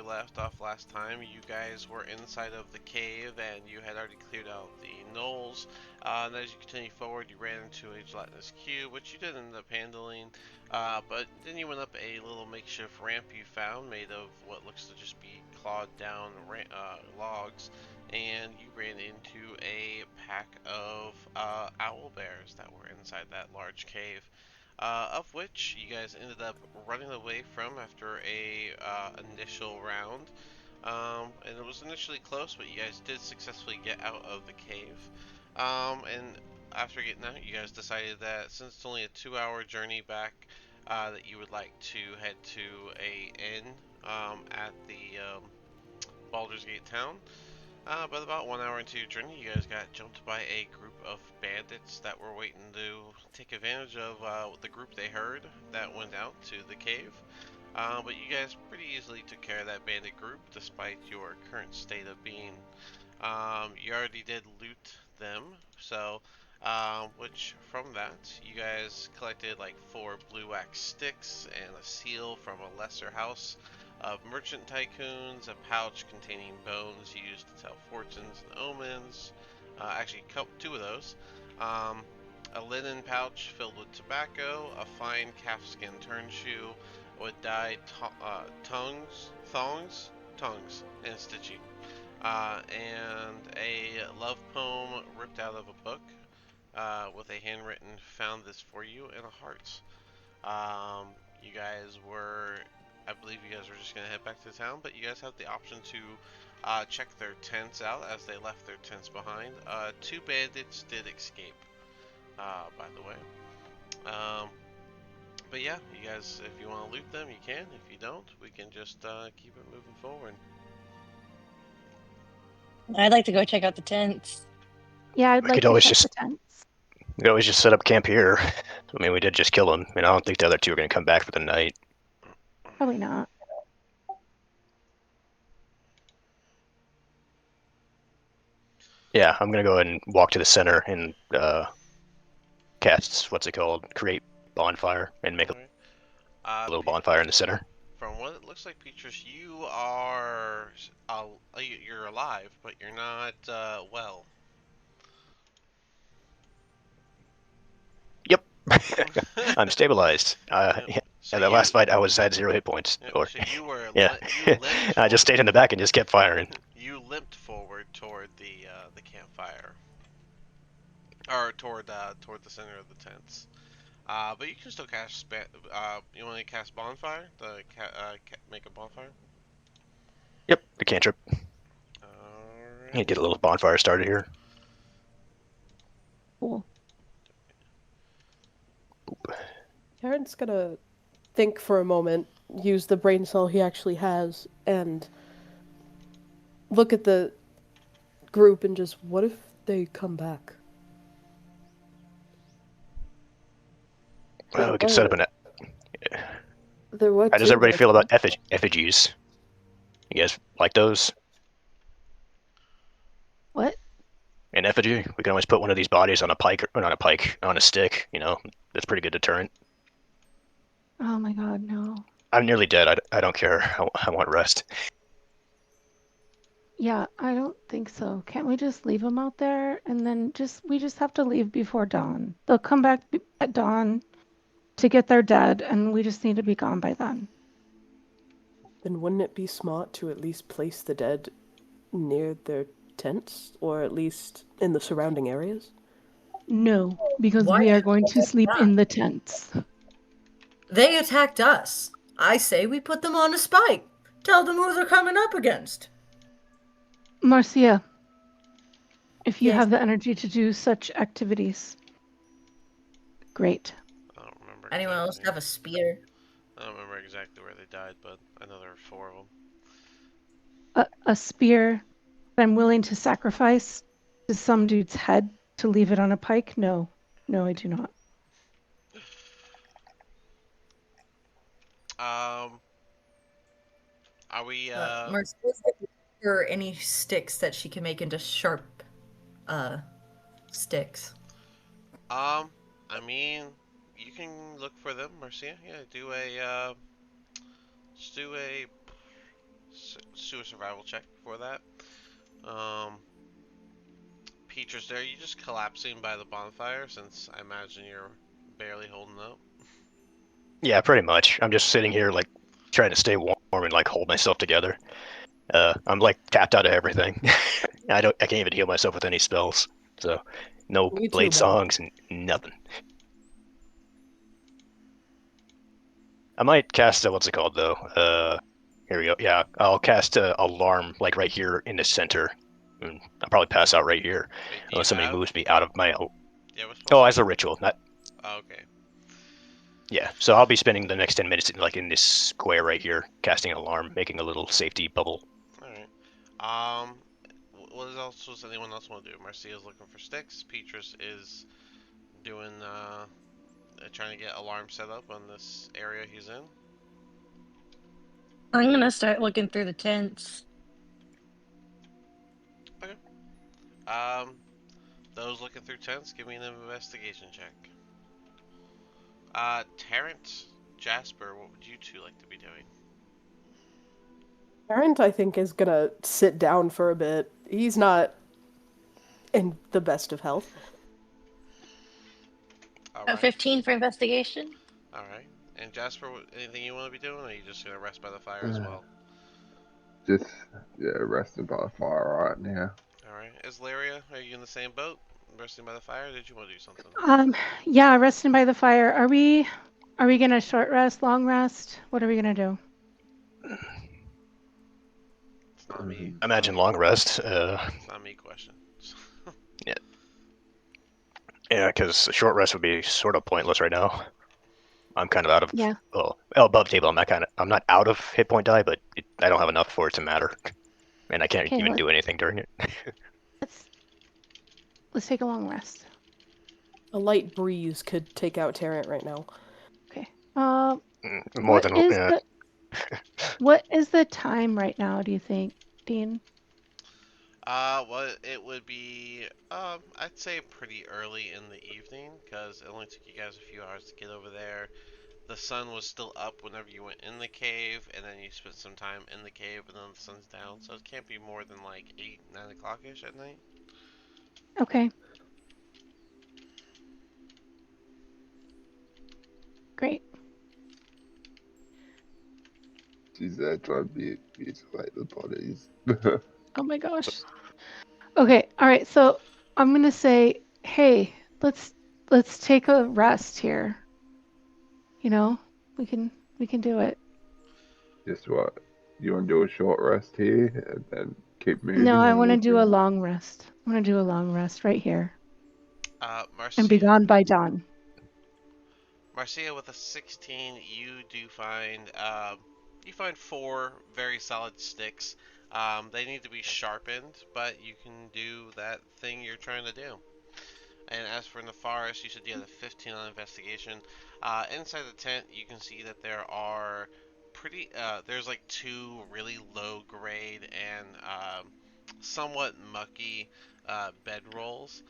left off last time, you guys were inside of the cave and you had already cleared out the gnolls. And as you continue forward, you ran into a gelatinous cube, which you did end up handling. But then you went up a little makeshift ramp you found made of what looks to just be clawed down logs. And you ran into a pack of owl bears that were inside that large cave. Of which you guys ended up running away from after a initial round. And it was initially close, but you guys did successfully get out of the cave. And after getting out, you guys decided that since it's only a 2-hour journey back, that you would like to head to a inn at the Baldur's Gate town. But about 1 hour into your journey, you guys got jumped by a group of bandits that were waiting to take advantage of the group they heard that went out to the cave. But you guys pretty easily took care of that bandit group despite your current state of being. You already did loot them, so which from that, you guys collected like 4 blue wax sticks and a seal from a lesser house of merchant tycoons, a pouch containing bones used to tell fortunes and omens. Actually, 2 of those. A linen pouch filled with tobacco, a fine calfskin turn shoe with dyed thongs, and stitching. And a love poem ripped out of a book with a handwritten "Found this for you" and a heart. You guys were, I believe you guys were just going to head back to town, but you guys have the option to check their tents out as they left their tents behind. 2 bandits did escape, by the way. But yeah, you guys, if you want to loot them, you can. If you don't, we can just keep it moving forward. I'd like to go check out the tents. Yeah, I'd like to check the tents. We could always just set up camp here. I mean, we did just kill them, and I don't think the other 2 are going to come back for the night. Probably not. Yeah, I'm going to go ahead and walk to the center and cast, what's it called, create bonfire, and make a little bonfire in the center. From what it looks like, Petrus, you are you're alive, but you're not well. Yep. I'm stabilized. Yeah, that last fight I had 0 hit points. So you were yeah. you I just stayed in the back and just kept firing. You limped forward toward the campfire, or toward the center of the tents. But you can still cast. You want to cast bonfire? Make a bonfire. Yep, the cantrip. Alright. Get a little bonfire started here. Cool. Karen's gonna think for a moment, use the brain cell he actually has, and look at the group and just, what if they come back? Well, we could set up an... How does everybody feel about effigies? You guys like those? What? An effigy? We can always put one of these bodies on a pike, or not a pike, on a stick, you know? That's pretty good deterrent. Oh my god, no. I'm nearly dead. I don't care. I want rest. Yeah, I don't think so. Can't we just leave them out there and then we just have to leave before dawn? They'll come back at dawn to get their dead, and we just need to be gone by then. Then wouldn't it be smart to at least place the dead near their tents, or at least in the surrounding areas? No, because we are going to sleep in the tents. They attacked us. I say we put them on a spike. Tell them who they're coming up against. Marcia, if you Yes. have the energy to do such activities, great. I don't remember. Anyone else have a spear? I don't remember exactly where they died, but I know there were 4 of them. A spear that I'm willing to sacrifice to some dude's head to leave it on a pike? No, I do not. Are we Mercedes looking for any sticks that she can make into sharp sticks. I mean, you can look for them, Marcia. Yeah, do a do a survival check for that. Peaches, are you just collapsing by the bonfire since I imagine you're barely holding up? Yeah, pretty much. I'm just sitting here like trying to stay warm and like hold myself together. I'm like tapped out of everything. I can't even heal myself with any spells. So no Me too, blade man. songs and nothing. I might cast what's it called though? Here we go. Yeah, I'll cast alarm like right here in the center. And I'll probably pass out right here Wait, do you unless somebody have? moves me out of my. Yeah, what spell Oh, slot? as a ritual, not. Oh, okay. Yeah, so I'll be spending the next 10 minutes like in this square right here, casting an alarm, making a little safety bubble. All right. What else does anyone else want to do? Marcia's looking for sticks. Petrus is doing trying to get alarm set up on this area he's in. I'm gonna start looking through the tents. Okay. Um, those looking through tents, give me an investigation check. Terrence, Jasper, what would you two like to be doing? Tarrant, I think, is gonna sit down for a bit. He's not in the best of health. All At right. 15 for investigation. All right. And Jasper, anything you want to be doing, or are you just gonna rest by the fire as well? Just resting by the fire right now. All right. Is Laria, are you in the same boat, resting by the fire? Or did you want to do something? Yeah, resting by the fire. Are we gonna short rest, long rest? What are we gonna do? It's not me. Imagine long rest. It's not me question. Yeah, because a short rest would be sort of pointless right now. I'm kind of out of. Yeah. Well, above table. I'm not out of hit point die, but I don't have enough for it to matter, and I can't Okay, even do anything during it. Let's take a long rest. A light breeze could take out Tarrant right now. Okay. More than yeah. What is the time right now? Do you think, Dean? Well, it would be, I'd say pretty early in the evening, because it only took you guys a few hours to get over there. The sun was still up whenever you went in the cave, and then you spent some time in the cave, and then the sun's down, so it can't be more than like 8, 9 o'clock-ish at night. Okay. Great. She's trying to mutilate the bodies. Oh my gosh. Okay, all right. So I'm gonna say, hey, let's take a rest here. You know, we can do it. Just what? You want to do a short rest here and then keep moving? No, I want to or do a long rest. I want to do a long rest right here and be Marcia, gone by dawn. Marcia, with a 16, you do find, you find 4 very solid sticks. They need to be sharpened, but you can do that thing you're trying to do. And as for in the forest, you said you had a 15 on investigation. Inside the tent, you can see that there are there's like 2 really low grade and somewhat mucky bedrolls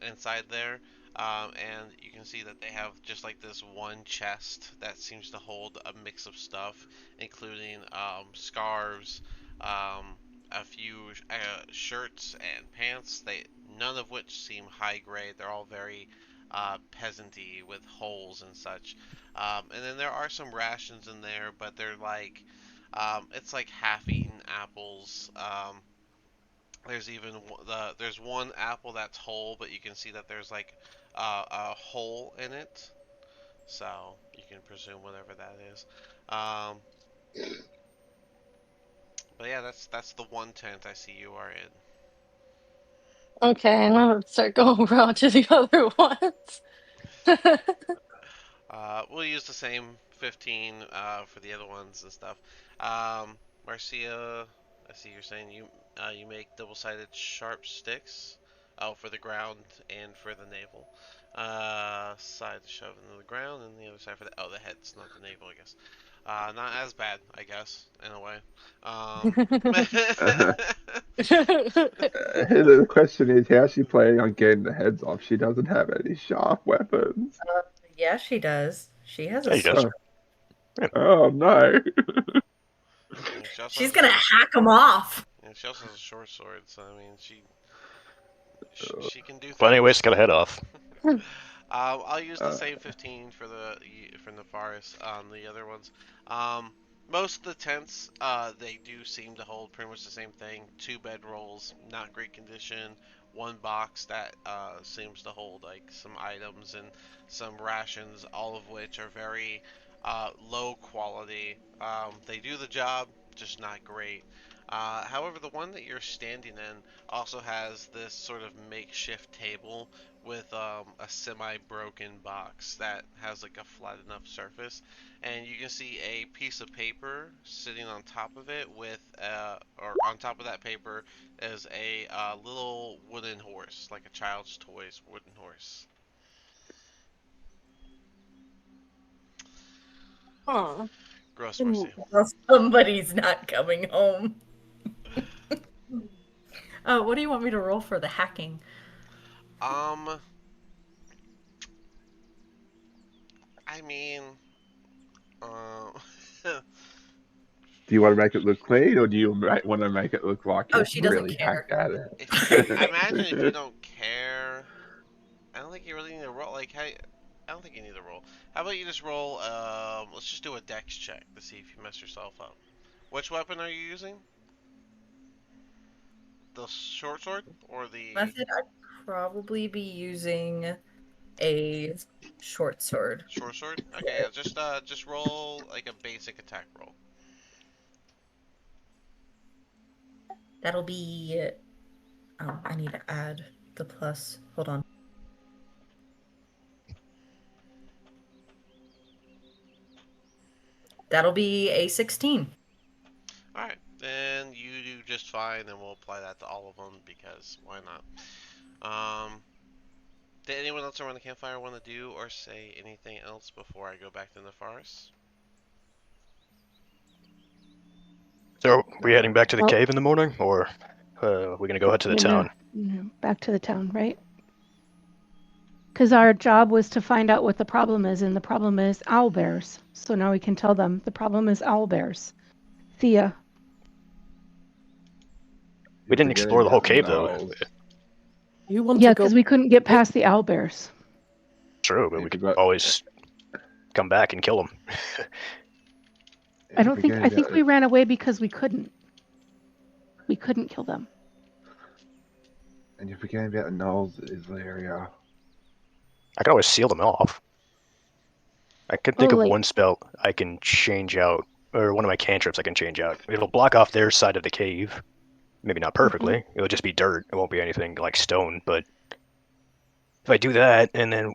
inside there. And you can see that they have just like this one chest that seems to hold a mix of stuff, including scarves, a few shirts and pants. None of which seem high grade. They're all very peasanty with holes and such. And then there are some rations in there, but they're like it's like half-eaten apples. There's even there's one apple that's whole, but you can see that there's like a hole in it, so you can presume whatever that is. Um, but yeah, that's the one tent I see you are in. Okay, I'm gonna start going around to the other ones. We'll use the same 15 for the other ones and stuff. Marcia, I see you're saying you make double-sided sharp sticks. Oh, for the ground and for the navel. Side to shove into the ground, and the other side for the head's not the navel, I guess. Not as bad, I guess, in a way. The question is, how's she planning on getting the heads off? She doesn't have any sharp weapons. Yeah, she does. She has a Yeah, he does. sword. Oh no. She also She's has gonna hack him off. she also has a short sword, so I mean she can do Plenty of ways things. to cut a head off. I'll use the Uh, same 15 for the forest on the other ones. Um, Most of the tents, they do seem to hold pretty much the same thing. Two bedrolls, not great condition. One box that seems to hold like some items and some rations, all of which are very low quality. They do the job, just not great. However, the one that you're standing in also has this sort of makeshift table with a semi-broken box that has like a flat enough surface, and you can see a piece of paper sitting on top of it with, or on top of that paper is a little wooden horse, like a child's toys wooden horse. Huh. Gross And mercy. somebody's not coming home. What do you want me to roll for the hacking? Um, I mean, uh, do you want to make it look clean, or do you want to make it look like Oh, you've she doesn't really care. hacked at if I imagine if you it? don't care, I don't think you really need to roll. Like, how? I don't think you need to roll. How about you just roll? Let's just do a dex check to see if you mess yourself up. Which weapon are you using? The short sword or the Method, I'd probably be using a short sword. short sword? Okay, yeah. Just roll like a basic attack roll. That'll be. Oh, I need to add the plus. Hold on. That'll be a 16. All right, then you do just fine, and we'll apply that to all of them because why not? Did anyone else around the campfire want to do or say anything else before I go back to the forest? So, are we heading back to the Well, cave in the morning, or we're gonna go head to the we're gonna, town? back to the town, right? Because our job was to find out what the problem is, and the problem is owl bears. So now we can tell them the problem is owl bears. Thea. We You're didn't forgetting explore the whole about the cave, though. gnolls. You want Yeah, to go? because we couldn't get past the owl bears. True, but You we could forgot. always come back and kill them. I You're don't think, forgetting I about think we ran away because we couldn't. We couldn't kill them. and you're forgetting about the gnolls, Isleria. I could always seal them off. I could Oh, think of like, one spell I can change out, or one of my cantrips I can change out. It'll block off their side of the cave. Maybe not perfectly. It'll just be dirt. It won't be anything like stone. But if I do that, and then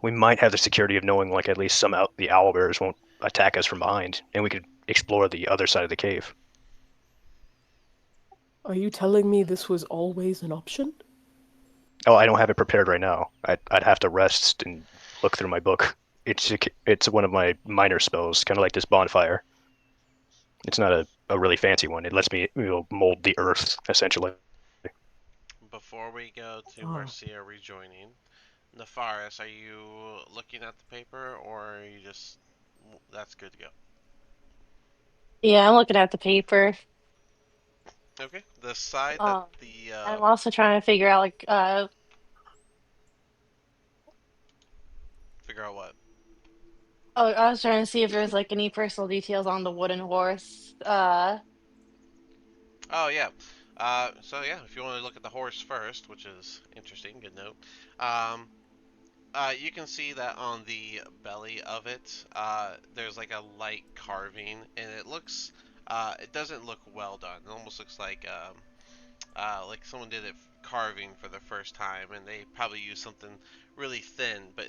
we might have the security of knowing like at least some the owl bears won't attack us from behind, and we could explore the other side of the cave. Are you telling me this was always an option? Oh, I don't have it prepared right now. I'd have to rest and look through my book. It's one of my minor spells, kind of like this bonfire. It's not a really fancy one. It lets me mold the earth essentially. Before we go to Ah, Marcia rejoining, Nefaris, are you looking at the paper or are you just that's good to go? Yeah, I'm looking at the paper. Okay, the side that Um, the I'm also trying to figure out like figure out what. oh, I was trying to see if there's like any personal details on the wooden horse. Oh yeah. So yeah, if you want to look at the horse first, which is interesting, good note. Um, you can see that on the belly of it, there's like a light carving, and it looks, it doesn't look well done. It almost looks like someone did it carving for the first time, and they probably used something really thin. But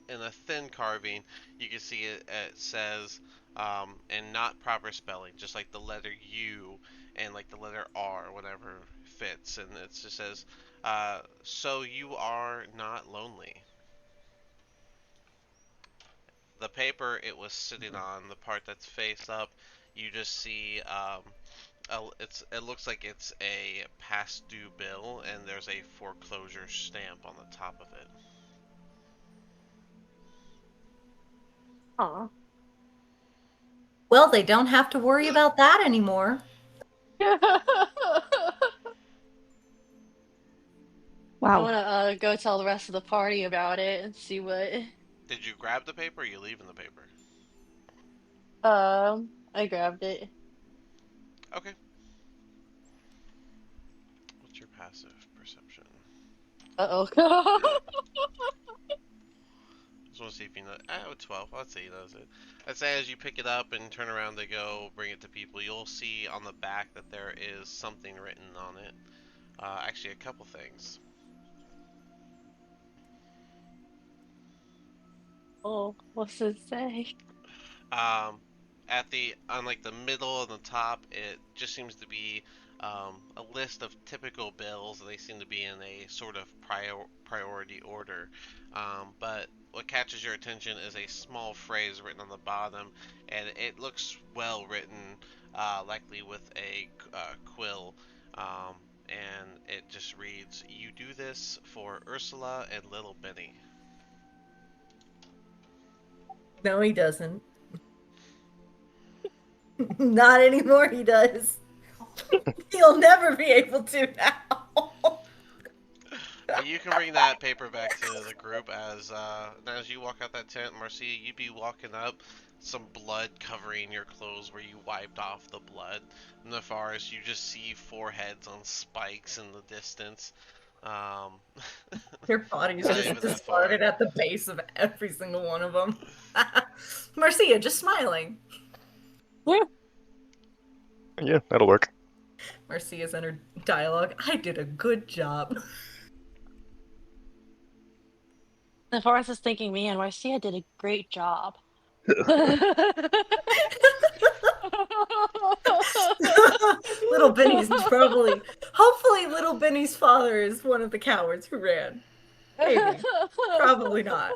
in a thin carving, you can see it says, and not proper spelling, just like the letter U and like the letter R, whatever fits, and it just says, "So you are not lonely." The paper it was sitting on, the part that's face up, you just see it looks like it's a past due bill, and there's a foreclosure stamp on the top of it. Huh. Well, they don't have to worry about that anymore. I Wow. wanna go tell the rest of the party about it and see what. Did you grab the paper or are you leaving the paper? I grabbed it. Okay. What's your passive perception? Uh-oh. Just want to see if you know. 12. Let's say he knows it. I'd say as you pick it up and turn around to go bring it to people, you'll see on the back that there is something written on it. Actually, a couple things. Oh, what's it say? At the on like the middle and the top, it just seems to be a list of typical bills, and they seem to be in a sort of priority order. But what catches your attention is a small phrase written on the bottom, and it looks well written, likely with a quill. And it just reads, "You do this for Ursula and little Benny." No, he doesn't. Not anymore, he does. He'll never be able to now. You can bring that paper back to the group as you walk out that tent, Marcia. You'd be walking up, some blood covering your clothes where you wiped off the blood. In the forest, you just see 4 heads on spikes in the distance. Um, Their bodies Not just even that far. discarded at the base of every single one of them. Marcia, just smiling. Yeah, that'll work. Marcia's entered dialogue. I did a good job. The forest is thinking, man, Marcia did a great job. Little Benny's probably. Hopefully, little Benny's father is one of the cowards who ran. Maybe. Probably not.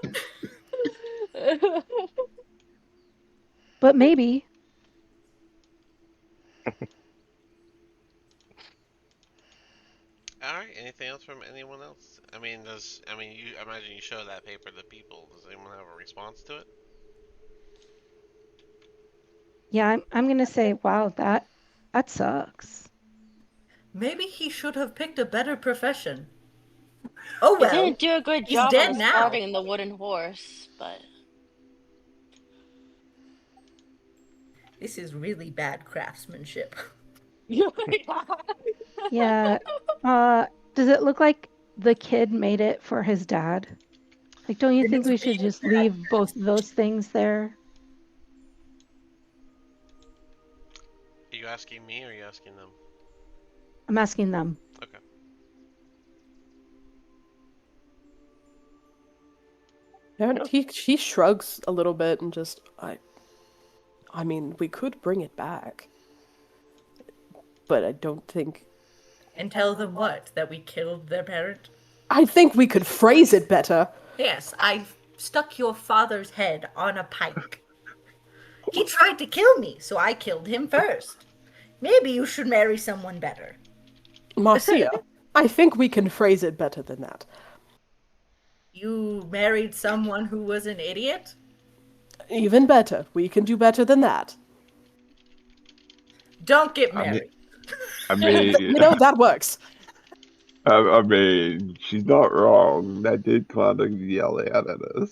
But maybe. all right. Anything else from anyone else? I mean, you imagine you show that paper to people. Does anyone have a response to it? Yeah, I'm gonna say, wow, that sucks. Maybe he should have picked a better profession. Oh He well, didn't do a good he's job on dead his now. carving the wooden horse, but This is really bad craftsmanship. Yeah. Does it look like the kid made it for his dad? Like, don't you It think is we should really just leave both of those things there? Are you asking me or are you asking them? I'm asking them. Okay. And he shrugs a little bit and just I mean, we could bring it back. But I don't think And tell them what? That we killed their parent? I think we could phrase it better. Yes, I stuck your father's head on a pike. He tried to kill me, so I killed him first. Maybe you should marry someone better. Marcia, I think we can phrase it better than that. You married someone who was an idiot? Even better. We can do better than that. Don't get I mean- married. I mean, You know, that works. I mean, she's not wrong. That did kind of yell out at us.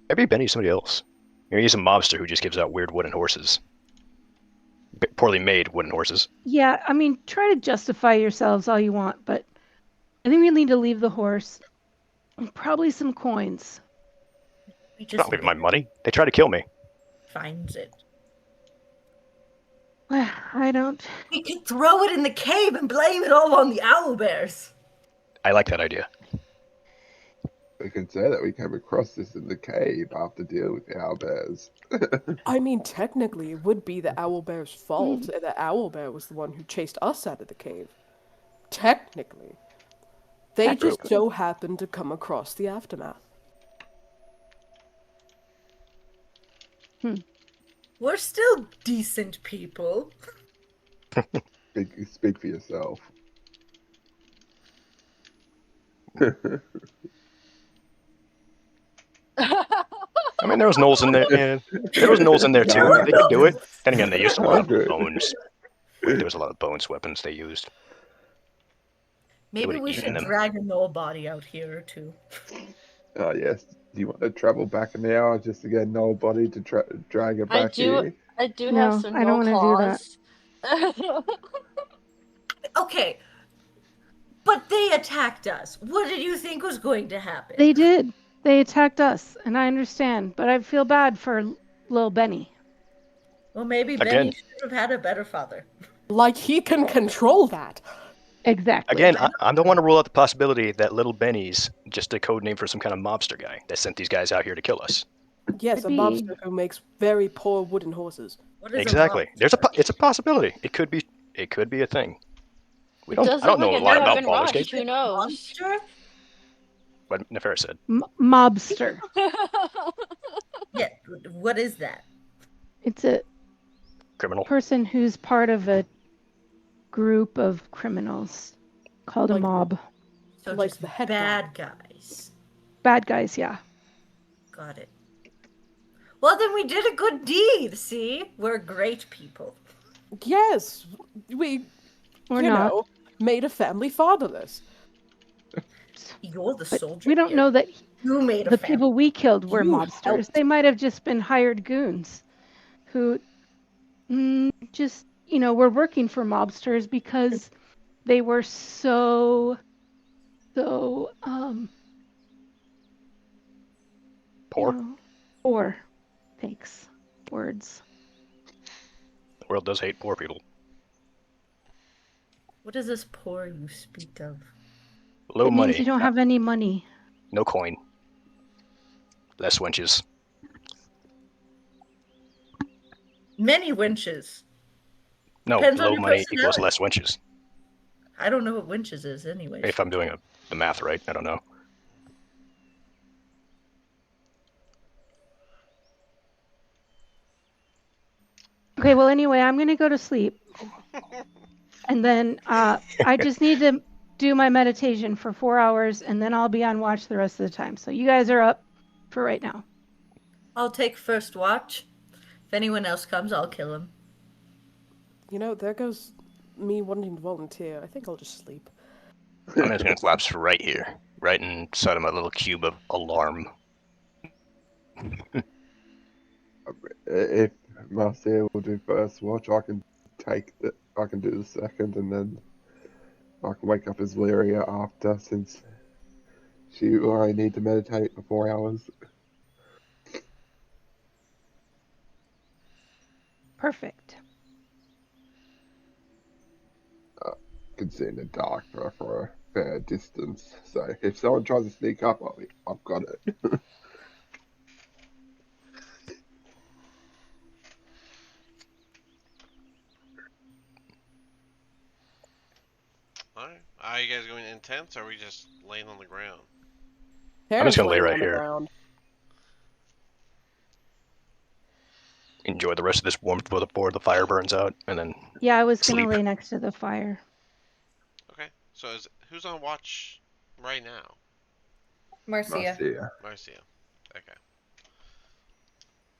Maybe Benny's somebody else. Maybe he's a mobster who just gives out weird wooden horses. Poorly made wooden horses. Yeah, I mean, try to justify yourselves all you want, but I think we need to leave the horse and probably some coins. We Not just leaving my money. They tried to kill me. finds it. I don't. We could throw it in the cave and blame it all on the owlbears. I like that idea. We can say that we came across this in the cave after dealing with the owlbears. I mean, technically, it would be the owlbear's fault. And the owlbear was the one who chased us out of the cave. Technically. They That's just true. so happened to come across the aftermath. We're still decent people. Speak for yourself. I mean, there was gnolls in there. Yeah, there was gnolls in there too. They could do it. Then again, they used a lot of Okay. bones. There was a lot of bones weapons they used. Maybe would've we eaten should them. drag a null body out here or two. Oh yes. Do you want to travel back an hour just to get nobody to drag it I back do. here? I do have No, some I don't no want to do that. claws. Okay, but they attacked us. What did you think was going to happen? They did. They attacked us, and I understand, but I feel bad for little Benny. Well, maybe Again. Benny should have had a better father. Like he can control that. Exactly. Again, I'm the one to rule out the possibility that Little Benny's just a code name for some kind of mobster guy that sent these guys out here to kill us. Yes, a Could be. mobster who makes very poor wooden horses. What is Exactly. a It's a possibility. It could be a thing. It does I look don't know like a it lot may have about been Baldur's rushed. Gate. Who knows? monster? What Nefera said. Mobster. Yeah, what is that? It's a Criminal. person who's part of a group of criminals called a Like the- mob. So Like just the head bad guys. Bad guys, yeah. Got it. Well, then we did a good deed, see? We're great people. Yes, we, Or you not. know, made a family fatherless. You're the But soldier. we don't here. know that You made a the family. people we killed were You mobsters. helped. They might have just been hired goons who just, were working for mobsters because they were so Poor. poor. Thanks. Words. The world does hate poor people. What is this poor you speak of? Low It money. means you don't have any money. No coin. Less wenches. Many winches. No, Depends on low your money equals personality. less wenches. I don't know what winches is, anyways. If I'm doing the math right, I don't know. Okay, well, anyway, I'm going to go to sleep. And then I just need to do my meditation for 4 hours, and then I'll be on watch the rest of the time. So you guys are up for right now. I'll take first watch. If anyone else comes, I'll kill him. You know, there goes me wanting to volunteer. I think I'll just sleep. I'm just gonna collapse right here, right inside of my little cube of alarm. If Marcia will do first watch, I can do the second, and then I can wake up as Lyria after, since she will only need to meditate for 4 hours. Perfect. Can see in the dark for a fair distance. So if someone tries to sneak up on me, I've got it. Alright. Are you guys going intense, or are we just laying on the ground? I'm just gonna lay laying right on the here. ground. Enjoy the rest of this warmth before the fire burns out, and then Yeah, I was going to Sleep. lay next to the fire. Okay. So who's on watch right now? Marcia. Marcia. Okay.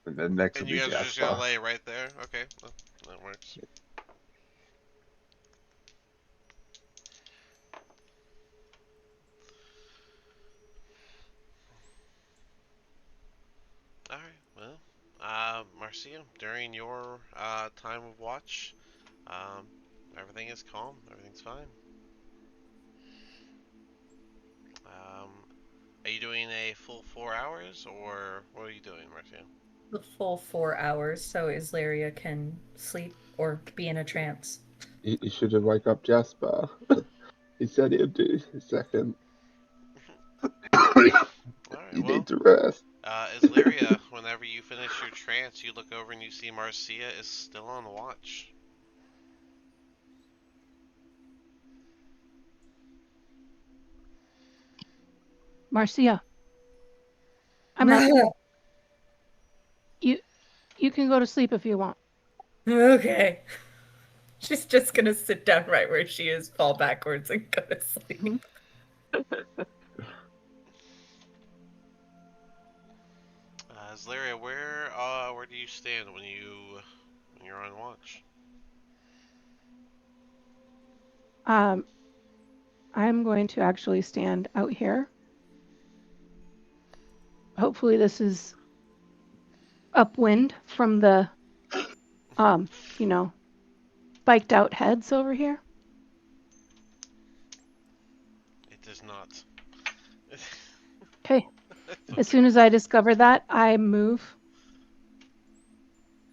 And then next And will you be guys are just gonna Jasper. lay right there? Okay. That works. Alright, well, Marcia, during your time of watch, everything is calm, everything's fine. Are you doing a full 4 hours, or what are you doing, Marcia? The full 4 hours, so Islaria can sleep or be in a trance. You should have wake up Jasper. He said he'd do a second. Alright, You well, need to rest. Islyria, whenever you finish your trance, you look over and you see Marcia is still on watch. Marcia. I'm up. You can go to sleep if you want. Okay. She's just gonna sit down right where she is, fall backwards, and go to sleep. Zlaria, where do you stand when you're on watch? I'm going to actually stand out here. Hopefully this is upwind from the, you know, spiked out heads over here. It does not. Okay. Okay. As soon as I discover that, I move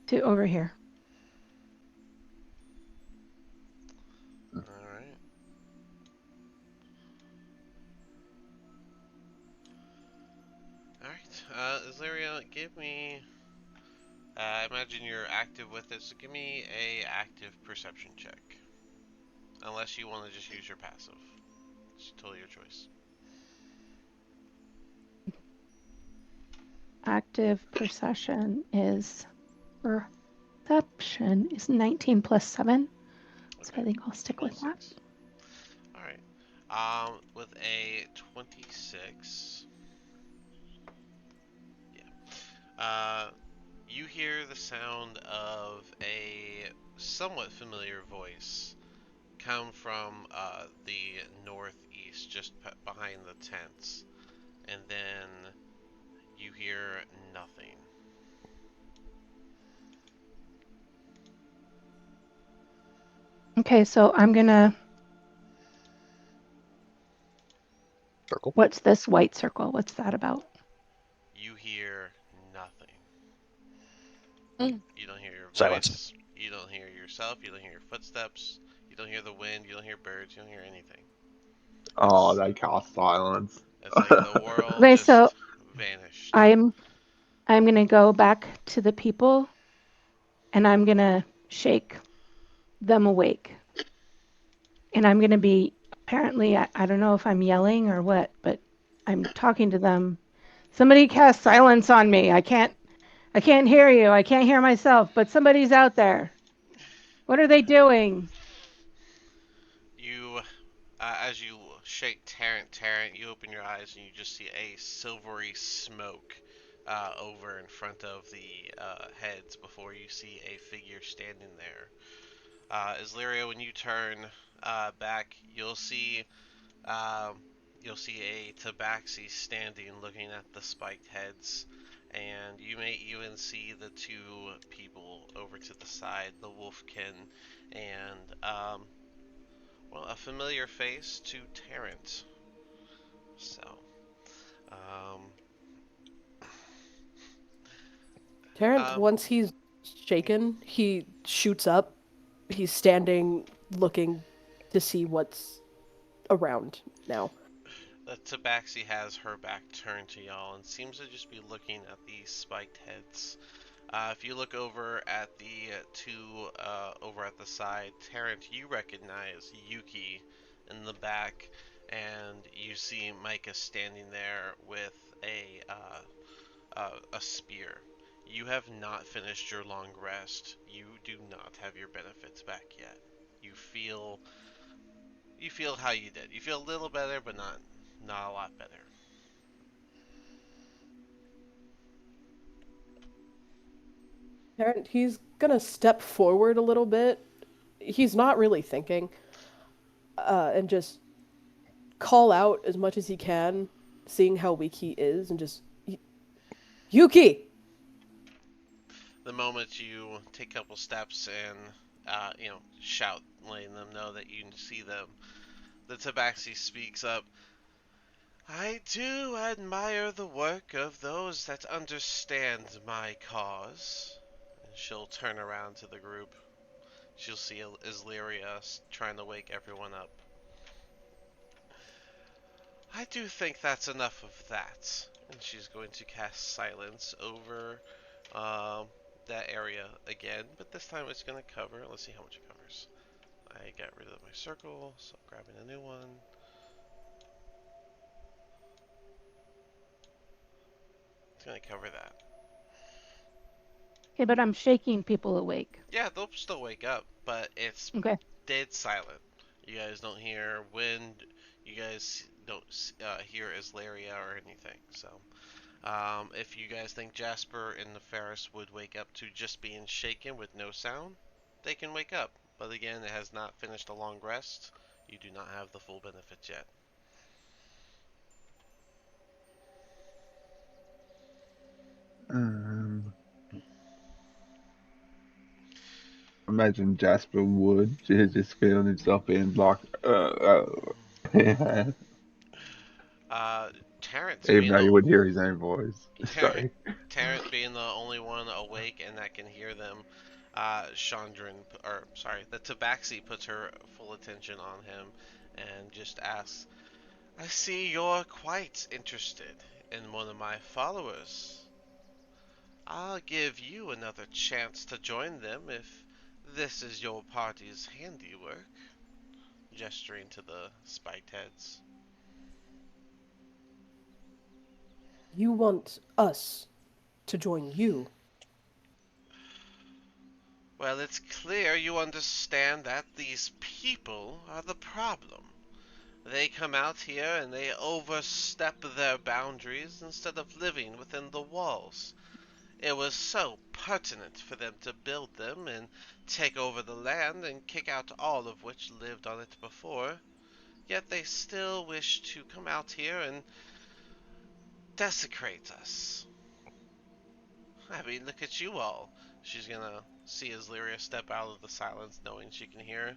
to over here. All right. All right. Zlaria, give me. I imagine you're active with it, so give me a active perception check. Unless you want to just use your passive. It's totally your choice. Active perception is 19 plus 7. So I think I'll stick with that. 26. All right. With a 26. Yeah. You hear the sound of a somewhat familiar voice come from the northeast, just behind the tents, and then you hear nothing. Okay, so I'm gonna. Circle. What's this white circle? What's that about? You hear nothing. Mm. You don't hear your Silence. voice. You don't hear yourself. You don't hear your footsteps. You don't hear the wind. You don't hear birds. You don't hear anything. Oh, they cast silence. It's like the world Okay, so just vanished. I'm gonna go back to the people and I'm gonna shake them awake. And I'm gonna be apparently I don't know if I'm yelling or what, but I'm talking to them. Somebody cast silence on me. I can't hear you. I can't hear myself, but somebody's out there. What are they doing? You, as you shake Tarrant, you open your eyes and you just see a silvery smoke over in front of the heads before you see a figure standing there. Islyria, when you turn back, um, you'll see a tabaxi standing looking at the spiked heads, and you may even see the two people over to the side, the wolfkin, and well, a familiar face to Tarrant. So, um, Terrence, um, once he's shaken, he shoots up. He's standing, looking to see what's around now. the tabaxi has her back turned to y'all and seems to just be looking at these spiked heads. If you look over at the two over at the side, Tarrant, you recognize Yuki in the back, and you see Micah standing there with a spear. You have not finished your long rest. You do not have your benefits back yet. You feel how you did. You feel a little better, but not a lot better. Terrence, he's gonna step forward a little bit. He's not really thinking, and just call out as much as he can, seeing how weak he is, and just Yuki. The moment you take a couple steps and shout, letting them know that you see them, the tabaxi speaks up. I do admire the work of those that understand my cause. And she'll turn around to the group. She'll see Islyria trying to wake everyone up. I do think that's enough of that. And she's going to cast silence over um, that area again, but this time it's going to cover. Let's see how much it covers. I got rid of my circle, so I'm grabbing a new one. It's going to cover that. Okay, but I'm shaking people awake. Yeah, they'll still wake up, but it's Okay. dead silent. You guys don't hear wind. You guys don't hear Islaria or anything. So, If you guys think Jasper and the Ferris would wake up to just being shaken with no sound, they can wake up. But again, it has not finished a long rest. You do not have the full benefits yet. Um, imagine Jasper would just feeling himself being like, yeah, Uh, Terrence even being though the you would hear his own voice. Tarrant, Sorry. Tarrant being the only one awake and that can hear them, Chandran, or sorry, the Tabaxi puts her full attention on him and just asks, I see you're quite interested in one of my followers. I'll give you another chance to join them if this is your party's handiwork, gesturing to the spiked heads. You want us to join you? Well, it's clear you understand that these people are the problem. They come out here and they overstep their boundaries instead of living within the walls. It was so pertinent for them to build them and take over the land and kick out all of which lived on it before. Yet they still wish to come out here and desecrate us. I mean, look at you all. She's gonna see Aslyria step out of the silence, knowing she can hear,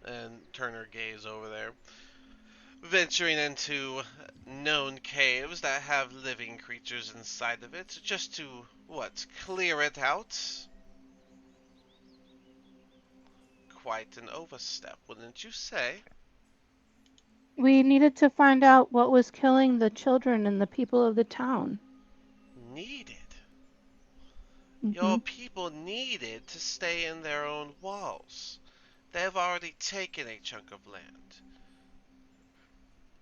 and turn her gaze over there. Venturing into known caves that have living creatures inside of it, just to, what, clear it out? Quite an overstep, wouldn't you say? We needed to find out what was killing the children and the people of the town. Needed. Hmm. Your people needed to stay in their own walls. They've already taken a chunk of land.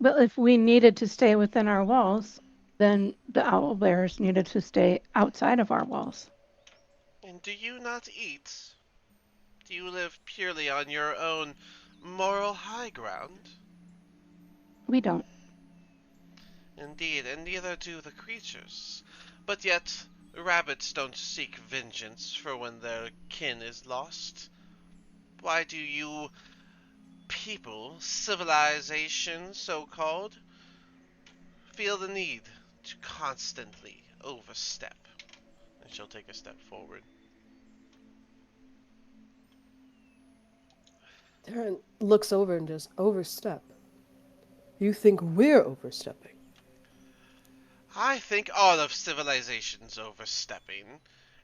But if we needed to stay within our walls, then the owl bears needed to stay outside of our walls. And do you not eat? Do you live purely on your own moral high ground? We don't. Indeed, and neither do the creatures. But yet, rabbits don't seek vengeance for when their kin is lost. Why do you people, civilization so called, feel the need to constantly overstep? And she'll take a step forward. Tarrant looks over and just overstep. You think we're overstepping? I think all of civilization's overstepping,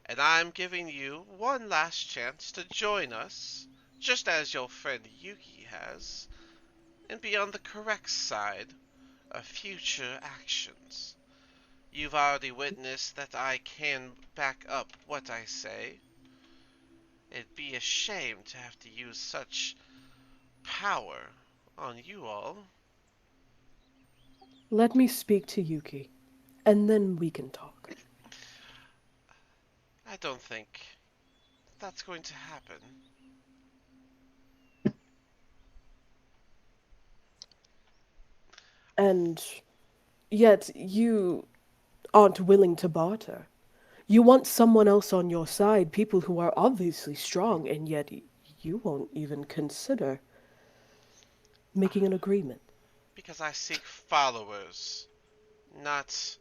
and I'm giving you one last chance to join us, just as your friend Yuki has, and be on the correct side of future actions. You've already witnessed that I can back up what I say. It'd be a shame to have to use such power on you all. Let me speak to Yuki, and then we can talk. I don't think that's going to happen. And yet you aren't willing to barter. You want someone else on your side, people who are obviously strong, and yet you won't even consider making an agreement. Because I seek followers, not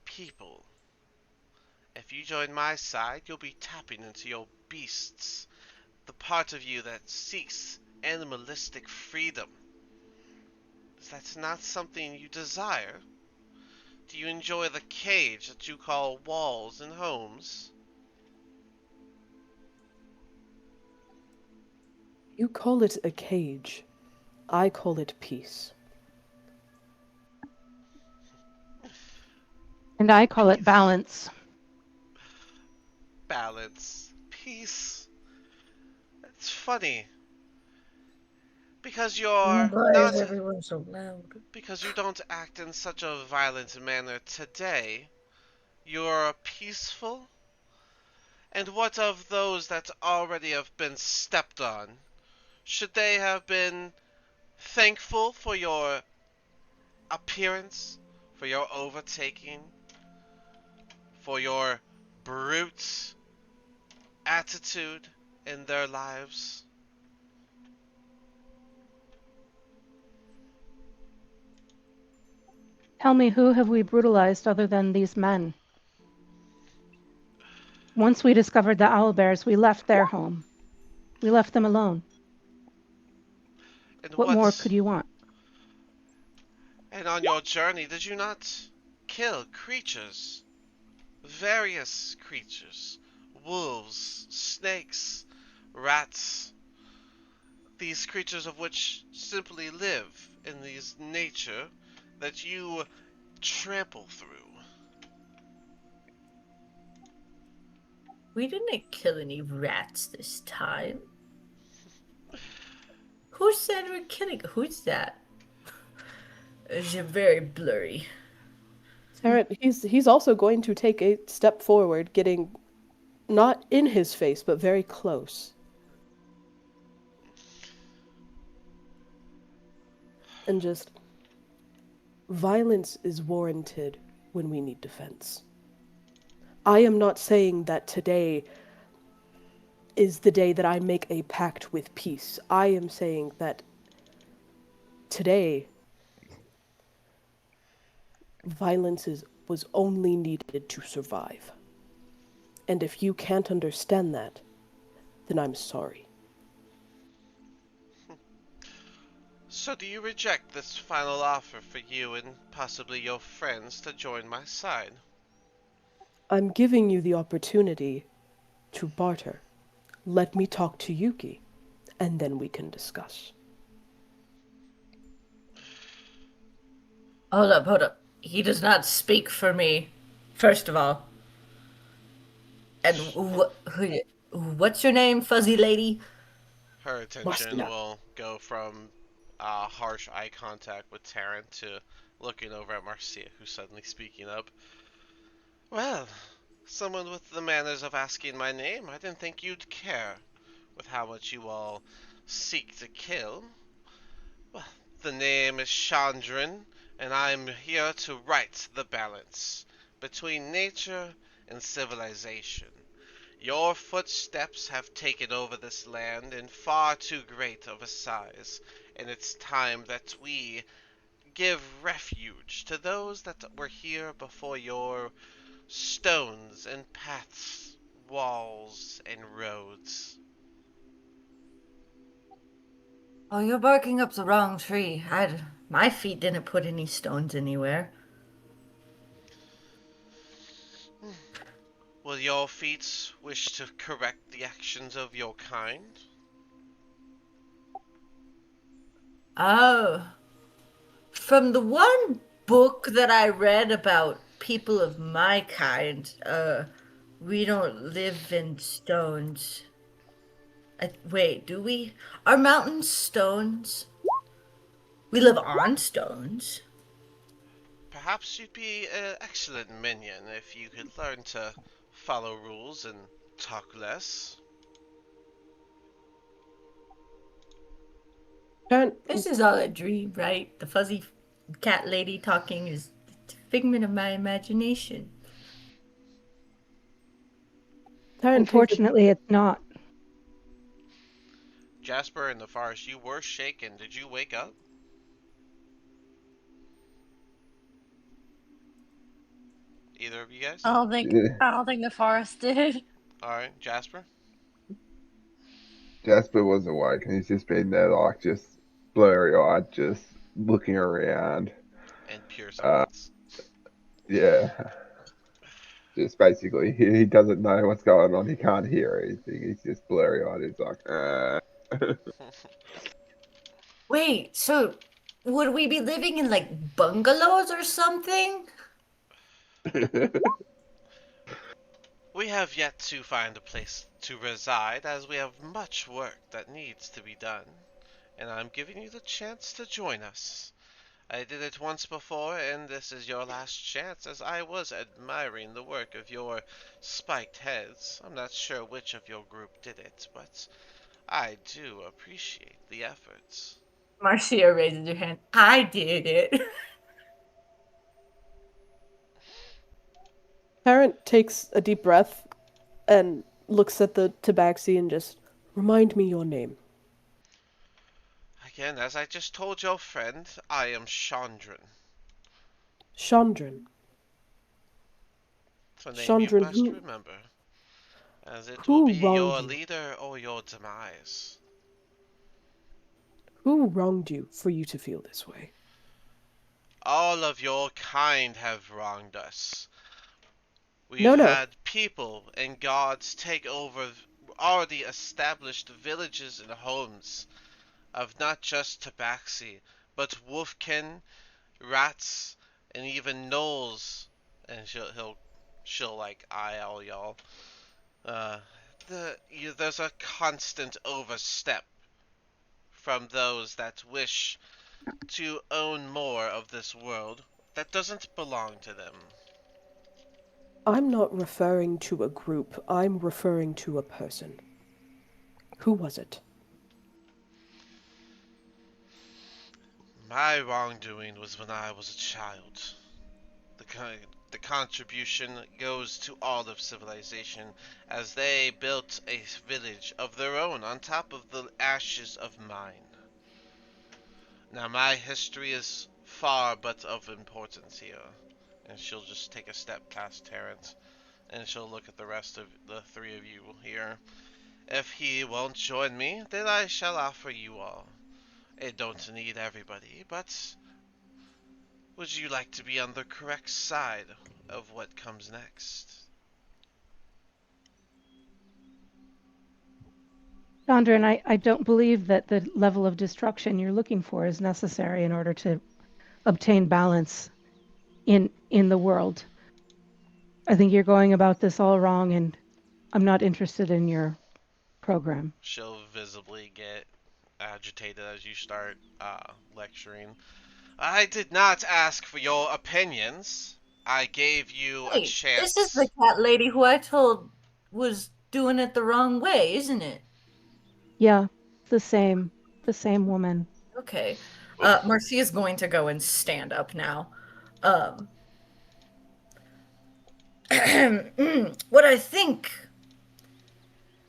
people. If you join my side, you'll be tapping into your beasts, the part of you that seeks animalistic freedom. Is that not something you desire? Do you enjoy the cage that you call walls and homes? You call it a cage. I call it peace. And I call it balance. Balance. Peace. It's funny. Because you're Why is not. everyone so loud? Because you don't act in such a violent manner today. You're peaceful. And what of those that already have been stepped on? Should they have been thankful for your appearance, for your overtaking, for your brute attitude in their lives. Tell me, who have we brutalized other than these men? Once we discovered the owlbears, we left their home. We left them alone. And What more could you want? And on your journey, did you not kill creatures? Various creatures. Wolves, snakes, rats. These creatures of which simply live in this nature that you trample through. We didn't kill any rats this time. Who said we're killing? Who's that? It's very blurry. Tarrant, he's also going to take a step forward, getting not in his face, but very close. And just, violence is warranted when we need defense. I am not saying that today is the day that I make a pact with peace. I am saying that today, was only needed to survive. And if you can't understand that, then I'm sorry. So do you reject this final offer for you and possibly your friends to join my side? I'm giving you the opportunity to barter. Let me talk to Yuki, and then we can discuss. Hold up. He does not speak for me, first of all. And what's your name, fuzzy lady? Her attention Marcia. will go from harsh eye contact with Tarrant to looking over at Marcia, who's suddenly speaking up. Well, someone with the manners of asking my name, I didn't think you'd care with how much you all seek to kill. Well, the name is Chandran, and I'm here to right the balance between nature and civilization. Your footsteps have taken over this land in far too great of a size, and it's time that we give refuge to those that were here before your stones and paths, walls and roads. Oh, you're barking up the wrong tree. My feet didn't put any stones anywhere. Will your feet wish to correct the actions of your kind? Oh, from the one book that I read about people of my kind, we don't live in stones. Wait, do we? Are mountains stones? We live on stones. Perhaps you'd be an excellent minion if you could learn to follow rules and talk less. Tarrant, This is all a dream, right? The fuzzy cat lady talking is a figment of my imagination. Tarrant takes a Unfortunately, it's not. Jasper in the forest, you were shaken. Did you wake up? Either of you guys? Yeah. I don't think the forest did. Alright, Jasper? Jasper was awake and he's just been there, like, just blurry eyed, just looking around. And pure Uh, silence. yeah. Just basically, he doesn't know what's going on. He can't hear anything. He's just blurry eyed. He's like, Wait, so would we be living in like bungalows or something? We have yet to find a place to reside, as we have much work that needs to be done, and I'm giving you the chance to join us. I did it once before, and this is your last chance, as I was admiring the work of your spiked heads. I'm not sure which of your group did it, but I do appreciate the efforts. Marcia raises her hand. I did it. Tarrant takes a deep breath and looks at the tabaxi and just, remind me your name. Again, as I just told your friend, I am Chandran. Chandran. It's a name you Chandran, best remember, as it will who be wronged your you? leader or your demise. Who wronged you for you to feel this way? All of your kind have wronged us. We've No. had people and gods take over already established villages and homes of not just Tabaxi, but Wolfkin, rats, and even gnolls. And she'll like eye all y'all. Uh, there's a constant overstep from those that wish to own more of this world that doesn't belong to them. I'm not referring to a group. I'm referring to a person. Who was it? My wrongdoing was when I was a child. The contribution goes to all of civilization, as they built a village of their own on top of the ashes of mine. Now my history is far but of importance here. And she'll just take a step past Terrence, and she'll look at the rest of the three of you here. If he won't join me, then I shall offer you all. I don't need everybody, but would you like to be on the correct side of what comes next? Chandra, and I don't believe that the level of destruction you're looking for is necessary in order to obtain balance in the world. I think you're going about this all wrong, and I'm not interested in your program. She'll visibly get agitated as you start lecturing. I did not ask for your opinions. I gave you a Hey, this is the chance. cat lady who I told was doing it the wrong way, isn't it? Yeah, the same woman. Okay. Marcia's going to go and stand up now. Um, what I think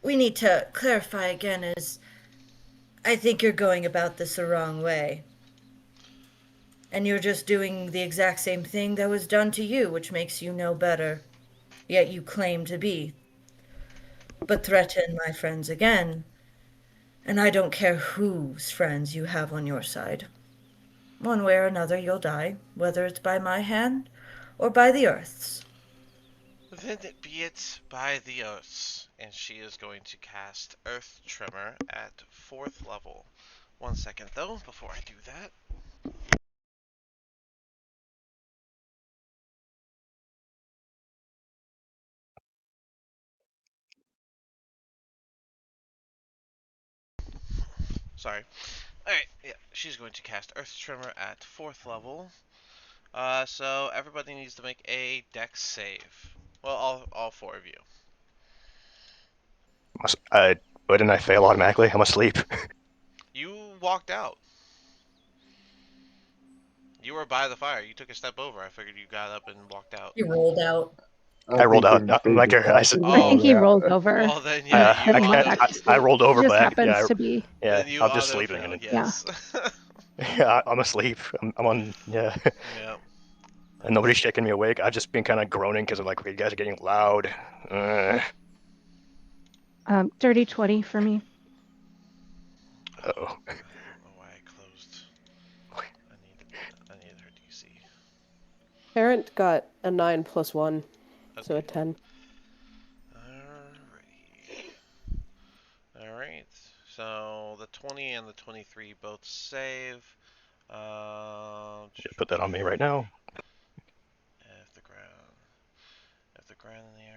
we need to clarify again is I think you're going about this the wrong way. And you're just doing the exact same thing that was done to you, which makes you no better. Yet you claim to be. But threaten my friends again, and I don't care whose friends you have on your side. One way or another, you'll die, whether it's by my hand or by the Earth's. Then be it by the Earths. And she is going to cast Earth Tremor at 4th level. 1 second though, before I do that. Sorry. Alright, yeah, she's going to cast Earth Tremor at 4th level. So everybody needs to make a dex save. Well, all four of you. Wouldn't I fail automatically? I'm asleep. You walked out. You were by the fire. You took a step over. I figured you got up and walked out. You rolled out. I rolled out. think he Like I decided said, to I Oh, think roll he out. rolled over well then, yeah, you and went auto. back to I sleep. rolled over, It just but happens to be. Then you I'm just auto sleeping, failed. and Yes. yeah, I'm asleep. I'm on, yeah, Yeah. and nobody's shaking me awake. I've just been kind of groaning because I'm like, okay, you guys are getting loud. Dirty 20 for me. Oh, Oh, I don't know why I closed. I need her DC. Tarrant got a 9 plus 1, so a Okay. 10. Alright. So the 20 and the 23 both save. put that on me right now. If the ground. If the ground in the area.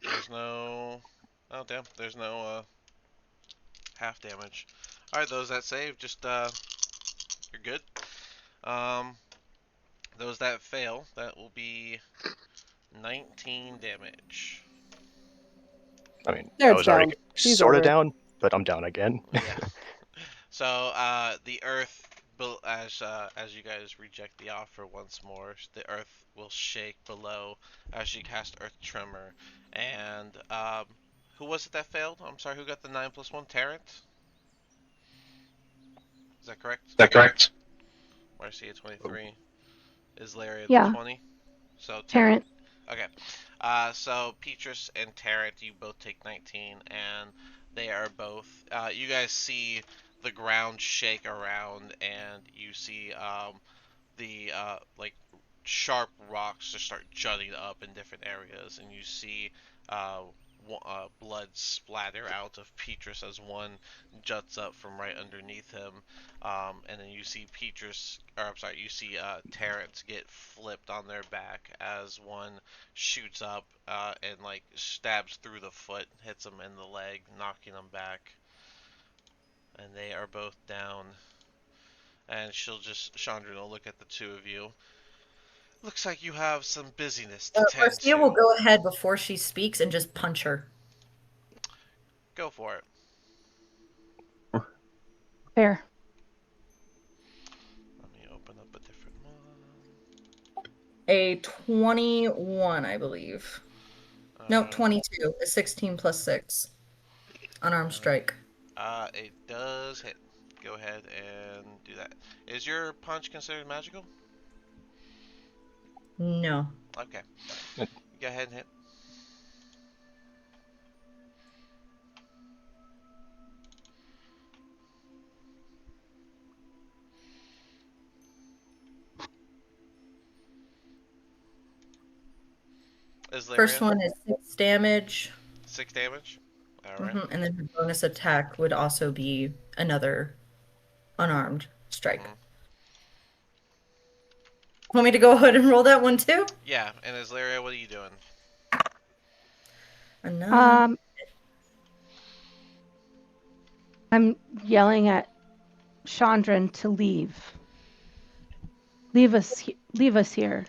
There's no. Oh damn. There's no half damage. All right, those that save, just you're good. Um, those that fail, that will be 19 damage. I mean, I Tarrant's was already down. He's sort of over it. down, but I'm down again. Yeah. So the earth But as you guys reject the offer once more, the earth will shake below as you cast Earth Tremor. And who was it that failed? I'm sorry, who got the 9+1? Tarrant? Is that correct? Is that correct? Marcia 23. Is Larry the Yeah, 20? So Tarrant. Terrence. Okay. So Petrus and Tarrant, you both take 19, and they are both. You guys see the ground shake around, and you see the like sharp rocks just start jutting up in different areas, and you see uh, blood splatter out of Petrus as one juts up from right underneath him, and then you see Petrus, or I'm sorry, you see Terrence get flipped on their back as one shoots up and like stabs through the foot, hits him in the leg, knocking him back, and they are both down. And Chandra will look at the two of you. Looks like you have some busyness to tend Marcia will to. go ahead before she speaks and just punch her. Go for it. Fair. Let me open up a different one. A 21, I believe. No, Uh, 22. A 16 plus 6. Unarmed strike. it does hit. Go ahead and do that. Is your punch considered magical? No. Okay. Go ahead and hit. First Islaria, one is 6 damage. 6 damage. Alright. And then her bonus attack would also be another unarmed strike. Mhm. Want me to go ahead and roll that one too? Yeah, and Islaria, what are you doing? Another. I'm yelling at Chandran to leave. Leave us here.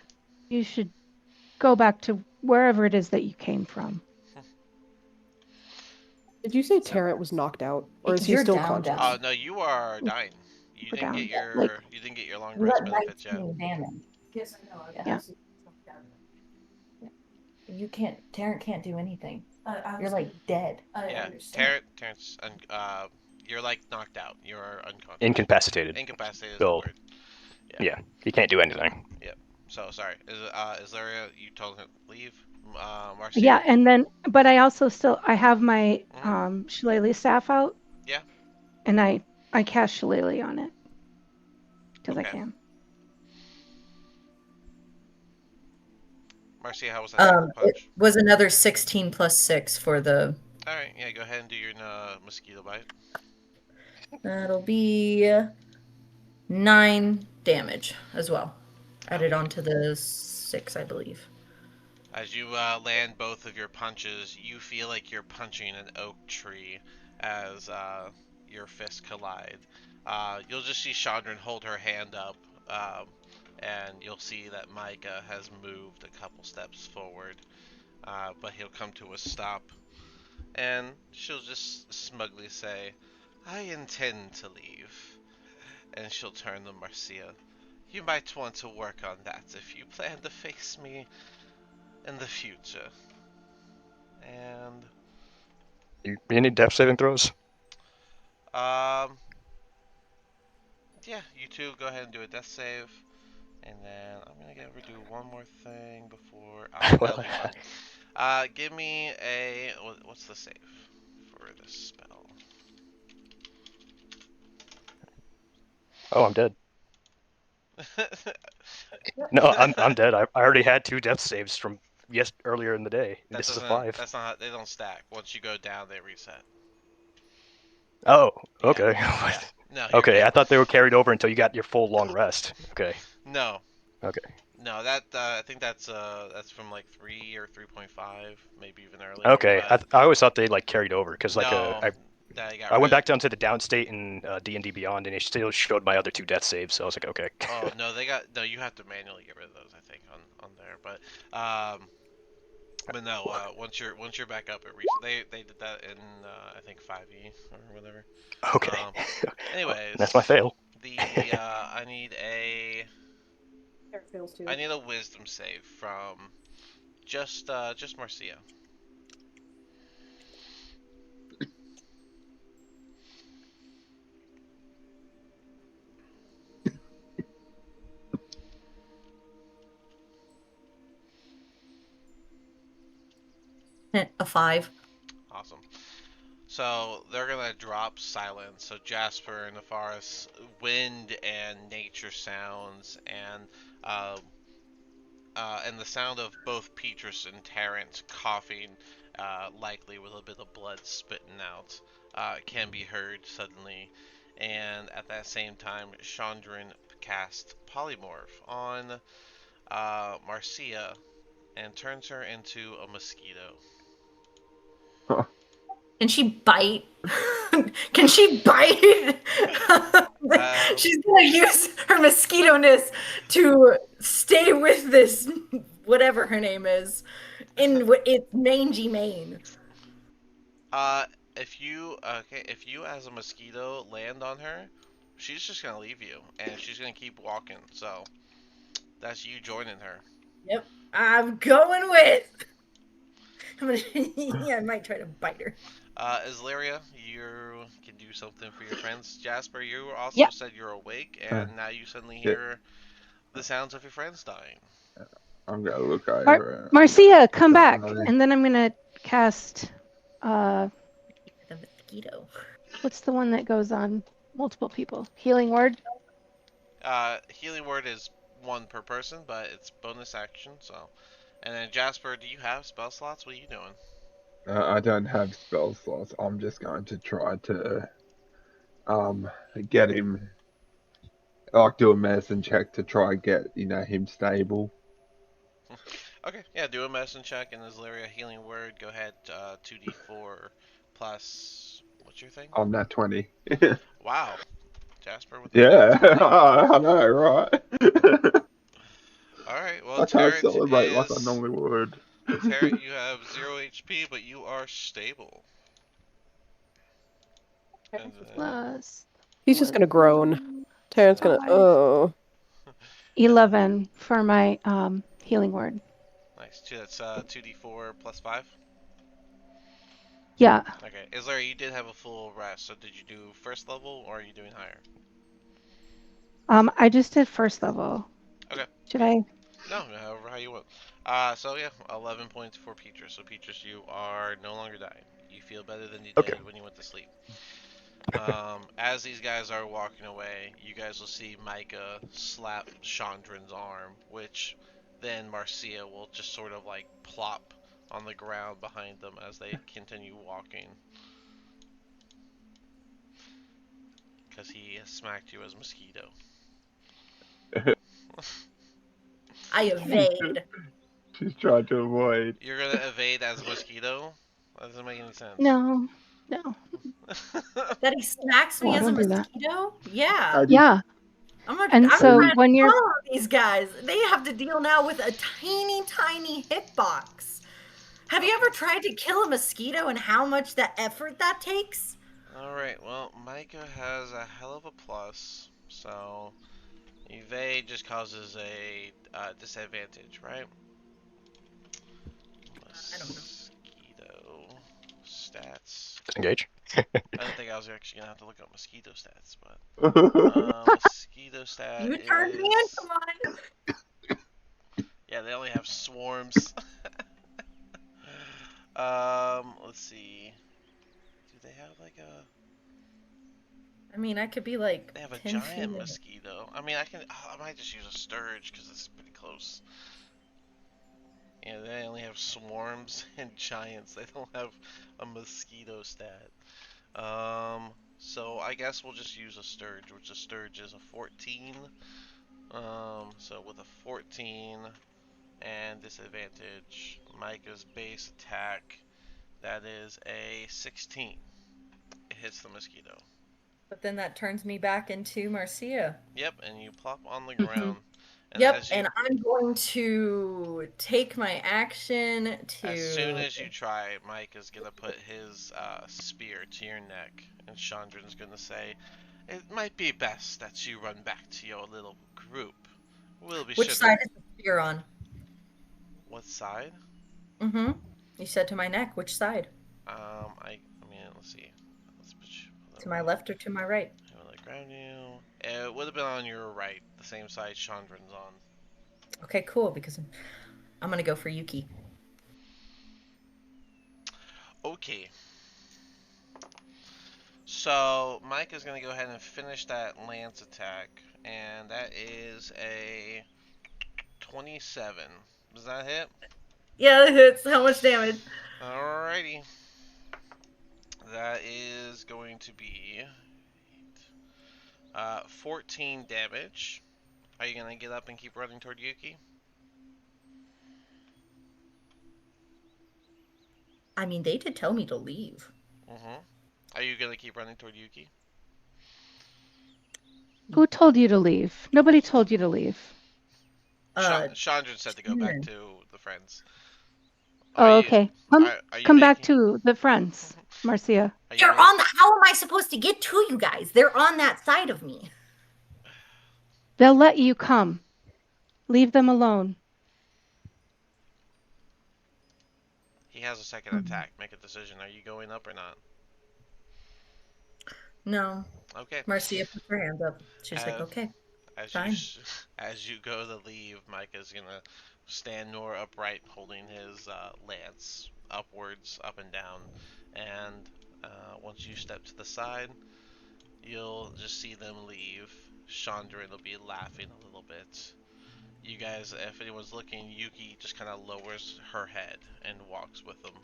You should go back to wherever it is that you came from. Did you say Tarrant was knocked out, or is Because he you're still down, conscious? down. No, you are dying. We're down. You didn't get your long You rest got benefits yet. 19 damage. Yes, I know. Yeah. You can't. Tarrant can't do anything. I You're like dead. I Yeah, understand. Terrence, you're like knocked out. You're unconscious. Incapacitated. Incapacitated is the So, word. yeah, he can't do anything. So sorry. Is Laria? You told him to leave. Marcia. Yeah, and then, but I also I have my Mhm. shillelagh staff out. Yeah. And I cast shillelagh on it because I Okay. can. Marcia, how was that second It punch? was another 16 plus 6 for the. All right. Yeah. Go ahead and do your mosquito bite. That'll be 9 damage as well. Added Okay. onto the 6, I believe. As you land both of your punches, you feel like you're punching an oak tree as your fists collide. You'll just see Chandran hold her hand up, and you'll see that Micah has moved a couple steps forward, but he'll come to a stop, and she'll just smugly say, "I intend to leave," and she'll turn to Marcia. "You might want to work on that if you plan to face me in the future." And You need death saving throws? um, yeah, you two go ahead and do a death save, and then I'm gonna get do one more thing before. That'll Well, be fun. Give me a what's the save for this spell? oh, I'm dead. No, I'm dead. I already had 2 death saves from earlier in the day. That This is a doesn't. 5. That's not. They don't stack. Once you go down, they reset. Oh, Yeah. okay. Yeah. No, you're Okay, good. I thought they were carried over until you got your full long rest. Okay. No. Okay. No, that I think that's from like 3 or 3.5, maybe even earlier. Okay, But I always thought they like carried over because like no, that got I went rid of. back down to the downstate in D&D Beyond and it still showed my other 2 death saves. So I was like, okay. Oh no, they got no. You have to manually get rid of those, I think, on there. But no. Once you're back up, it they did that in I think 5e or whatever. Okay. Anyways, That's my fail. I need a Eric fails too. I need a wisdom save from just Marcia. A 5. Awesome. So they're gonna drop silence. So Jasper and the forest, wind and nature sounds, uh, and the sound of both Petrus and Terrence coughing, likely with a bit of blood spitting out, can be heard suddenly. And at that same time, Chandran casts Polymorph on Marcia and turns her into a mosquito. Can she bite? Can she bite? She's gonna use her mosquito-ness to stay with this, whatever her name is, in its mangy mane. Uh, if you as a mosquito land on her, she's just gonna leave you and she's gonna keep walking. So that's you joining her. Yep, I'm going with. Yeah, I might try to bite her. Isleria, you can do something for your friends. Jasper, you also Yep. said you're awake, and now you suddenly Yeah. hear the sounds of your friends dying. I'm gonna look over and Marcia, come back, Sorry. and then I'm gonna cast. The mosquito. What's the one that goes on multiple people? Healing word. Healing word is one per person, but it's bonus action. So, and then Jasper, do you have spell slots? What are you doing? I don't have spell slots. I'm just going to try to get him, like, do a medicine check to try and get him stable. Okay, yeah, do a medicine check, and Isleria, healing word. Go ahead, 2d4 plus. What's your thing? I'm not 20. Wow, Jasper with the Yeah, natural 20. I know, right? All right, well, I can't Terrence celebrate like I is. normally would. Terrence, you have 0 HP, but you are stable. And then, Plus. He's just gonna groan. Terrence gonna, 11 for my healing word. nice. That's 2d4 plus 5. Yeah. Okay, Isleria, you did have a full rest, so did you do first level, or are you doing higher? I just did first level. Okay. Should I? No, however how you want. So yeah, 11 points for Petrus. So Petrus, you are no longer dying. You feel better than you did Okay. when you went to sleep. As these guys are walking away, you guys will see Micah slap Chandran's arm, which then Marcia will just sort of like plop on the ground behind them as they continue walking. Because he has smacked you as a mosquito. I evade. She's trying to avoid. You're gonna evade as a mosquito? That doesn't make any sense. No. That he smacks me Oh, as a don't do that. mosquito? Yeah. I did- Yeah. I'm And so trying to when you're follow these guys. They have to deal now with a tiny, tiny hitbox. Have you ever tried to kill a mosquito and how much that effort that takes? Alright, well, Micah has a hell of a plus, so evade just causes a disadvantage, right? I don't know. Mosquito stats. Engage. I didn't think I was actually gonna have to look up mosquito stats, but mosquito stat You is turned me into one. yeah, they only have swarms. Let's see. Do they have like a? I mean, I could be like They have a 10 feet giant in. mosquito. I mean, I might just use a sturge because it's pretty close. Yeah, they only have swarms and giants. They don't have a mosquito stat. So I guess we'll just use a sturge, which a sturge is a 14. So with a 14 and disadvantage, Micah's base attack, that is a 16. It hits the mosquito. But then that turns me back into Marcia. Yep, and you plop on the ground. And Yep, and I'm going to take my action to. As soon as you try, Mike is gonna put his spear to your neck, and Chandran's gonna say, It might be best that you run back to your little group. We'll be Which sure to. side is the spear on? What side? Mm-hmm. You said to my neck. Which side? I mean, let's see. Let's put you To my left or to my right? I'm gonna ground you. It would have been on your right, the same side Chandran's on. Okay, cool. Because I'm gonna go for Yuki. Okay. So Mike is gonna go ahead and finish that lance attack, and that is a 27. Does that hit? Yeah, it hits. How much damage? Alrighty. That is going to be 14 damage. Are you gonna get up and keep running toward Yuki? I mean, they did tell me to leave. Mm-hmm. Are you gonna keep running toward Yuki? Who told you to leave? Nobody told you to leave. Chandran said to go back Shannon. to the friends. Are Oh, you okay. Come, are you come back making to the friends, Marcia. are you They're make on the. How am I supposed to get to you guys? They're on that side of me. They'll let you come. Leave them alone. He has a second attack. Make a decision. Are you going up or not? No. Okay. Marcia puts her hand up. She's like, Uh, okay, as you fine. as you go to leave, Micah's gonna stand more upright, holding his lance upwards, up and down. And once you step to the side, you'll just see them leave. Chandra will be laughing a little bit. You guys, if anyone's looking, Yuki just kind of lowers her head and walks with them.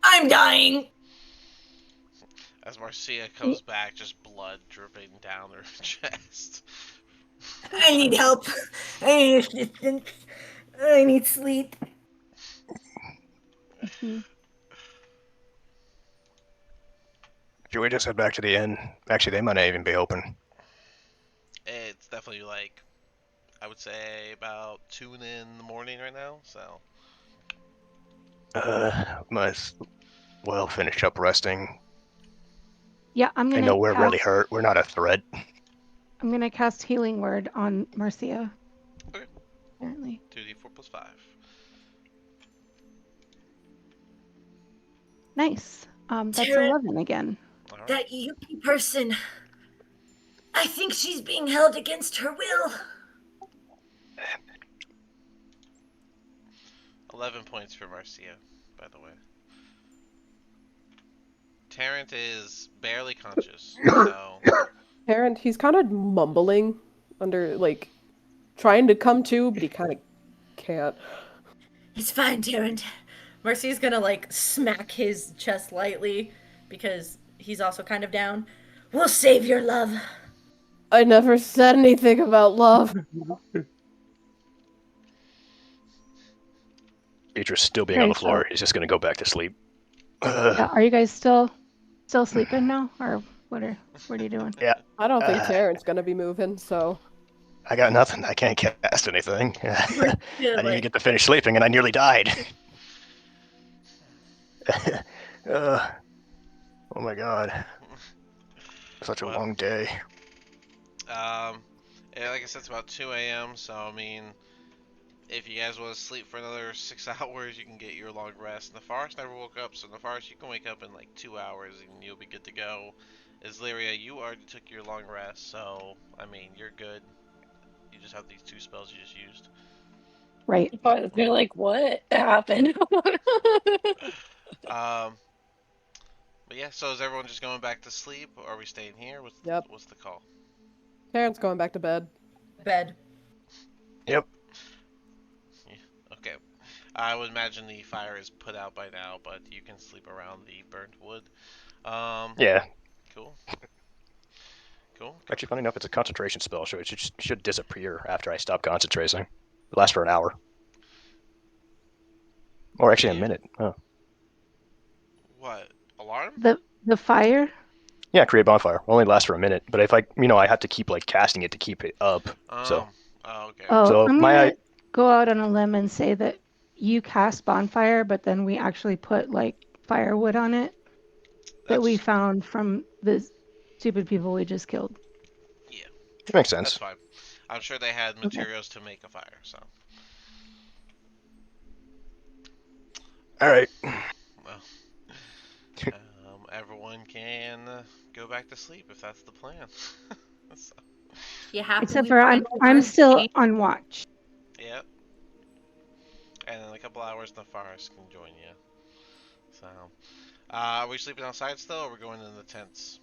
I'm dying. As Marcia comes back, just blood dripping down her chest. I need help. I need assistance. I need sleep. Mhm. Should we just head back to the inn? Actually, they might not even be open. It's definitely like, I would say about 2 in the morning right now, so. Might as well finish up resting. Yeah, I'm I gonna know we're really cast. hurt. We're not a threat. I'm gonna cast Healing Word on Marcia. Okay. Apparently. 2d4 plus 5. Nice. That's Taryn, 11 again. Alright. that Yuki person. I think she's being held against her will. 11 points for Marcia, by the way. Tarrant is barely conscious, so. Tarrant, he's kind of mumbling under, like, trying to come to, but he kind of can't. It's fine, Taryn. Marcy's gonna like smack his chest lightly because he's also kind of down. We'll save your love. I never said anything about love. Beatrice still being on Okay, the floor. so He's just gonna go back to sleep. yeah, are you guys still sleeping now, or what are you doing? Yeah. I don't think Tarrant's gonna be moving, so. I got nothing. I can't cast anything. I Yeah, didn't even like, get to finish sleeping, and I nearly died. Oh my god. Such a Well, long day. yeah, like I said, it's about 2 a.m., so I mean, if you guys want to sleep for another 6 hours, you can get your long rest. Nafaris never woke up, so Nafaris, you can wake up in like 2 hours and you'll be good to go. Islyria, you already took your long rest, so I mean, you're good. You just have these 2 spells you just used. Right. They're like, what happened? Um, but yeah, so is everyone just going back to sleep, or are we staying here? Yep. What's the call? Tarrant's going back to bed. bed. Yep. Yeah, okay. I would imagine the fire is put out by now, but you can sleep around the burnt wood. Yeah. Cool. Cool. Actually, funny enough, it's a concentration spell, so it should disappear after I stop concentrating. It lasts for an hour. Or actually a Yeah. minute. Oh. What? Alarm? The fire. Yeah, create bonfire. Only lasts for a minute, but if I have to keep like casting it to keep it up. So Oh, okay. Oh, So I'm my gonna go out on a limb and say that you cast bonfire, but then we actually put like firewood on it that we That's found from the stupid people we just killed. yeah, It makes that's sense. fine. I'm sure they had Okay. materials to make a fire. So, All right. well, everyone can go back to sleep if that's the plan. So, You happy Except we for went I'm on still cave? on watch. yep. And in a couple hours, the forest can join you. So, are we sleeping outside still, or are we going in the tents?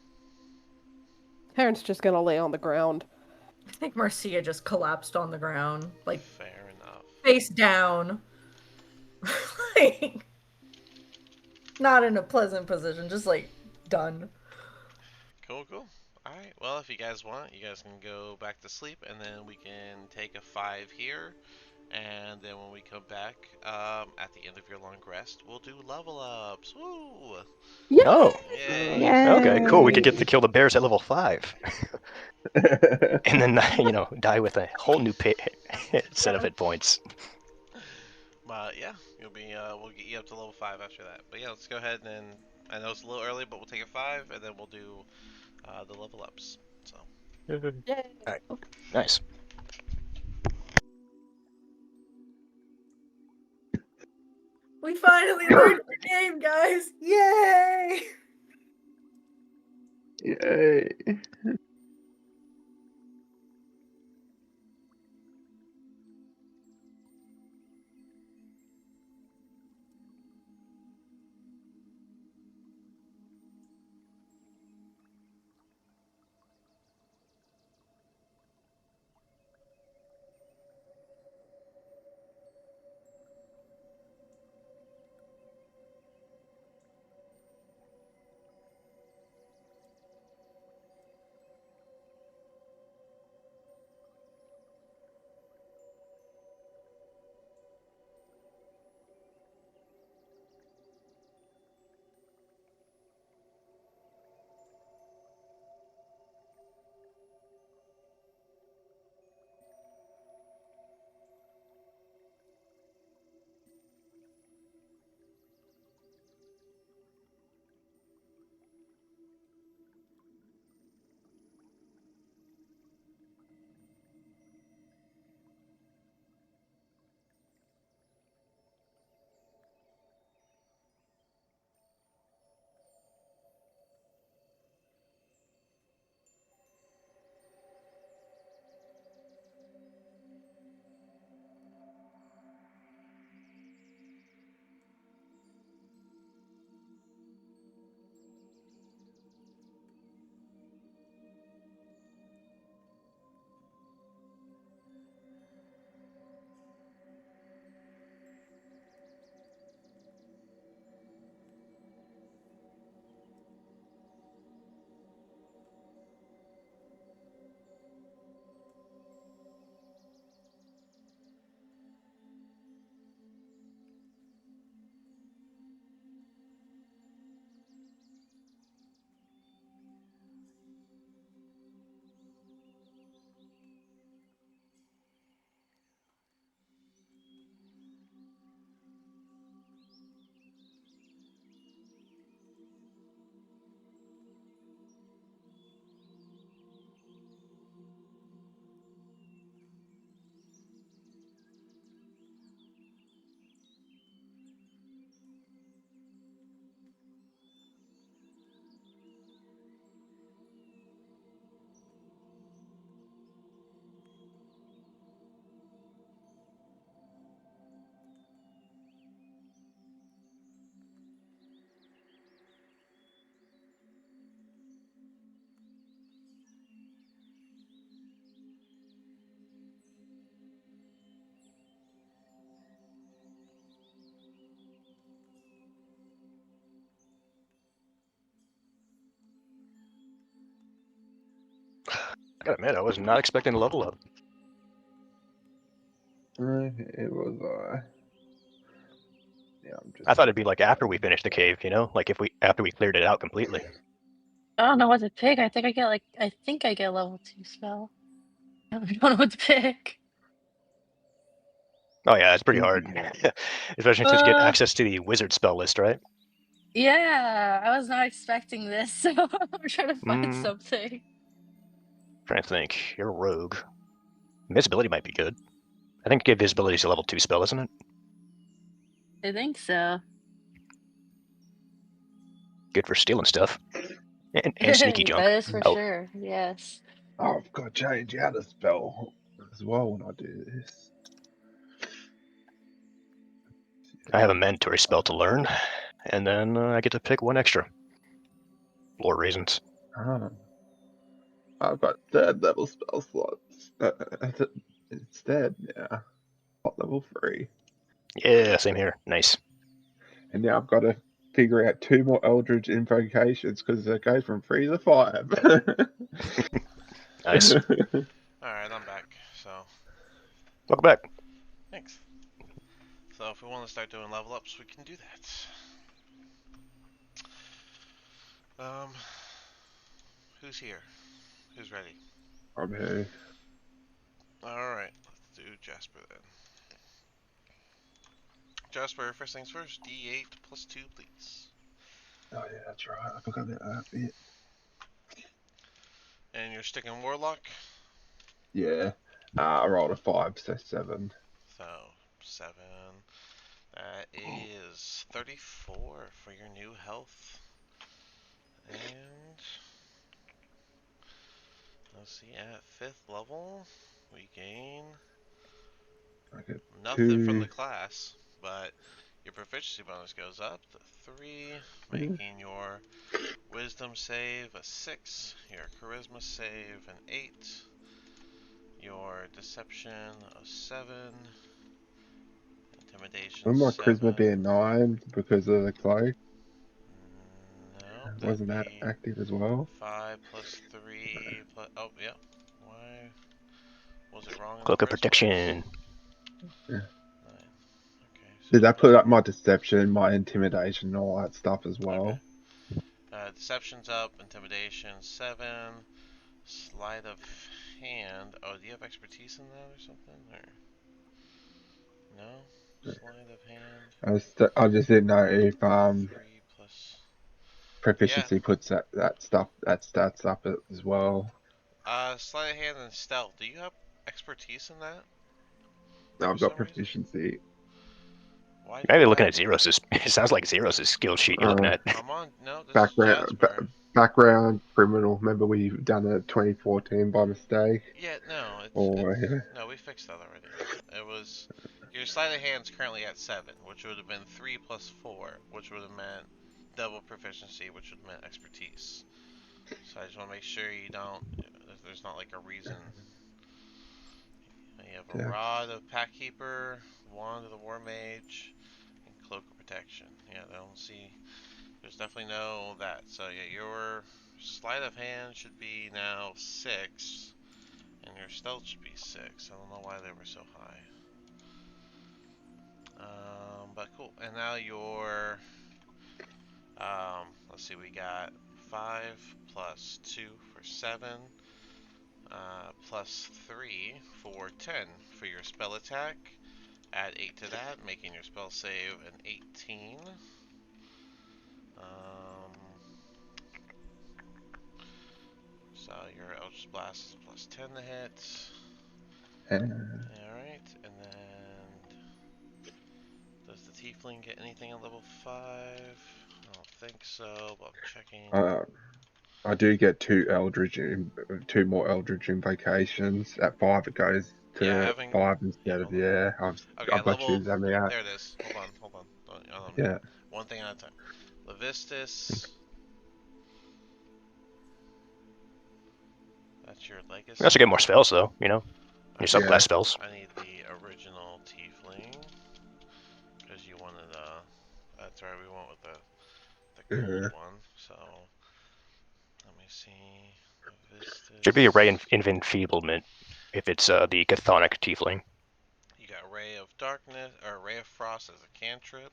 Terrence just gonna lay on the ground. I think Marcia just collapsed on the ground, like Fair enough. face down. Like, not in a pleasant position, just like done. Cool, cool. All right. Well, if you guys want, you guys can go back to sleep, and then we can take a 5 here, and then when we come back, at the end of your long rest, we'll do level ups. Woo! Yeah. Oh, Yay! okay, cool. We could get Yay. to kill the bears at level 5, and then die with a whole new set of hit points. But yeah, we'll get you up to level 5 after that. But yeah, let's go ahead and I know it's a little early, but we'll take a 5, and then we'll do the level ups. So. All Yay. right, nice. We finally learned the game, guys! Yay! Yay. I gotta admit, I was not expecting to level up. It was yeah, I'm just I thought it'd be like after we finished the cave, like if we after we cleared it out completely. I don't know what to pick. I think I get a level 2 spell. I don't know what to pick. Oh yeah, it's pretty hard, especially since you get Uh, access to the wizard spell list, right? yeah, I was not expecting this, so I'm trying to find Mm, something. trying to think. You're a rogue. Invisibility might be good. I think invisibility is a level 2 spell, isn't it? I think so. Good for stealing stuff and sneaky junk. That is for Oh, sure. Yes. Oh, I've got to change out a spell as well when I do this. I have a mandatory spell to learn, and then I get to pick one extra. Lore reasons. Ah, I've got third level spell slots instead now. Not level 3. Yeah, same here. Nice. And now I've got to figure out 2 more Eldritch invocations because it goes from 3 to 5. Nice. Alright, I'm back. So, Welcome back. thanks. So, if we want to start doing level ups, we can do that. Who's here? Who's ready? I'm here. Alright, let's do Jasper then. Jasper, first things first, D8 plus 2, please. Oh yeah, that's right. I forgot that bit. And you're sticking Warlock? Yeah. I rolled a 5, so 7. So, 7. That is 34 for your new health. And let's see, at 5th level, we gain I get nothing from 2. the class, but your proficiency bonus goes up to 3, making your wisdom save a 6, your charisma save an 8, your deception a 7, intimidation Wouldn't my 7. charisma be a 9 because of the cloak? No, that'd Wasn't that be active as well? 5 plus 3 plus. Oh, yeah. Why was it wrong in the Cloak of first place? protection. 9. Okay, so Did that put up my deception, my intimidation, and all that stuff as okay. well? Deception's up, intimidation 7, sleight of hand. Oh, do you have expertise in that or something? Or no? Sleight of hand. I just didn't know if 3 plus. Yeah. proficiency puts that stuff that stats up as well. Sleight of hand and stealth. Do you have expertise in that for I've got some reason? proficiency. Why do you Maybe looking have? at Zeros. It sounds like Zeros' skill sheet you're looking Uh, at. I'm on. No, this is background Jasper. background criminal. Remember we've done a 2014 by mistake. Yeah, no, Or no, we fixed that already. It was your sleight of hand's currently at 7, which would have been 3 plus 4, which would have meant double proficiency, which would have meant expertise. So I just want to make sure you don't. There's not like a reason. You have a yeah. rod of Pack Keeper, wand of the War Mage, and cloak of protection. Yeah, I don't see. There's definitely no that. So yeah, your sleight of hand should be now 6. And your stealth should be 6. I don't know why they were so high. But cool. And now your, let's see, we got 5 plus 2 for 7, plus 3 for 10 for your spell attack. Add 8 to that, making your spell save an 18. So your Eldritch Blast is plus 10 to hit. Alright, and then does the Tiefling get anything at level 5? I don't think so, but I'm checking. I do get 2 more Eldritch invocations. At 5 it goes Yeah, I to haven't. 5 Yeah, instead of hold on. yeah. Okay, I've got you that me out. there it is. Hold on. Yeah. One thing at a time. Levistus. That's your You also legacy. get more spells, though, you know? Your Okay. Yeah. subclass spells. I need the original Tiefling. Because you wanted, that's right, we went with the gold Yeah. one. So, let me see. Should be a Ray Levistus. of Enfeeblement if it's the Chthonic Tiefling. You got Ray of Darkness, or Ray of Frost as a cantrip.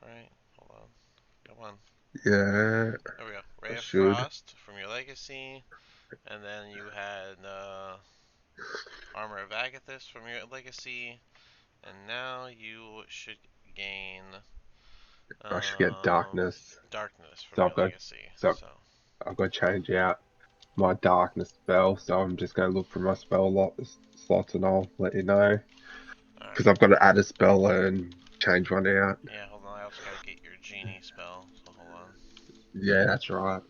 Alright, hold on. Come on. Yeah. There we go. Ray I of should. Frost from your legacy. And then you had Armor of Agathis from your legacy. And now you should gain I should get darkness. darkness from So your I've got legacy. so So I've got to change out my darkness spell. So I'm just going to look for my spell slots, and I'll let you know. Because alright. I've got to add a spell and change one out. Yeah, hold on. I also gotta get your genie spell. So hold on. Yeah, that's right.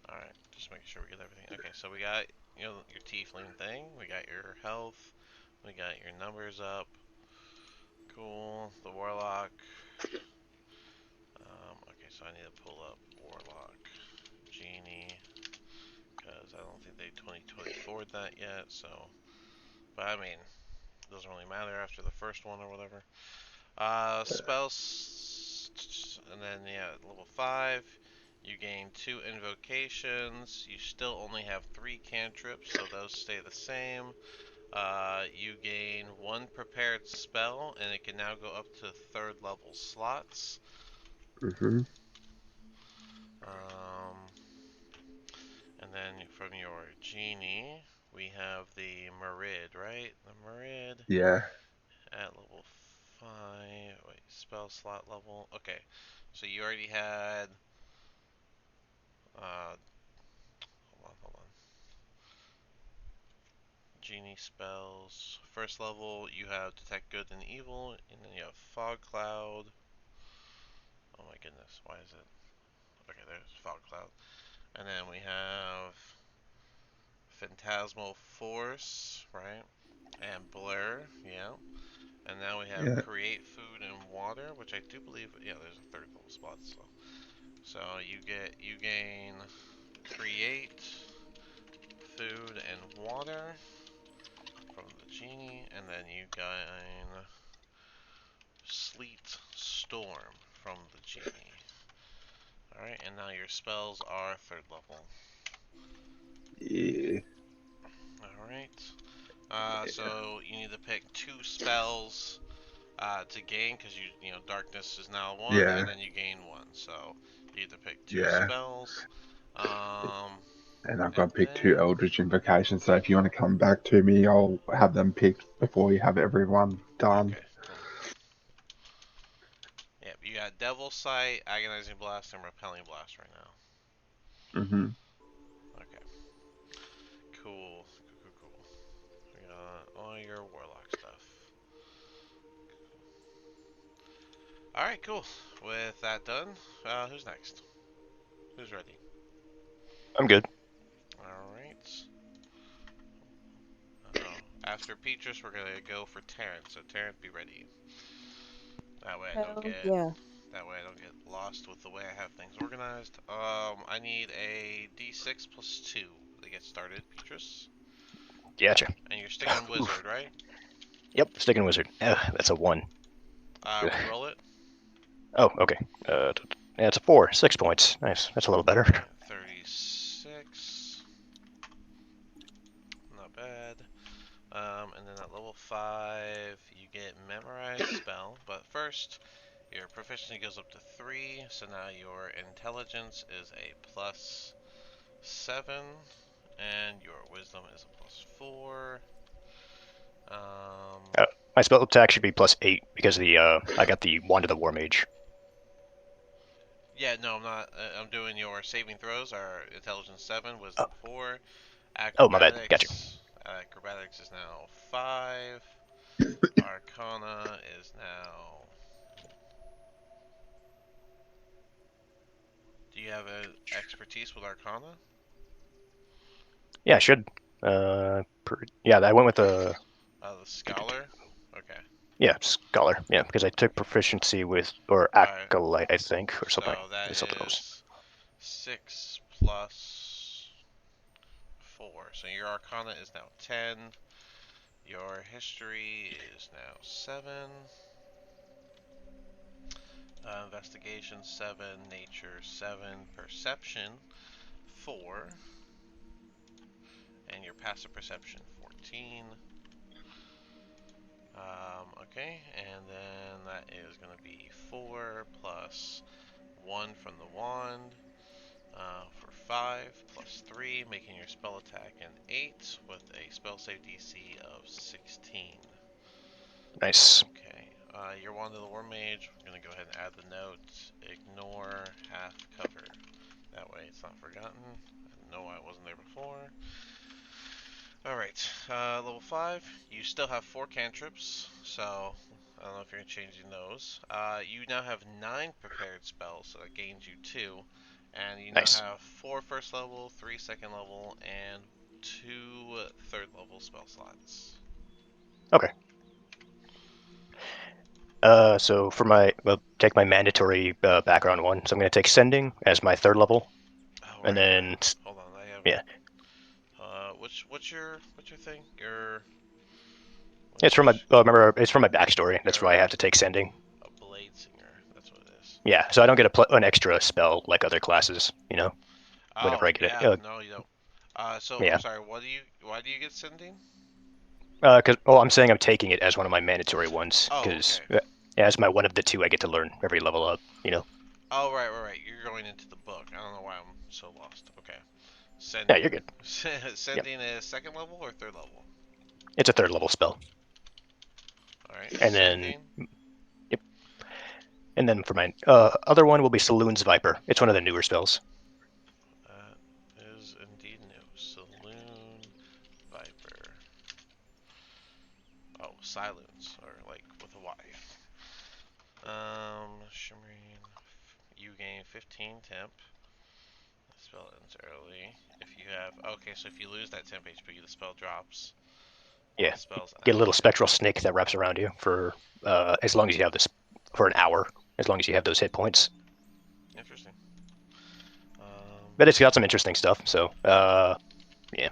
Alright, just making sure we get everything. Okay, so we got your tiefling thing. We got your health. We got your numbers up. Cool. The warlock. Okay, so I need to pull up warlock genie because I don't think they 2024'd that yet. So, but I mean, it doesn't really matter after the first one or whatever. Spells, and then yeah, level 5. You gain 2 invocations. You still only have 3 cantrips, so those stay the same. You gain 1 prepared spell, and it can now go up to 3rd level slots. Mhm. Um, and then from your genie, we have the Merid, right? The Merid Yeah. at level 5. Wait, spell slot level. Okay, so you already had. Hold on. Genie spells. First level, you have Detect Good and Evil, and then you have Fog Cloud. Oh my goodness, why is it? Okay, there's Fog Cloud. And then we have Phantasmal Force, right? And Blur, yeah. And now we have Yeah. Create Food and Water, which I do believe, yeah, there's a 3rd level spot. So you gain Create Food and Water from the genie, and then you gain Sleet Storm from the genie. Alright, and now your spells are 3rd level. Yeah. Alright. Yeah. So you need to pick 2 spells to gain, because you know darkness is now 1, Yeah. and then you gain 1. So you need to pick 2 Yeah. spells. Um, And I've and got to pick 2 then Eldritch Invocations. So if you want to come back to me, I'll have them picked before you have everyone done. okay, cool. Yep, you got Devil Sight, Agonizing Blast, and Repelling Blast right now. Mhm. Okay, cool. We got all your Warlock stuff. Alright, cool. With that done, who's next? Who's ready? I'm good. Alright. After Petrus, we're gonna go for Terrence. So Terrence, be ready. That way I don't Hell get yeah. that way I don't get lost with the way I have things organized. I need a D6 plus 2 to get started, Petrus. Gotcha. And you're sticking Oof. Wizard, right? Yep, sticking wizard. That's a 1. Reroll it. Oh, okay. Yeah, it's a 4. 6 points. Nice. That's a little better. Alright, 36. Not bad. And then at level 5, you get Memorize Spell. But first, your proficiency goes up to 3, so now your intelligence is a plus 7, and your wisdom is a plus 4. Um, My spell attack should be plus 8 because the I got the Wand of the War Mage. yeah, no, I'm not. I'm doing your saving throws are intelligence 7, Oh, wisdom 4, oh, my bad. Gotcha. Acrobatics is now 5. Arcana is now. Do you have a expertise with Arcana? Yeah, I should. Yeah, I went with the The Scholar? Okay. yeah scholar. Yeah, because I took proficiency with or Alright. acolyte, I think, or something. So that It's something else. is 6 plus 4. So your Arcana is now 10. Your History is now 7. Investigation 7. Nature 7. Perception 4. And your Passive Perception 14. Okay, and then that is going to be 4 plus 1 from the wand. For 5 plus 3, making your spell attack an 8 with a spell save DC of 16. Nice. Okay. You're Wand of the War Mage. We're going to go ahead and add the note. Ignore half cover. That way it's not forgotten. I didn't know why it wasn't there before. Alright, level 5. You still have 4 cantrips, so I don't know if you're changing those. You now have 9 prepared spells, so that gains you 2. And you now Nice. have 4 first level, 3 second level, and 2 third level spell slots. Okay. So for take my mandatory background one. So I'm going to take Sending as my 3rd level, Oh, and right, then right. Hold on, I have. yeah, What's your thing? Your it's from my remember it's from my backstory. That's why I You're have to take Sending. a blade singer. That's what it is. Yeah, so I don't get an extra spell like other classes. Whenever Oh, I get it. yeah. No, you don't. So I'm Yeah. sorry. Why do you get sending? I'm saying I'm taking it as one of my mandatory ones Oh, because okay. as my one of the 2 I get to learn every level up. Oh, right, right, right. You're going into the book. I don't know why I'm so lost. Okay. Yeah, Sending. you're good. Yep. Sending is second level or third level? It's a 3rd level spell, All right. and then Sending. yep. And then for my other one will be Saloon's Viper. It's one of the newer spells. That is indeed new. Saloon Viper. Oh, silence, or like with a Y. Shimmering. You gain 15 temp. The spell ends early. If you have so if you lose that temp HP, the spell drops while Yeah, the spell's get a little active. spectral snake that wraps around you for as long as you have this for an hour, as long as you have those hit points. Interesting. But it's got some interesting stuff. So yeah,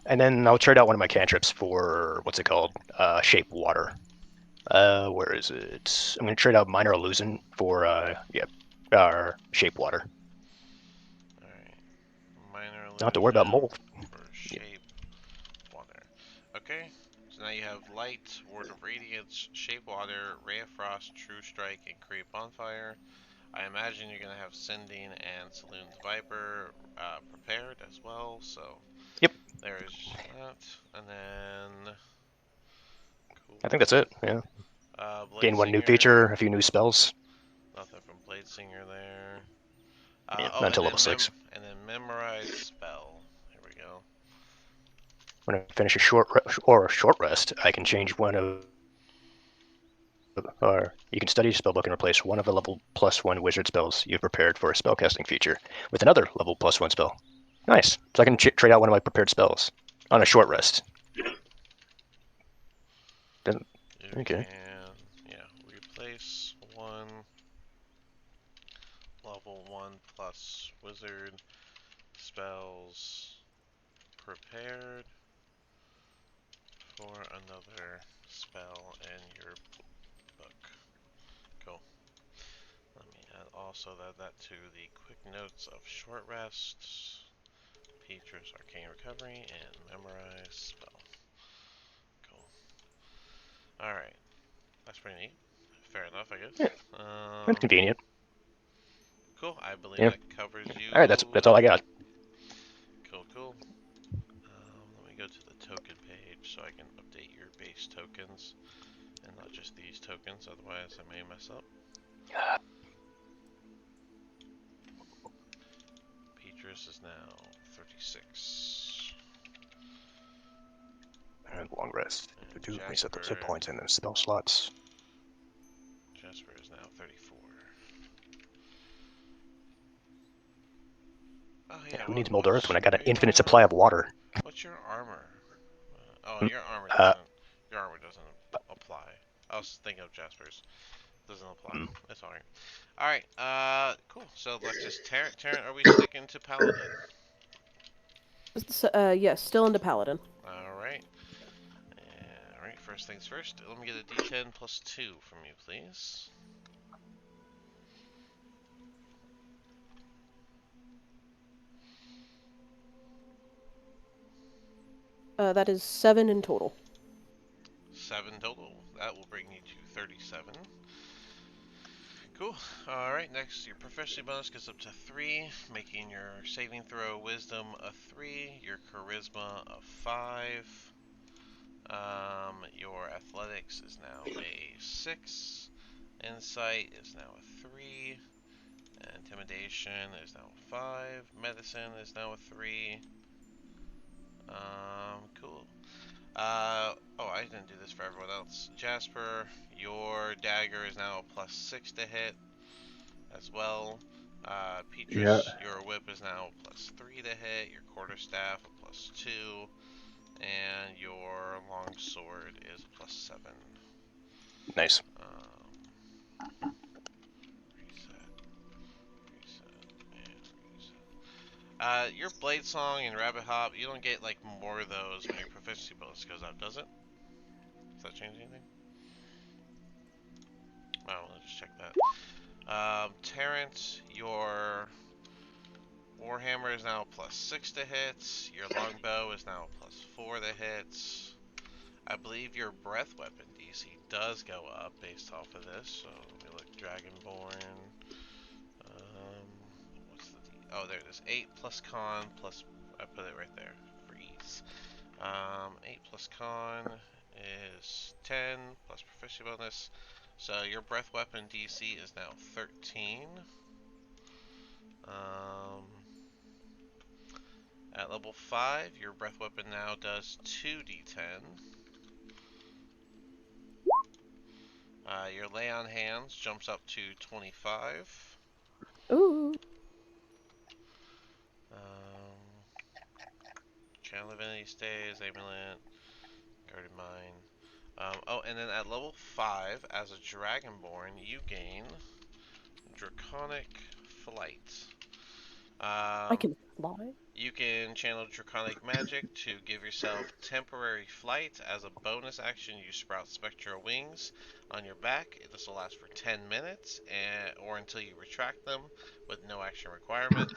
and then I'll trade out one of my cantrips for what's it called? Shape Water. Where is it? I'm gonna trade out Minor Illusion for Shape Water. All right. Minor Don't have to worry about illusion mold. for Yep. shape water. Okay. So now you have light, word of radiance, shape water, ray of frost, true strike, and create bonfire. I imagine you're gonna have sending and saloon's viper prepared as well. So Yep. there's that, and then cool. I think that's it. Yeah. Blade Gain one new singer. feature, a few new spells. Nothing from blade singer there. Yeah, Oh, not until level 6. and then memorize spell. Here we go. When I finish a short rest, I can change one of, or you can study a spellbook and replace one of the level +1 wizard spells you've prepared for a spellcasting feature with another level +1 spell. Nice. So I can trade out one of my prepared spells on a short rest. Then, You okay. can, replace one level 1 plus wizard spells prepared for another spell in your book. Cool. Let me add that to the quick notes of short rests, Petrus Arcane Recovery, and memorize spell. Cool. Alright. That's pretty neat. Fair enough, I guess. Yeah, that's convenient. Cool. I believe Yeah. that covers All right, you. that's all I got. Cool, cool. Let me go to the token page so I can update your base tokens and not just these tokens, otherwise I may mess up. Petrus is now 36. And long rest. And Reset those hit points and then spell slots. Jasper is now 34. Oh Yeah, yeah, who needs mold earth when I got an are you infinite supply of water? what's your armor? Mm, Your armor Uh, doesn't apply. I was thinking of Jasper's. Doesn't apply. mm. That's alright. Alright, cool. So let's just Terran, are we sticking to Paladin? Yes, still into Paladin. Alright. Alright, first things first. Let me get a D10 plus 2 from you, please. That is 7 in total. 7 total. That will bring you to 37. Cool. Alright, next your proficiency bonus goes up to 3, making your saving throw wisdom a 3, your charisma a 5. Your athletics is now a 6. Insight is now a 3. Intimidation is now a 5. Medicine is now a 3. Cool. Oh, I didn't do this for everyone else. Jasper, your dagger is now a +6 to hit as well. Yeah. Petrus, your whip is now +3 to hit. Your quarterstaff a +2. And your longsword is a +7. Nice. Reset, and reset. Your blade song and rabbit hop, you don't get like more of those when your proficiency bonus goes up, does it? Does that change anything? Oh, let's just check that. Terrence, your warhammer is now a +6 to hit. Your longbow is now a +4 to hit. I believe your breath weapon DC does go up based off of this. So let me look. Dragonborn. What's the D? Oh, there it is. 8 plus con plus. I put it right there for ease. 8 plus con is 10 plus proficiency bonus. So your breath weapon DC is now 13. At level 5, your breath weapon now does 2d10. Your lay on hands jumps up to 25. Ooh. Channel Divinity stays, Amulet, Guarded Mind. Oh, and then at level 5, as a Dragonborn, you gain Draconic Flight. I can fly. You can channel Draconic Magic to give yourself temporary flight. As a bonus action, you sprout spectral wings on your back. This will last for 10 minutes, or until you retract them with no action requirement,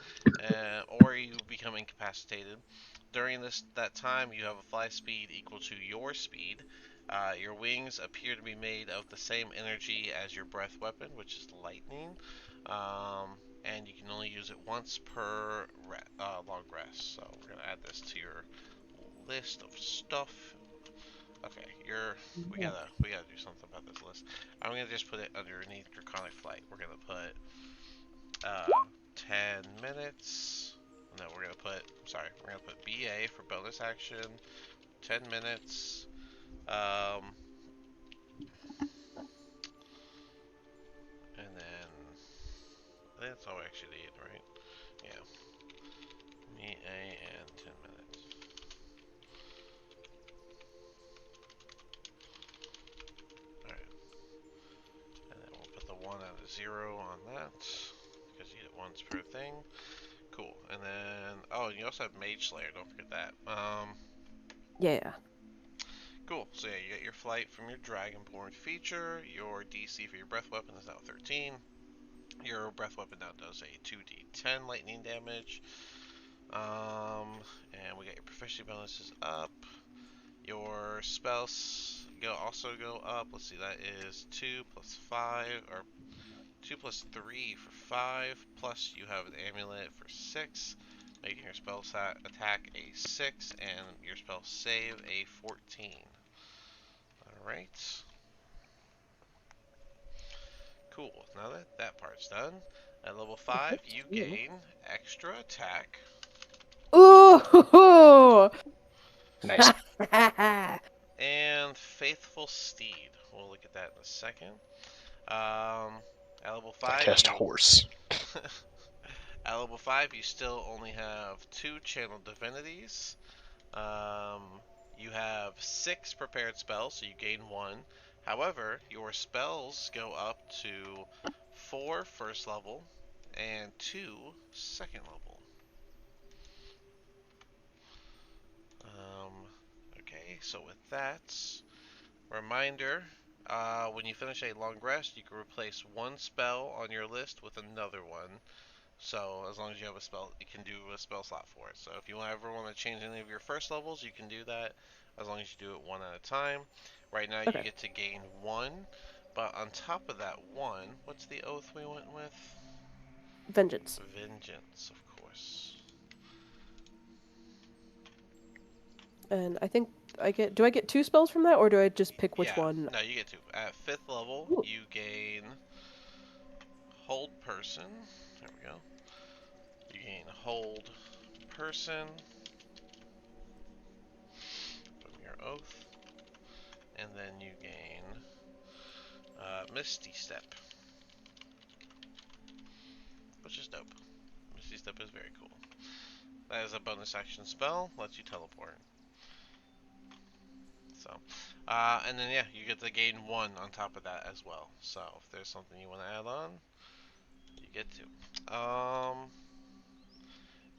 or you become incapacitated. During that time, you have a fly speed equal to your speed. Your wings appear to be made of the same energy as your breath weapon, which is lightning. And you can only use it once per long rest. So we're gonna add this to your list of stuff. Okay, we gotta do something about this list. I'm gonna just put it underneath Draconic Flight. We're gonna put 10 minutes. No, we're gonna put BA for bonus action. 10 minutes. And then that's all we actually need, right? Yeah. BA and 10 minutes. Alright. And then we'll put the 1 out of 0 on that, because you get once per thing. Cool. And then, oh, and you also have Mage Slayer, don't forget that. Yeah. Cool. So yeah, you get your flight from your Dragonborn feature. Your DC for your breath weapon is now 13. Your breath weapon now does a 2d10 lightning damage. And we got your proficiency bonuses up. Your spells also go up. Let's see, that is 2 plus 5, or 2 plus 3 for 5, plus you have an amulet for 6, making your spell attack a 6, and your spell save a 14. Alright. Cool. Now that that part's done, at level 5, you gain extra attack. Ooh. Nice. And Faithful Steed. We'll look at that in a second. At level I 5, cast you horse. at level 5, you still only have 2 channeled divinities. You have 6 prepared spells, so you gain 1. However, your spells go up to 4 first level and 2 second level. Okay, so with that, reminder, when you finish a long rest, you can replace one spell on your list with another one. So as long as you have a spell, you can do a spell slot for it. So if you ever want to change any of your first levels, you can do that as long as you do it one at a time. Right now you Okay. get to gain one. But on top of that one, what's the oath we went with? Vengeance. Vengeance, of course. And I think do I get 2 spells from that, or do I just pick which Yeah, one? no, you get two. At 5th level, Ooh. you gain Hold Person. There we go. You gain Hold Person from your oath. And then you gain Misty Step, which is dope. Misty Step is very cool. That is a bonus action spell, lets you teleport. So, and then yeah, you get to gain 1 on top of that as well. So if there's something you want to add on, you get to.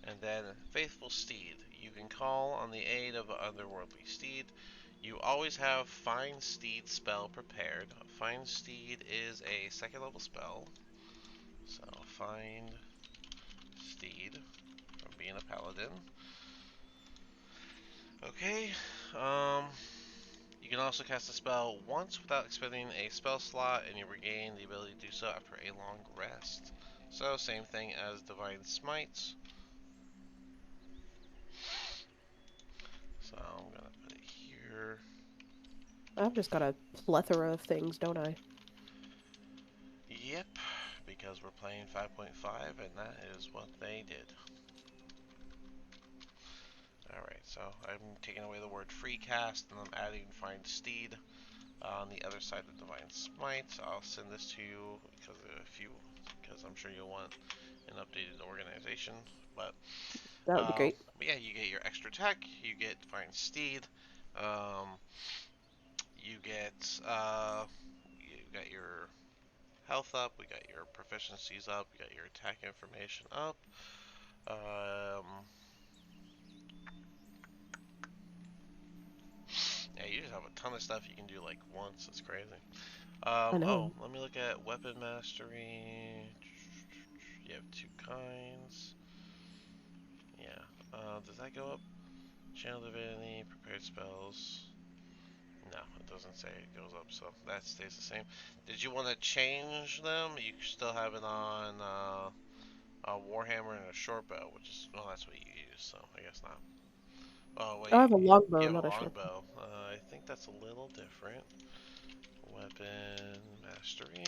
And then Faithful Steed. You can call on the aid of an otherworldly steed. You always have Find Steed spell prepared. Find Steed is a 2nd level spell. So Find Steed from being a paladin. Okay. You can also cast a spell once without expending a spell slot, and you regain the ability to do so after a long rest. So same thing as Divine Smite. So I'm gonna put it here. I've just got a plethora of things, don't I? Yep, because we're playing 5.5, and that is what they did. Alright, so I'm taking away the word free cast, and I'm adding Find Steed on the other side of Divine Smite. I'll send this to you because I'm sure you'll want an updated organization. But That would be great. yeah, you get your extra tech, you get Find Steed, you get you got your health up, we got your proficiencies up, we got your attack information up. Yeah, you just have a ton of stuff you can do like once. It's crazy. I know. Oh, let me look at weapon mastery. You have 2 kinds. Yeah. Does that go up? Channel divinity, prepared spells. No, it doesn't say it goes up, so that stays the same. Did you want to change them? You still have it on a warhammer and a short bow, which is well, that's what you use, so I guess not. Oh wait, I have a you longbow, have a not a short bow. longbow. I think that's a little different. Weapon mastery.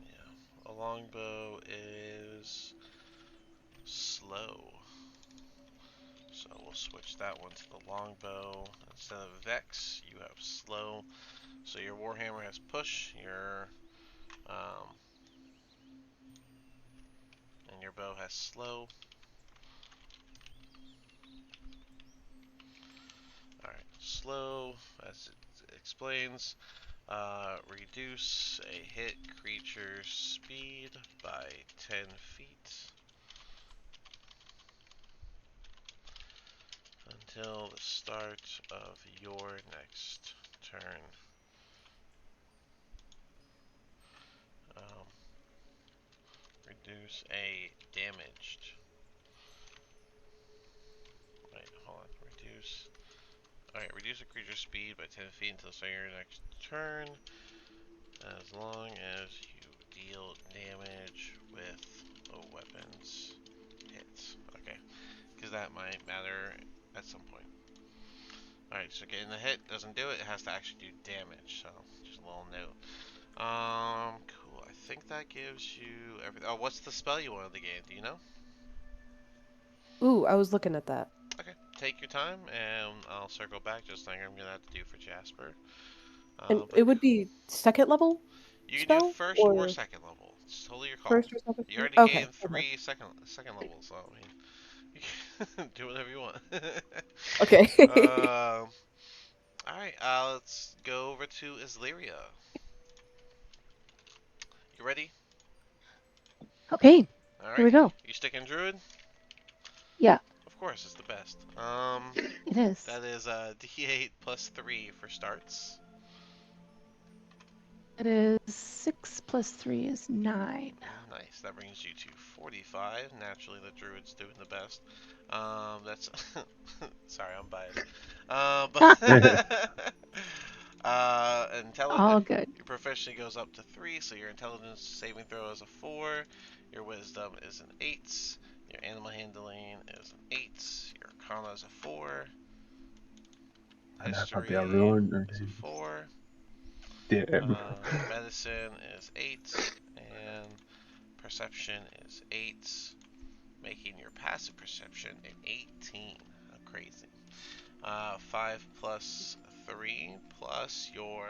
Yeah, a longbow is slow, so we'll switch that one to the longbow instead of Vex. You have slow, so your warhammer has push, um, and your bow has slow. All right, slow, as it explains. Reduce a hit creature's speed by 10 feet until the start of your next turn. Um, reduce a damaged. Wait, hold on. Reduce. Alright, reduce a creature's speed by 10 feet until the start of your next turn, as long as you deal damage with a weapon's hits. Okay, because that might matter at some point. Alright, so getting the hit doesn't do it, it has to actually do damage, so just a little note. Cool, I think that gives you everything. Oh, what's the spell you wanted to gain, do you know? Ooh, I was looking at that. Okay, take your time, and I'll circle back, just like I'm gonna have to do for Jasper. And But it would be 2nd level you can do spell? first or Or second level. It's totally your call. first or second? You already Okay. gained Okay. 3 second levels, so I mean, you can do whatever you want. Okay. Alright, let's go over to Islyria. You ready? Okay, here Alright. we go. You sticking Druid? Yeah, Of course, it's the best. it is. That is D8 plus 3 for starts. It is 6 plus 3 is 9. Nice. So that brings you to 45. Naturally, the druid's doing the best. That's sorry, I'm biased. But All good. your proficiency goes up to 3, so your intelligence saving throw is a 4. Your wisdom is an 8. Your animal handling is an 8. Your arcana is a 4. I know History probably I ruined is it. a 4. Damn. Medicine is 8. And perception is 8. Making your passive perception an 18. How crazy. 5 plus 3 plus your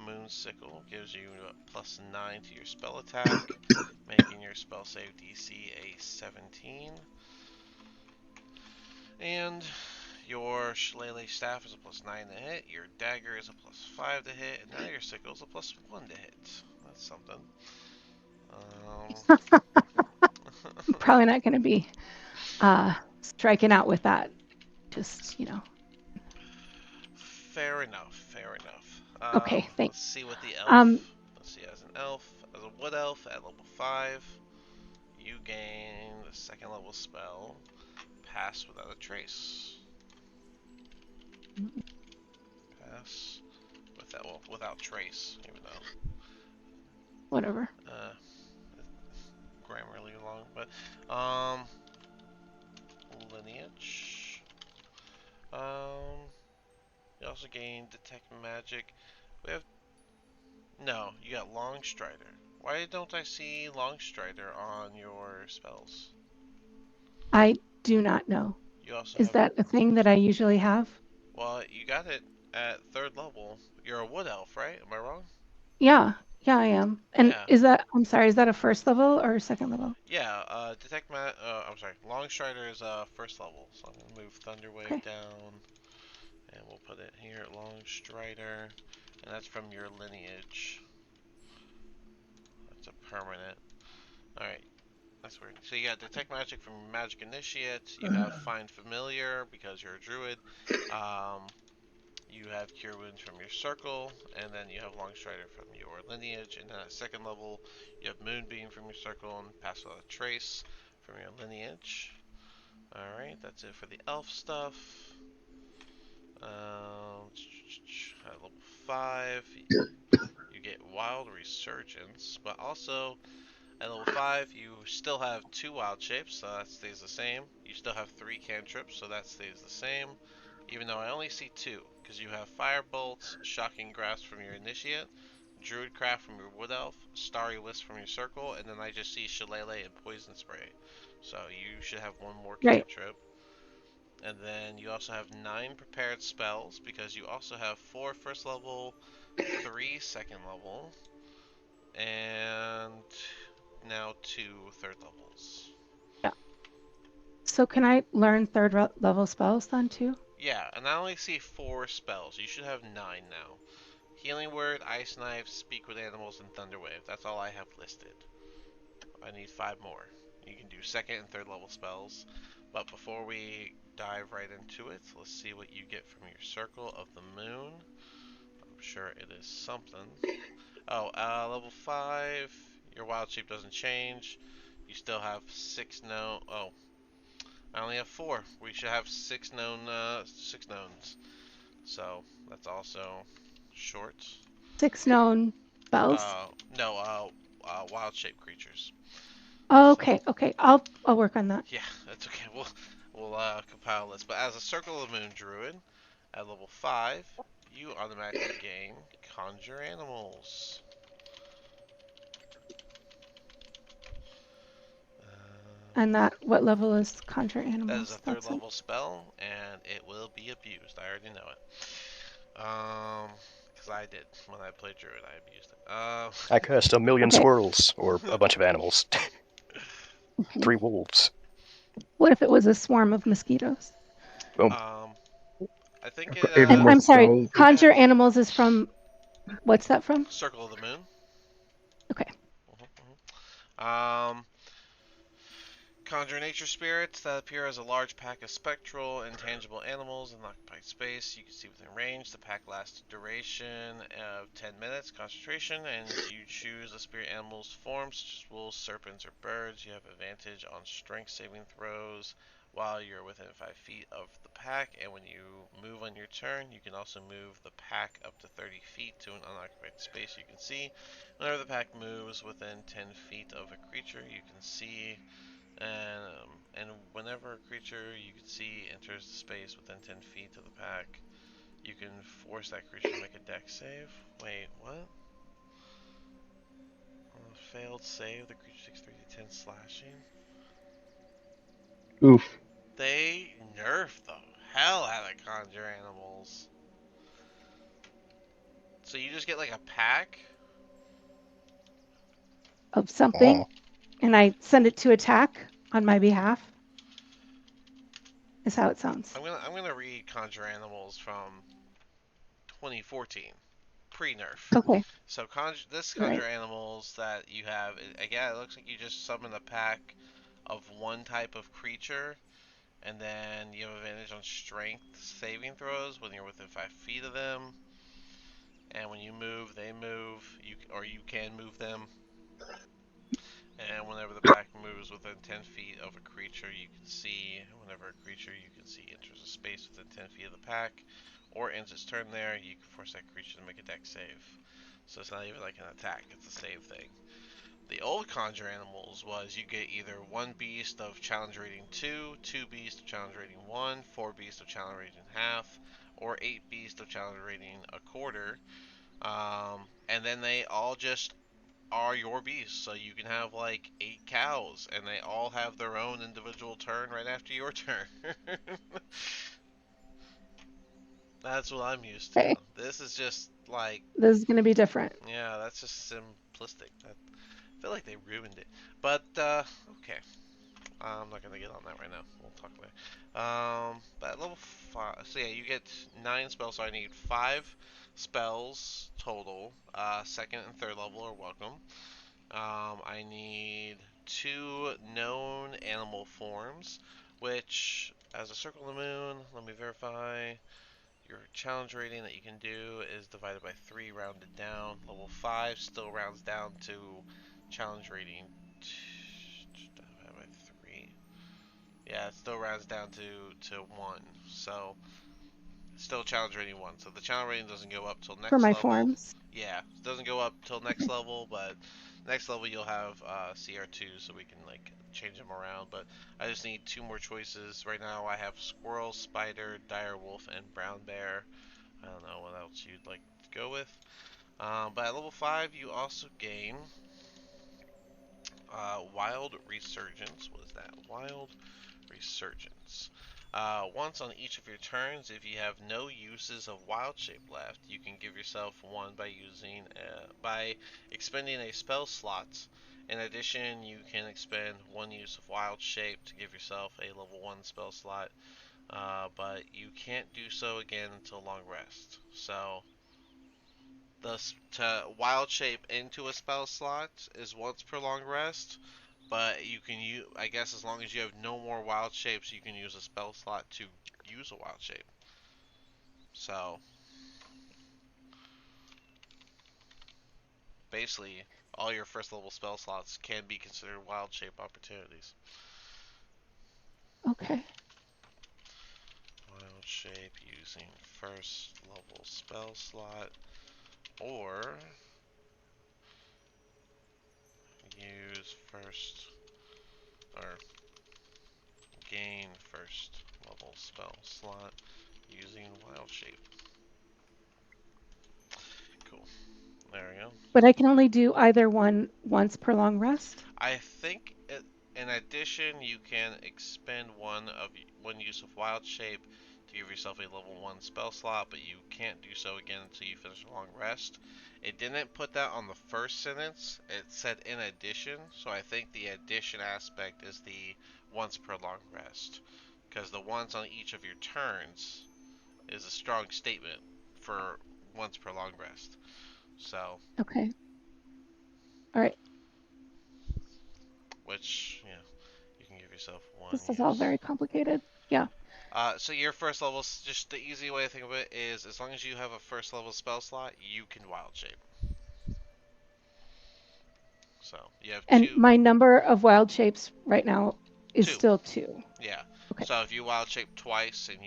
moon sickle gives you a plus 9 to your spell attack, making your spell save DC a 17. And your shillelagh staff is a plus 9 to hit, your dagger is a plus 5 to hit, and now your sickle is a plus 1 to hit. That's something. Probably not going to be striking out with that. Just, Fair enough, fair enough. Okay, thanks. Let's see what the elf. Um, Let's see, as an elf, as a wood elf at level 5, you gain the second level spell, Pass Without a Trace. Pass without trace, even though whatever. grammarly long, but lineage. You also gain detect magic. We have no. You got Long Strider. Why don't I see Long Strider on your spells? I do not know. You also Is have. that a thing that I usually have? Well, you got it at 3rd level. You're a wood elf, right? Am I wrong? Yeah, I am. And Yeah. I'm sorry, is that a first level or a second level? Yeah, I'm sorry, Long Strider is 1st level, so I'm gonna move Thunderwave Okay. down, and we'll put it here, Long Strider, and that's from your lineage. That's a permanent. Alright, that's weird. So you got Detect Magic from Magic Initiate, you have Find Familiar because you're a druid, you have Cure Wounds from your circle, and then you have Long Strider from your lineage, and then at 2nd level, you have Moonbeam from your circle and Pass Without a Trace from your lineage. Alright, that's it for the elf stuff. At level 5, you get Wild Resurgence, but also at level 5, you still have 2 Wild Shapes, so that stays the same. You still have 3 Cantrips, so that stays the same. Even though I only see 2, because you have Firebolt, Shocking Grasp from your Initiate, Druidcraft from your Wood Elf, Starry Wisp from your Circle, and then I just see Shillelagh and Poison Spray. So you should have 1 more Right. cantrip. And then you also have 9 prepared spells, because you also have 4 1st level, 3 2nd level, and now 2 3rd levels. Yeah. So can I learn third level spells then too? Yeah, and I only see 4 spells. You should have 9 now. Healing Word, Ice Knife, Speak with Animals, and Thunderwave. That's all I have listed. I need 5 more. You can do 2nd and 3rd level spells. But before we dive right into it, let's see what you get from your Circle of the Moon. I'm sure it is something. Oh, level 5, your Wild Shape doesn't change. You still have 6 known. Oh, I only have 4. We should have 6 knowns. So that's also short. 6 known spells. No, wild shaped creatures. Oh, So, okay. I'll work on that. yeah, that's okay. We'll compile this. But as a Circle of the Moon druid at level 5, you automatically gain Conjure Animals. And what level is Conjure That Animals? is a 3rd That's it. level spell, and it will be abused. I already know it. Because I did when I played druid, I abused it. I cast a million Okay. squirrels, or a bunch of animals. 3 wolves. What if it was a swarm of mosquitoes? Boom. I think I've got it. even And more I'm sorry, spells. Conjure Animals is from, what's that from? Circle of the Moon. Okay. Conjure nature spirits that appear as a large pack of spectral, intangible animals in occupied space. You can see within range. The pack lasts a duration of 10 minutes, concentration, and you choose a spirit animal's form, such as wolves, serpents, or birds. You have advantage on strength saving throws while you're within 5 feet of the pack, and when you move on your turn, you can also move the pack up to 30 feet to an unoccupied space you can see. Whenever the pack moves within 10 feet of a creature you can see, and whenever a creature you can see enters the space within 10 feet of the pack, you can force that creature to make a dex save. Wait, what? On a failed save, the creature takes 3d10 slashing. Oof. They nerfed the hell out of conjure animals. So you just get like a pack? Of something, Oh, and I send it to attack on my behalf. Is how it sounds. I'm gonna read Conjure Animals from 2014, pre-nerf. Okay, So this Conjure right. Animals that you have, again, it looks like you just summon a pack of one type of creature, and then you have advantage on strength saving throws when you're within 5 feet of them. And when you move, they move. You can move them. And whenever the pack moves within 10 feet of a creature you can see, whenever a creature you can see enters a space within 10 feet of the pack, or ends its turn there, you can force that creature to make a dex save. So it's not even like an attack, it's a save thing. The old Conjure Animals was you get either 1 beast of challenge rating 2, 2 beasts of challenge rating 1, 4 beasts of challenge rating half, or 8 beasts of challenge rating a quarter. And then they all just are your beasts. So you can have like 8 cows, and they all have their own individual turn right after your turn. That's what I'm used to. Okay, This is just like, this is going to be different. yeah, that's just simplistic. I feel like they ruined it. But, okay. I'm not gonna get on that right now. We'll talk later. But at level 5, so yeah, you get 9 spells, so I need 5 spells total. Second and third level are welcome. I need 2 known animal forms, which, as a circle of the moon, let me verify. Your challenge rating that you can do is divided by 3, rounded down. Level 5 still rounds down to challenge rating divided by 3. Yeah, it still rounds down to 1. So, still challenge rating 1. So the challenge rating doesn't go up till For next my level. forms. Yeah, it doesn't go up till next level, but next level you'll have CR2, so we can like change them around. But I just need 2 more choices. Right now I have squirrel, spider, dire wolf, and brown bear. I don't know what else you'd like to go with. But at level 5 you also gain Wild Resurgence. What is that? Wild Resurgence. Once on each of your turns, if you have no uses of Wild Shape left, you can give yourself one by expending a spell slot. In addition, you can expend one use of Wild Shape to give yourself a level 1 spell slot, but you can't do so again until long rest. So, to Wild Shape into a spell slot is once per long rest, but you can use, I guess, as long as you have no more wild shapes, you can use a spell slot to use a wild shape. So basically, all your first level spell slots can be considered wild shape opportunities. Okay. Wild shape using first level spell slot, or use first, or gain first level spell slot using wild shape. Cool. There we go. But I can only do either one once per long rest? I think in addition you can expend one use of wild shape to give yourself a level 1 spell slot, but you can't do so again until you finish a long rest. It didn't put that on the first sentence. It said in addition, so I think the addition aspect is the once per long rest, because the once on each of your turns is a strong statement for once per long rest. So, Okay. All right. which, you can give yourself one, This is all yes. very complicated. Yeah. So your first level, just the easy way to think of it is, as long as you have a first level spell slot, you can wild shape. So you have And two. my number of wild shapes right now is Two. still 2. Yeah. Okay. So if you wild shape twice and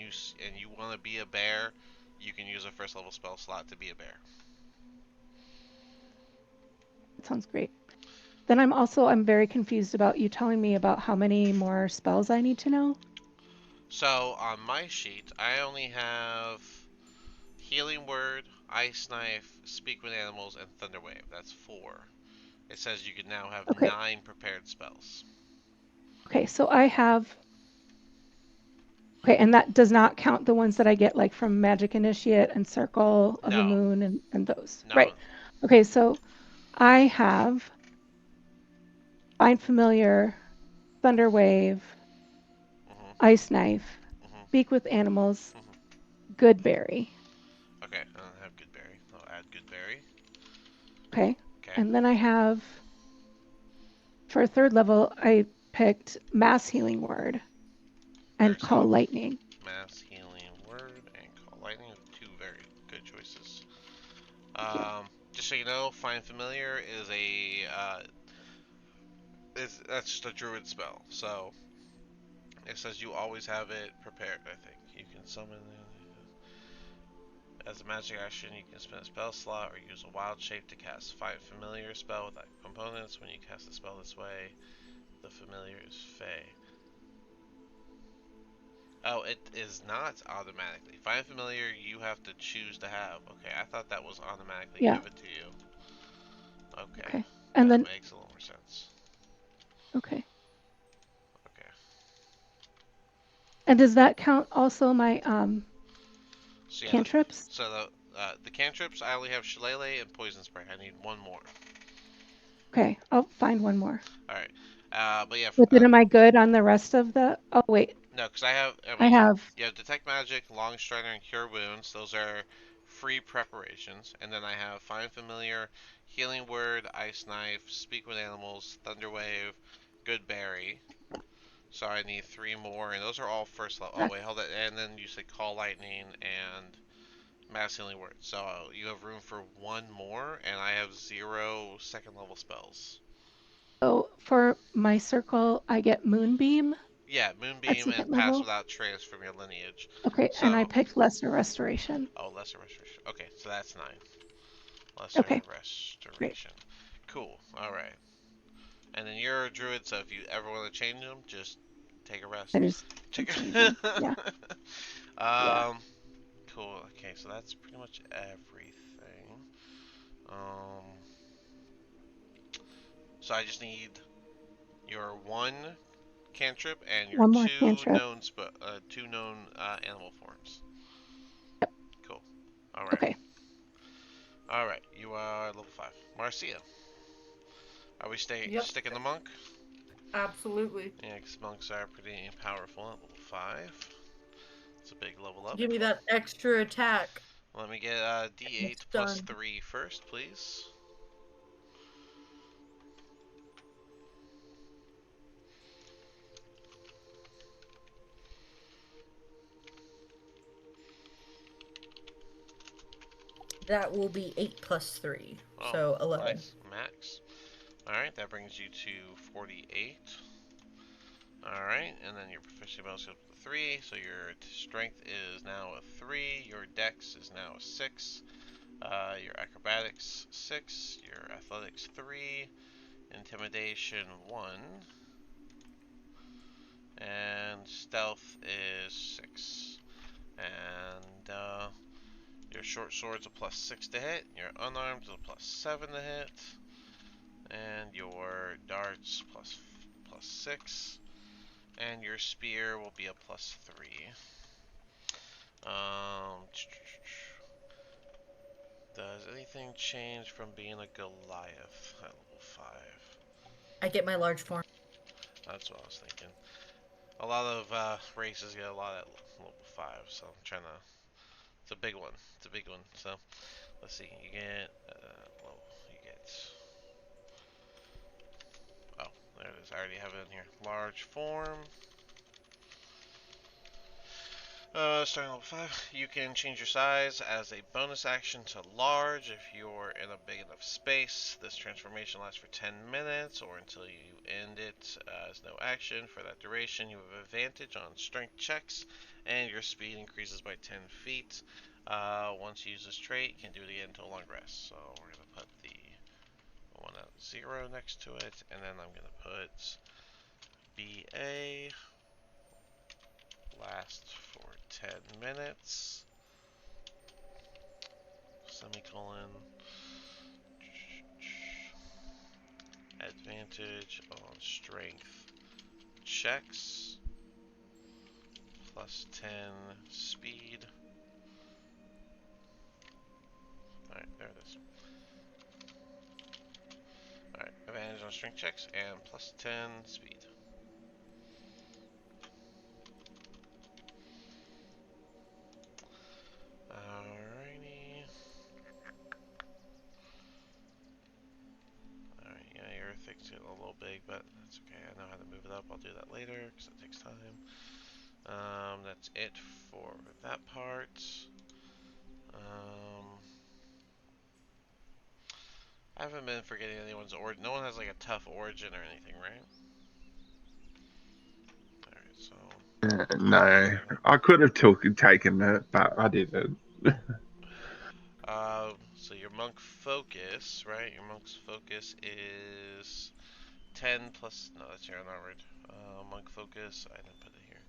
you want to be a bear, you can use a first level spell slot to be a bear. That sounds great. Then I'm very confused about you telling me about how many more spells I need to know. So on my sheet, I only have Healing Word, Ice Knife, Speak with Animals, and Thunder Wave. That's 4. It says you can now have Okay. 9 prepared spells. Okay, so I have. Okay, and that does not count the ones that I get like from Magic Initiate and Circle of the No. Moon and those. No. Right. Okay, so I have Find Familiar, Thunder Wave, Mhm. Ice Knife, Mhm. Speak with Animals, Mhm. Goodberry. Okay, I don't have Goodberry. I'll add Goodberry. Okay. Okay. And then I have, for a third level, I picked Mass Healing Word Very and Call solid. Lightning. Mass Healing Word and Call Lightning. Two very good choices. Thank you. Just so you know, Find Familiar is that's just a druid spell. So it says you always have it prepared. I think you can summon as a magic action. You can spend a spell slot or use a wild shape to cast Find Familiar spell without components. When you cast a spell this way, the familiar is Fey. Oh, it is not automatically. Find Familiar, you have to choose to have. Okay, I thought that was automatically Yeah. given to you. Okay, Okay. And that then, makes a little more sense. okay. Okay. And does that count also my So yeah, cantrips? the cantrips, I only have Shillelagh and Poison Spray. I need one more. Okay, I'll find one more. All right. But yeah, But then am I good on the rest of the? Oh wait, no, because I I mean, have. you have Detect Magic, Long Strider, and Cure Wounds. Those are free preparations. And then I have Find Familiar, Healing Word, Ice Knife, Speak with Animals, Thunder Wave, Good Berry. So I need 3 more, and those are all first level. Oh Okay. wait, hold it. And then you say Call Lightning and Mass Healing Word. So you have room for 1 more, and I have 0 second level spells. So for my circle, I get Moonbeam Yeah, at Moonbeam and second Pass level. Without Trace from your lineage. Okay, and I So, picked Lesser Restoration. oh, Lesser Restoration. Okay, so that's 9. Lesser Okay, great. Restoration. Cool. Alright. And then you're a druid, so if you ever want to change them, just take a rest. I just can change them. Yeah, yeah. um, cool. Okay, so that's pretty much everything. Um, so I just need your 1 cantrip and your One more 2 cantrip. known animal forms. Cool. All right. Okay. All right. You are level 5. Marcia, are we Yep, sticking the monk? absolutely. Yeah, because monks are pretty powerful at level 5. It's a big level up. Give me that extra attack. Let me get And D8 it's plus done. 3 first, please. That will be 8 plus 3. Oh, So 11. nice. Max. All right, that brings you to 48. All right, and then your proficiency bonus goes to 3, so your strength is now a 3. Your dex is now a 6. Your acrobatics 6. Your athletics 3. Intimidation 1. And stealth is 6. And your short sword's a plus 6 to hit. Your unarmed is a plus 7 to hit. And your darts plus 6. And your spear will be a plus 3. Um, does anything change from being a Goliath at level 5? I get my large form. That's what I was thinking. A lot of races get a lot at level 5, so I'm trying to. It's a big one. It's a big one. So let's see. You get. You get. Oh, there it is. I already have it in here. Large form. Starting level 5, you can change your size as a bonus action to large if you're in a big enough space. This transformation lasts for 10 minutes or until you end it as no action. For that duration, you have advantage on strength checks and your speed increases by 10 feet. Once you use this trait, you can do it again until long rest. So we're going to put the one at 0 next to it, and then I'm going to put BA last for 10 minutes. Semicolon. Advantage on strength checks. Plus 10 speed. Alright, there it is. Alright, advantage on strength checks and plus 10 speed. Alrighty. Alright, yeah, your thing's getting a little big, but that's okay. I know how to move it up. I'll do that later, because that takes time. That's it for that part. I haven't been forgetting anyone's origin. No one has like a tough origin or anything, right? Alright, so... No, I could have taken it, but I didn't. So your monk focus, right? Your monk's focus is 10 plus... No, that's your unarmored. Monk focus, I didn't put it here.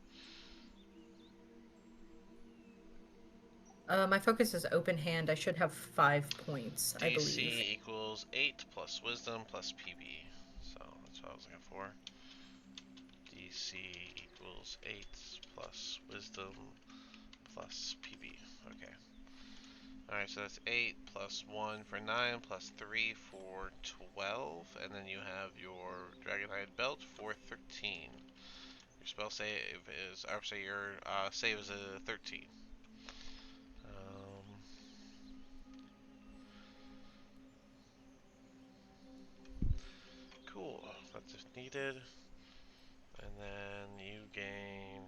My focus is open hand. I should have 5 points, I believe. DC equals 8 plus wisdom plus PB. So that's what I was looking for. DC equals 8 plus wisdom plus PB. Okay. Alright, so that's 8 plus 1 for 9 plus 3 for 12. And then you have your Dragonhide Belt for 13. Your spell save is, actually your save is a 13. Cool, that's if needed. And then you gain,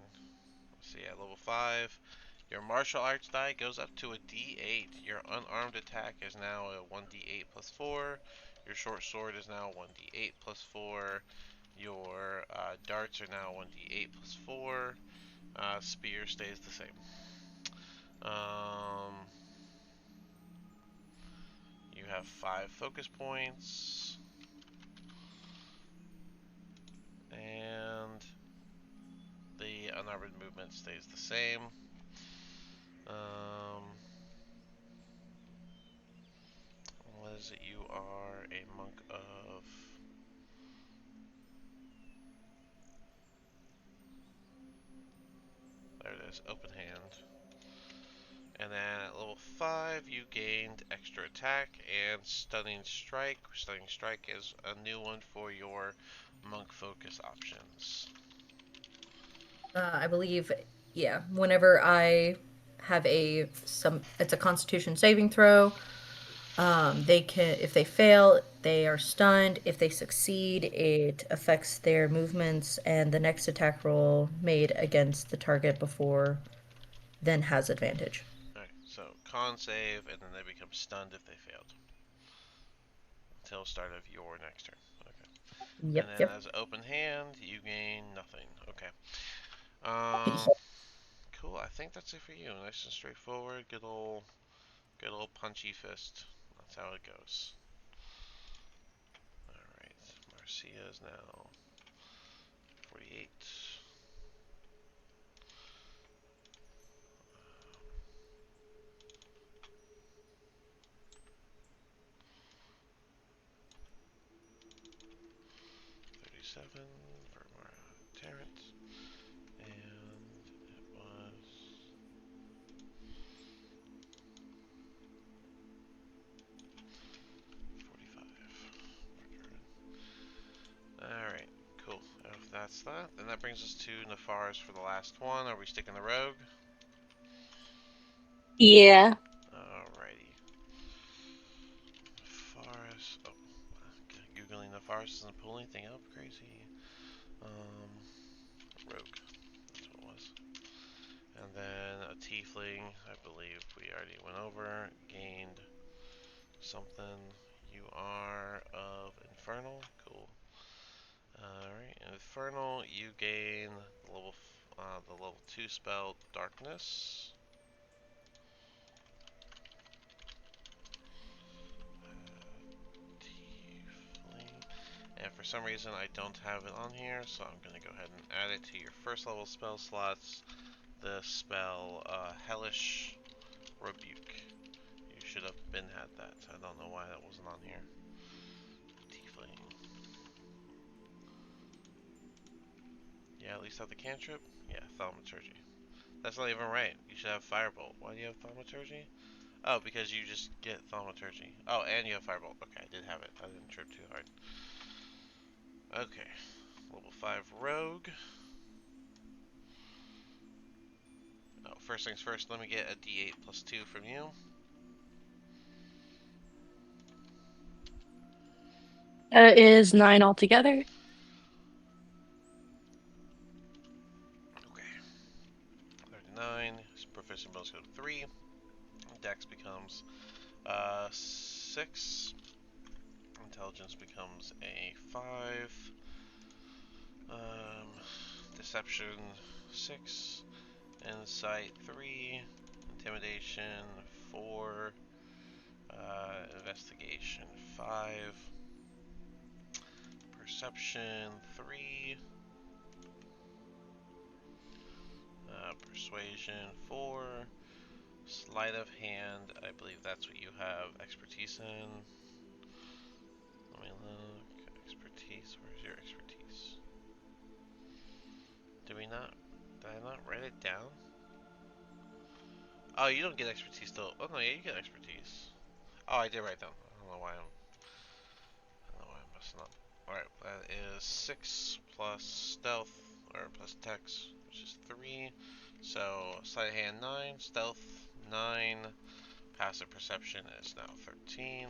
let's see, at level 5, your martial arts die goes up to a D8. Your unarmed attack is now a 1D8 plus 4. Your short sword is now 1D8 plus 4. Your darts are now 1d8 plus 4. Spear stays the same. You have 5 focus points. And the unarmored movement stays the same. What is it? You are a monk of... There it is, open hand. And then at level 5, you gained extra attack and stunning strike. Stunning strike is a new one for your monk focus options. I believe, yeah. Whenever I have it's a Constitution saving throw. They can, if they fail, they are stunned. If they succeed, it affects their movements, and the next attack roll made against the target before then has advantage. Alright, so con save, and then they become stunned if they failed. Until start of your next turn. Okay. Yep, and then yep. as open hand, you gain nothing. Okay. Cool. I think that's it for you. Nice and straightforward. Good old punchy fist. That's how it goes. Alright. Marcia is now 48. For Terrence, and it was 45. Alright, cool. If that's that, then that brings us to Nefaris for the last one. Are we sticking the rogue? Yeah. Alrighty. Nefaris. Oh, Googling Nefaris doesn't pull anything up. Crazy. Rogue. That's what it was. And then a tiefling, I believe we already went over. Gained something. You are of Infernal. Cool. Alright, Infernal, you gain the level 2 spell Darkness. Tiefling. And for some reason I don't have it on here, so I'm going to go ahead and add it to your first level spell slots. The spell Hellish Rebuke. You should have had that. I don't know why that wasn't on here. Tiefling. Yeah, at least have the cantrip. Yeah, Thaumaturgy. That's not even right. You should have Firebolt. Why do you have Thaumaturgy? Oh, because you just get Thaumaturgy. Oh, and you have Firebolt. Okay, I did have it. I didn't trip too hard. Okay. Level 5 Rogue. Oh, first things first, let me get a D8 plus 2 from you. Is 9 altogether. Okay. 39. Proficient bonus go to 3. Dex becomes 6. Intelligence becomes a 5. Deception 6. Insight 3. Intimidation 4. Investigation 5. Perception 3. Persuasion 4. Sleight of hand, I believe that's what you have expertise in. Let me look. Expertise, where's your expertise? Did I not write it down? Oh, you don't get expertise though. Oh no, yeah, you get expertise. Oh, I did write down. I don't know why I'm messing up. Alright, that is 6 plus stealth, or plus dex, which is 3. So, sleight of hand 9, stealth 9, passive perception is now 13.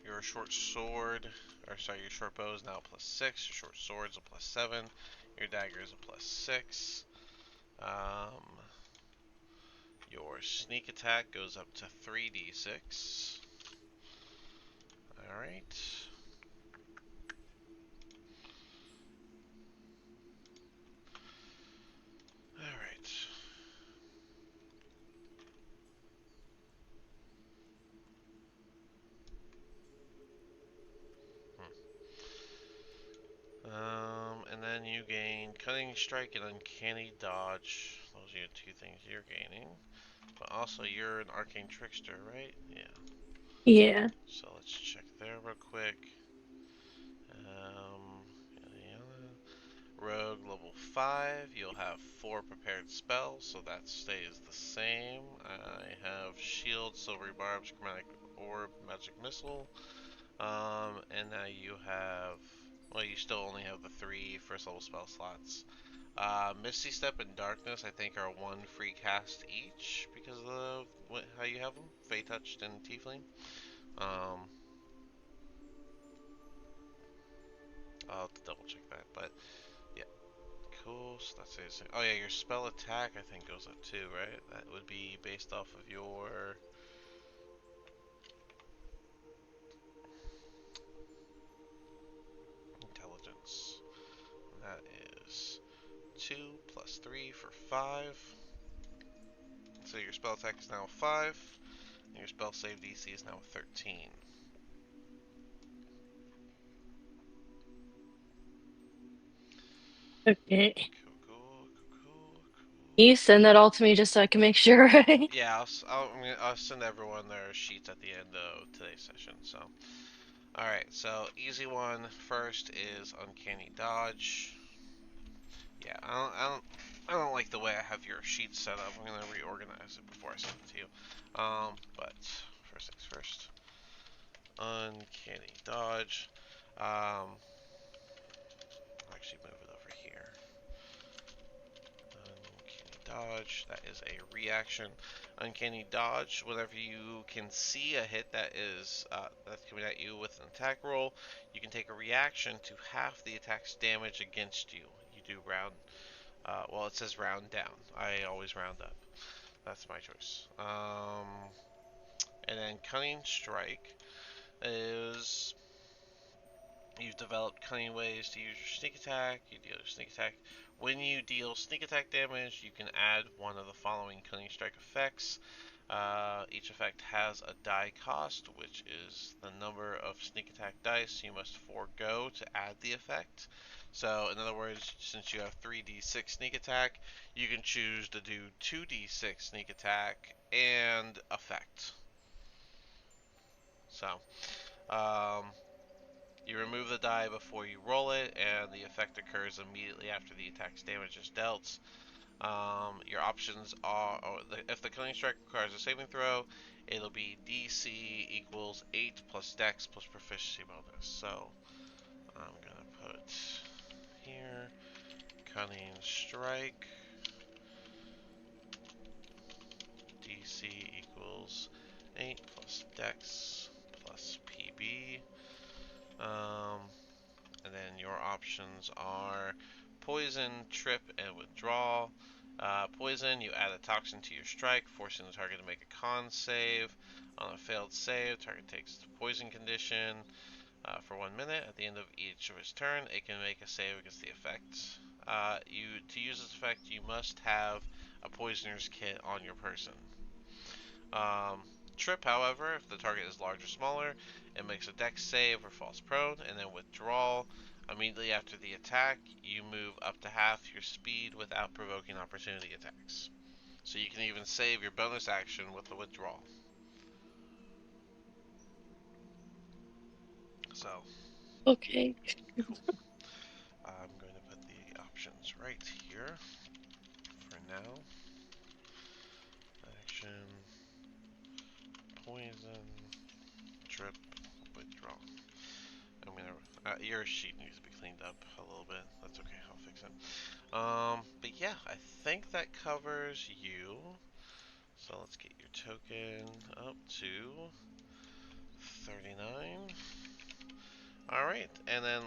Your short sword, or sorry, your short bow is now a plus 6. Your short sword is a plus 7. Your dagger is a plus 6. Your sneak attack goes up to 3d6. Alright. Alright. And then you gain Cunning Strike and Uncanny Dodge. Those are your two things you're gaining. But also, you're an Arcane Trickster, right? Yeah. Yeah. So let's check there real quick. Rogue level 5, you'll have 4 prepared spells, so that stays the same. I have Shield, Silvery Barbs, Chromatic Orb, Magic Missile. And now you have, well, you still only have the 3 first level spell slots. Misty Step and Darkness, I think, are 1 free cast each because of how you have them. Fey Touched and Tiefling. I'll have to double check that, but yeah. Cool, so that's it. Oh yeah, your spell attack I think goes up too, right? That would be based off of your intelligence. And that is 2 plus 3 for 5. So your spell attack is now 5. And your spell save DC is now 13. Okay. Cool. You send that all to me just so I can make sure, right? Yeah, I'll send everyone their sheets at the end of today's session. So, all right. So easy one first is Uncanny Dodge. Yeah, I don't like the way I have your sheet set up. I'm gonna reorganize it before I send it to you. But first things first. Uncanny Dodge. I'll actually move it over here. Uncanny Dodge. That is a reaction. Uncanny Dodge. Whenever you can see a hit that's coming at you with an attack roll, you can take a reaction to half the attack's damage against you. You do round. Well, it says round down. I always round up. That's my choice. And then Cunning Strike is you've developed cunning ways to use your sneak attack. You deal your sneak attack. When you deal sneak attack damage, you can add one of the following cunning strike effects. Each effect has a die cost, which is the number of sneak attack dice you must forego to add the effect. So, in other words, since you have 3d6 sneak attack, you can choose to do 2d6 sneak attack and effect. So, um, you remove the die before you roll it, and the effect occurs immediately after the attack's damage is dealt. Your options are, if the Cunning Strike requires a saving throw, it'll be DC equals 8 plus Dex plus Proficiency bonus. So I'm gonna put here Cunning Strike DC equals 8 plus Dex plus PB. And then your options are poison, trip, and withdrawal. Poison, you add a toxin to your strike, forcing the target to make a con save. On a failed save, target takes the poison condition for 1 minute. At the end of each of its turn, it can make a save against the effect. To use this effect, you must have a poisoner's kit on your person. Trip, however, if the target is large or smaller, it makes a dex save or falls prone, and then withdrawal. Immediately after the attack, you move up to half your speed without provoking opportunity attacks. So you can even save your bonus action with the withdrawal. So, Okay. cool. I'm going to put the options right here for now. Action, poison, trip, withdrawal. I'm gonna. Your sheet needs to be cleaned up a little bit. That's okay. I'll fix it. But yeah, I think that covers you. So let's get your token up to 39. All right, and then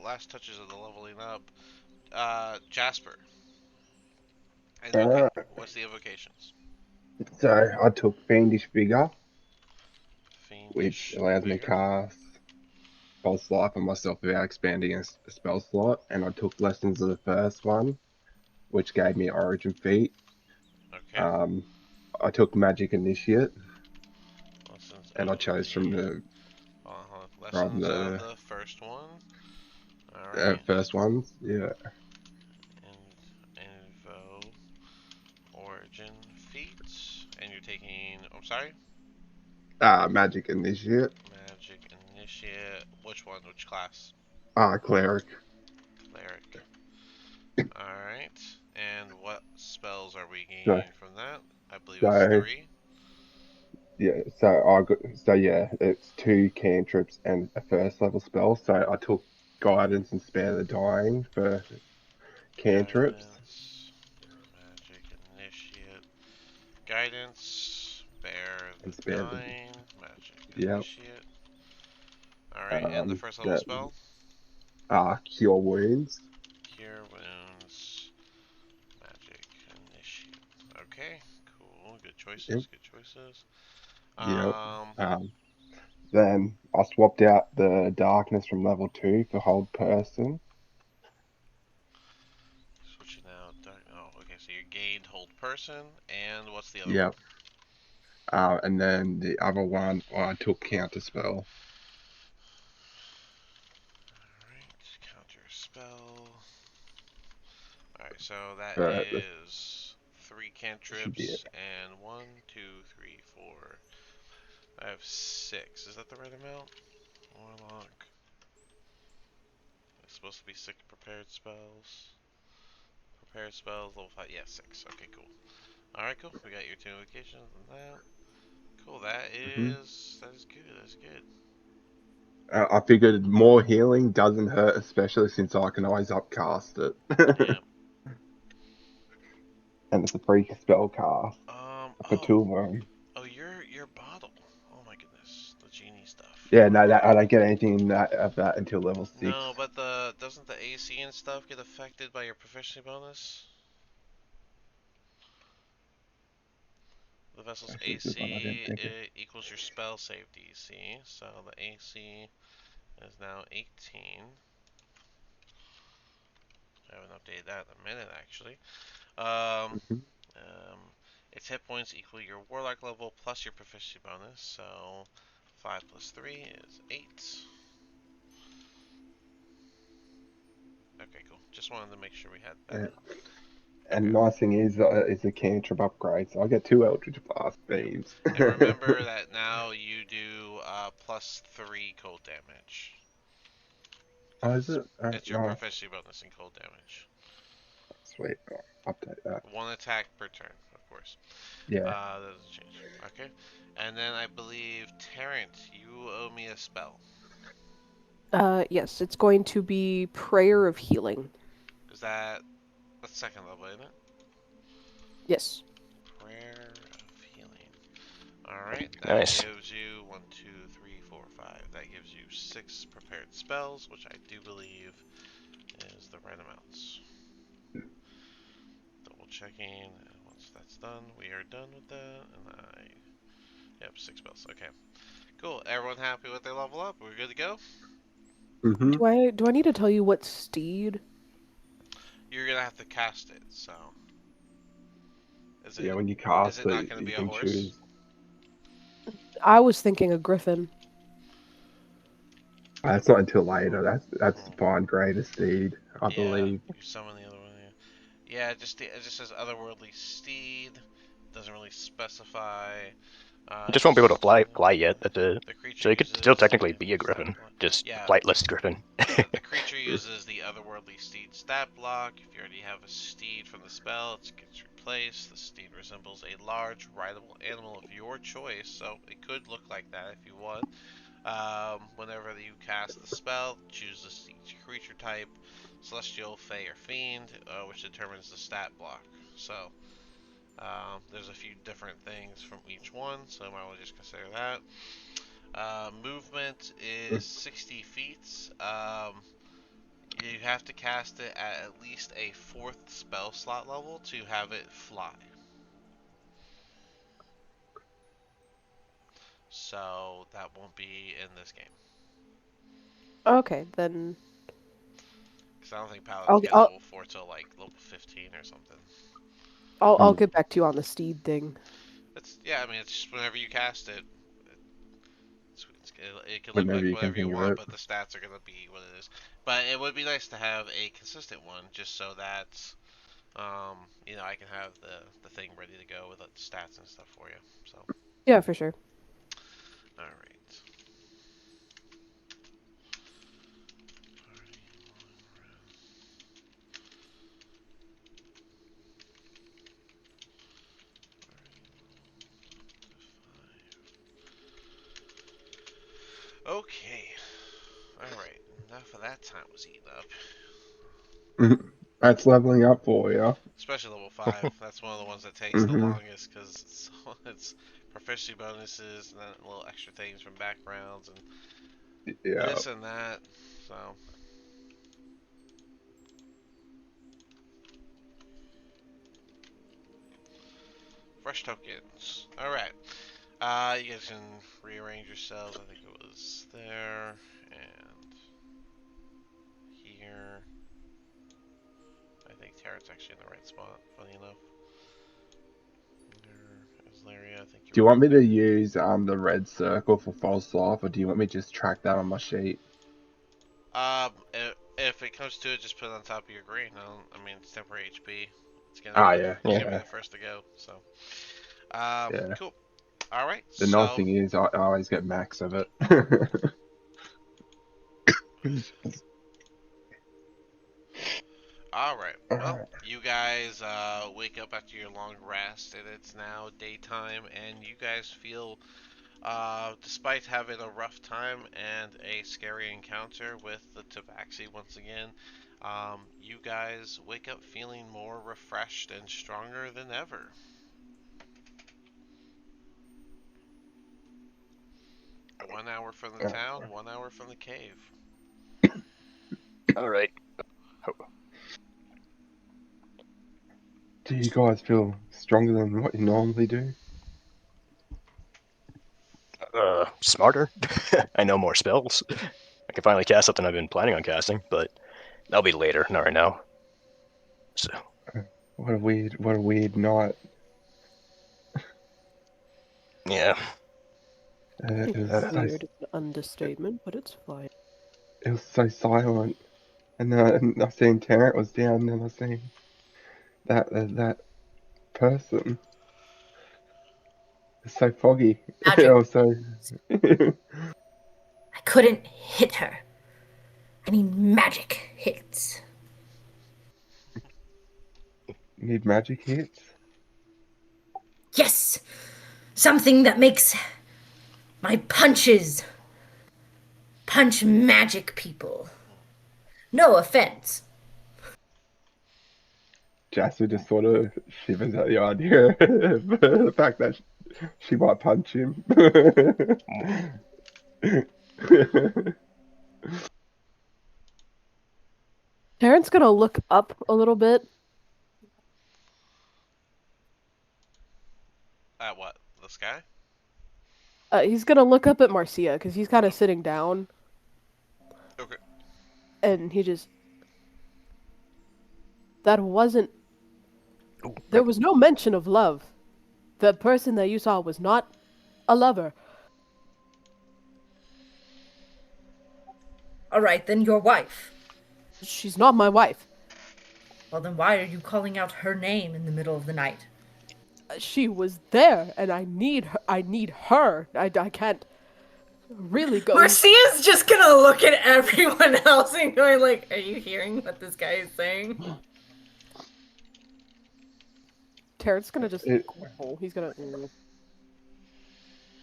last touches of the leveling up. Jasper, Alright, what's the invocations? so I took Fiendish Vigor, which Fiendish allows me to vigor. cast spell slot for myself without expanding a spell slot, and I took Lessons of the first one, which gave me Origin Feat. Okay. Um, I took Magic Initiate, Lessons and I of chose from the. the from Lessons of the the first one. All right. first ones. Yeah. Invo origin feats, and you're taking. I'm sorry. Magic Initiate. Magic initiate. Which one? Which class? Cleric. Cleric. All right. And what spells are we So, gaining from that? I believe it's so three. yeah, so it's two cantrips and a first level spell. So I took Guidance and Spare the Dying for cantrips Guidance. Magic initiate. Guidance. Bear and the Spare the dying. Magic yeah. initiate. All right. And the first level That spell. Cure Wounds. Cure wounds. Magic initiate. Okay. Cool. Good Yep. choices. Good choices. Yep. Um. Then I swapped out the Darkness from level 2 for Hold Person. Switching out. Oh, okay. So you gained hold person, and what's the other one? Yep. And then the other one I took Counter Spell. Alright, counter spell. Alright, so that But that is three should be it. cantrips and one, two, three, four. I have six. Is that the right amount? Warlock. It's supposed to be six prepared spells. Prepared spells, level 5. Yeah, six. Okay, cool. Alright, cool. We got your two invocations and that. Cool, that Hmm. is good. That's good. I figured more healing doesn't hurt, especially since I can always upcast it. Yeah. And it's a free spell cast. for two of them. Oh, your bottle. Oh my goodness, the genie stuff. Yeah, no, I don't get anything in that of that until level 6. No, but doesn't the AC and stuff get affected by your proficiency bonus? The vessel's Actually, this one I didn't AC think of. equals your spell save DC, so the AC is now 18. I haven't updated that in a minute, actually. Um, Mhm. um, its hit points equal your warlock level plus your proficiency bonus, so 5 plus 3 is 8. Okay, cool. Just wanted to make sure we had that. Yeah. Okay. And nice thing is it's a cantrip upgrade, so I get 2 Eldritch Blast beams. And remember that now you do plus 3 cold damage. Oh, is Because it? Oh, it's your nice. proficiency bonus in cold damage. Sweet. I'll update that. One attack per turn, of course. Yeah. That doesn't change. Okay. And then I believe, Terrence, you owe me a spell. Yes, it's going to be Prayer of Healing. Is that's second level, isn't it? Yes. Prayer of Healing. Alright, that Nice. gives you 1, 2, 3, 4, 5. That gives you 6 prepared spells, which I do believe is the right amounts. Double checking, and once that's done, we are done with that, and yep, 6 spells, okay. Cool, everyone happy with their level up? We're good to go? Mm-hmm. Do I need to tell you what steed? You're gonna have to cast it, so... Is Yeah, it when you is cast it not it, gonna you be a can horse? choose. I was thinking a griffin. That's not until later. That's Hmm. fine grade of steed, I Yeah, believe. you summon the other one. Yeah, it just says otherworldly steed. Doesn't really specify. You just won't be able to fly yet. The creature So you could still uses technically be a stat griffin, block. just Yeah, flightless griffin. yeah. The creature uses the otherworldly steed stat block. If you already have a steed from the spell, it gets replaced. The steed resembles a large, rideable animal of your choice, so it could look like that if you want. Whenever you cast the spell, choose the steed's creature type, celestial, fey, or fiend, which determines the stat block. So there's a few different things from each one, so I might want to just consider that. Movement is 60 feet. You have to cast it at least a 4th spell slot level to have it fly. So that won't be in this game. Okay, then Because I don't think I'll paladins get I'll level 4 till like level 15 or something. I'll get back to you on the steed thing. Yeah, I mean, it's just whenever you cast it, it can look Whenever like you can whatever you think of want, it. but the stats are gonna be what it is. But it would be nice to have a consistent one, just so that I can have the thing ready to go with the stats and stuff for you. So, Yeah, for sure. all right. Okay. All right. Enough of that time was eaten up. That's leveling up for you. Especially level 5. That's one of the ones that takes the Mm-hmm. longest because it's proficiency bonuses and then little extra things from backgrounds and Yeah. this and that. So, fresh tokens. All right. You guys can rearrange yourselves. I think it was there and here. I think Tara's actually in the right spot. Funny enough. There is Larry. I think Do you're you want right me to there. use the red circle for false life, or do you want me to just track that on my sheet? If it comes to it, just put it on top of your green. I mean, it's temporary HP. Ah, yeah, It's gonna be Yeah. the first to go. So, yeah. cool. All right. The nice So, thing is, I always get max of it. all right. Well, Alright. you guys wake up after your long rest, and it's now daytime, and you guys feel, despite having a rough time and a scary encounter with the Tabaxi once again, you guys wake up feeling more refreshed and stronger than ever. 1 hour from the town, 1 hour from the cave. All right. Do you guys feel stronger than what you normally do? Smarter. I know more spells. I can finally cast something I've been planning on casting, but that'll be later, not right now. So. What a weird night. Yeah. It was so, Weird is an understatement, but it's fine. it was so silent, and I seen Tarrant was down, and I seen that person. It's so foggy. Magic. Also, I couldn't hit her. I need magic hits. need magic hits. Yes! Something that makes my punches punch magic people. No offense. Jasper just sort of shivers at the idea of the fact that she might punch him. Terrence gonna look up a little bit. At what? The sky? He's gonna look up at Marcia because he's kind of sitting down, Okay. and he just. That wasn't. There was no mention of love. The person that you saw was not a lover. All right, then your wife. She's not my wife. Well, then why are you calling out her name in the middle of the night? She was there, and I need her. I need her. I can't really go. Marcia's just gonna look at everyone else and going like, are you hearing what this guy is saying? Terrence gonna just. It- He's gonna.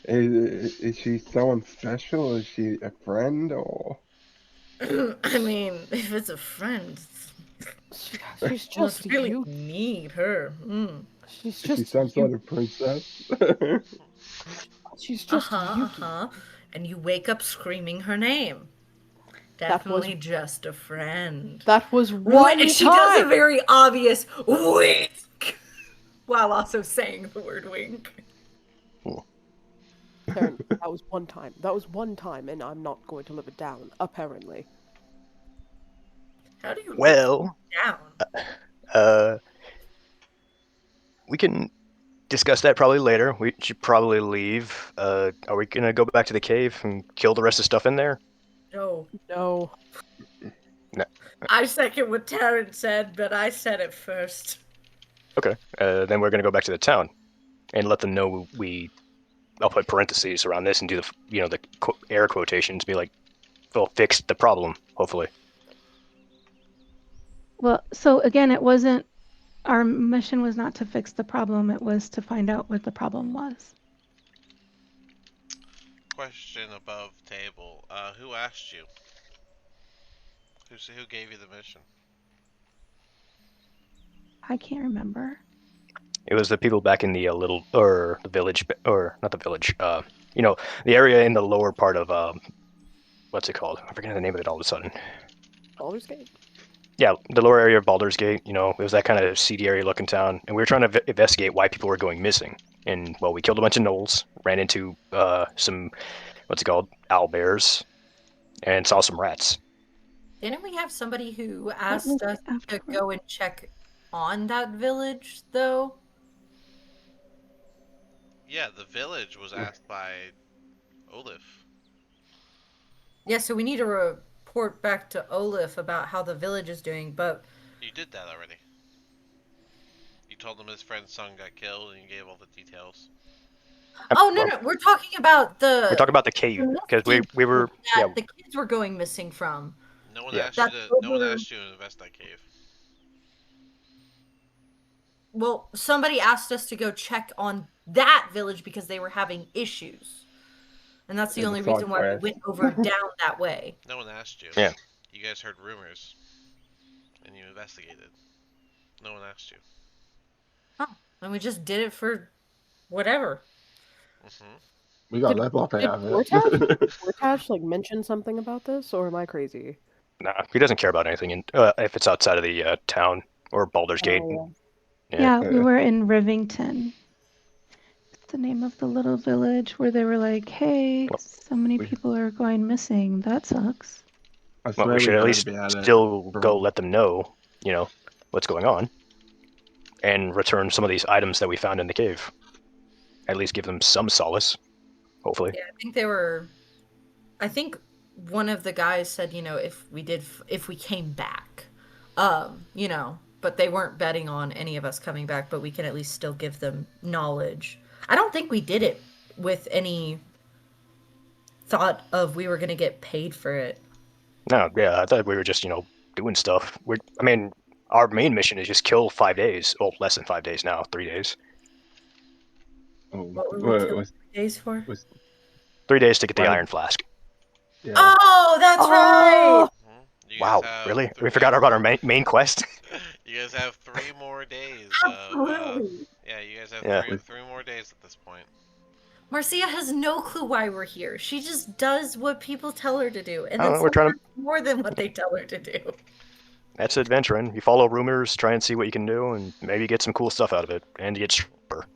Is she someone special? Is she a friend or? I mean, if it's a friend, She's must just really you. need her. She's Is she just some you. sort of princess? She's just you. And you wake up screaming her name. That was- Definitely just a friend. That was one And she time. does a very obvious wink while also saying the word wink. Terrence, that was one time. That was one time, and I'm not going to live it down. Apparently. How do you Well, down? we can discuss that probably later. We should probably leave. Are we gonna go back to the cave and kill the rest of the stuff in there? No. No. I second what Tarrant said, but I said it first. Okay. Then we're gonna go back to the town and let them know I'll put parentheses around this and do the air quotations. Be like, we'll fix the problem. Hopefully. Well, so again, it wasn't, our mission was not to fix the problem, it was to find out what the problem was. Question above table. Who asked you? Who gave you the mission? I can't remember. It was the people back in the the village, or not the village. The area in the lower part of what's it called? I'm forgetting the name of it all of a sudden. Baldur's Gate? Yeah, the lower area of Baldur's Gate. It was that kind of seedy area looking town, and we were trying to investigate why people were going missing. And well, we killed a bunch of gnolls, ran into some owlbears, and saw some rats. Didn't we have somebody who was asked us to afterward. go and check on that village, though? Yeah, the village was asked by Olaf. Yeah, so we need to report back to Olaf about how the village is doing, but... You did that already. You told him his friend's son got killed, and you gave all the details. Oh, no, we're talking about the... We're talking about the cave, because we were... that the kids were going missing from. No one Yeah. asked you to. No one asked you to invest that cave. Well, somebody asked us to go check on that village because they were having issues. And that's the Yeah, only the side reason why we quest. went over down that way. No one asked you. Yeah. You guys heard rumors, and you investigated. No one asked you. And we just did it for whatever. We got Did, level up did out of Gortash, it. Gortash like mention something about this, or am I crazy? Nah, he doesn't care about anything if it's outside of the town or Baldur's Gate. Oh, Yeah, we Yeah. were in Rivington. It's the name of the little village where they were like, hey, Well, so many we- people are going missing. That sucks. I Well, swear we we should at heard least about it still go from. let them know, what's going on, and return some of these items that we found in the cave. At least give them some solace, hopefully. Yeah, I think one of the guys said, if we came back, but they weren't betting on any of us coming back, but we can at least still give them knowledge. I don't think we did it with any thought of we were going to get paid for it. No, yeah, I thought we were just, doing stuff. I mean, our main mission is just kill 5 days. Well, less than 5 days now, 3 days. Oh, What were we killing 3 days for? 3 days to get the Wait. Iron Flask. Yeah. Oh, that's right! You guys Wow, have really? We 3 forgot about our more. main quest? You guys have 3 more days Absolutely. yeah, you guys have Yeah. three more days at this point. Marcia has no clue why we're here. She just does what people tell her to do, and I don't then know, we're trying to... sometimes more than what they tell her to do. That's adventuring. You follow rumors, try and see what you can do, and maybe get some cool stuff out of it, and get stronger.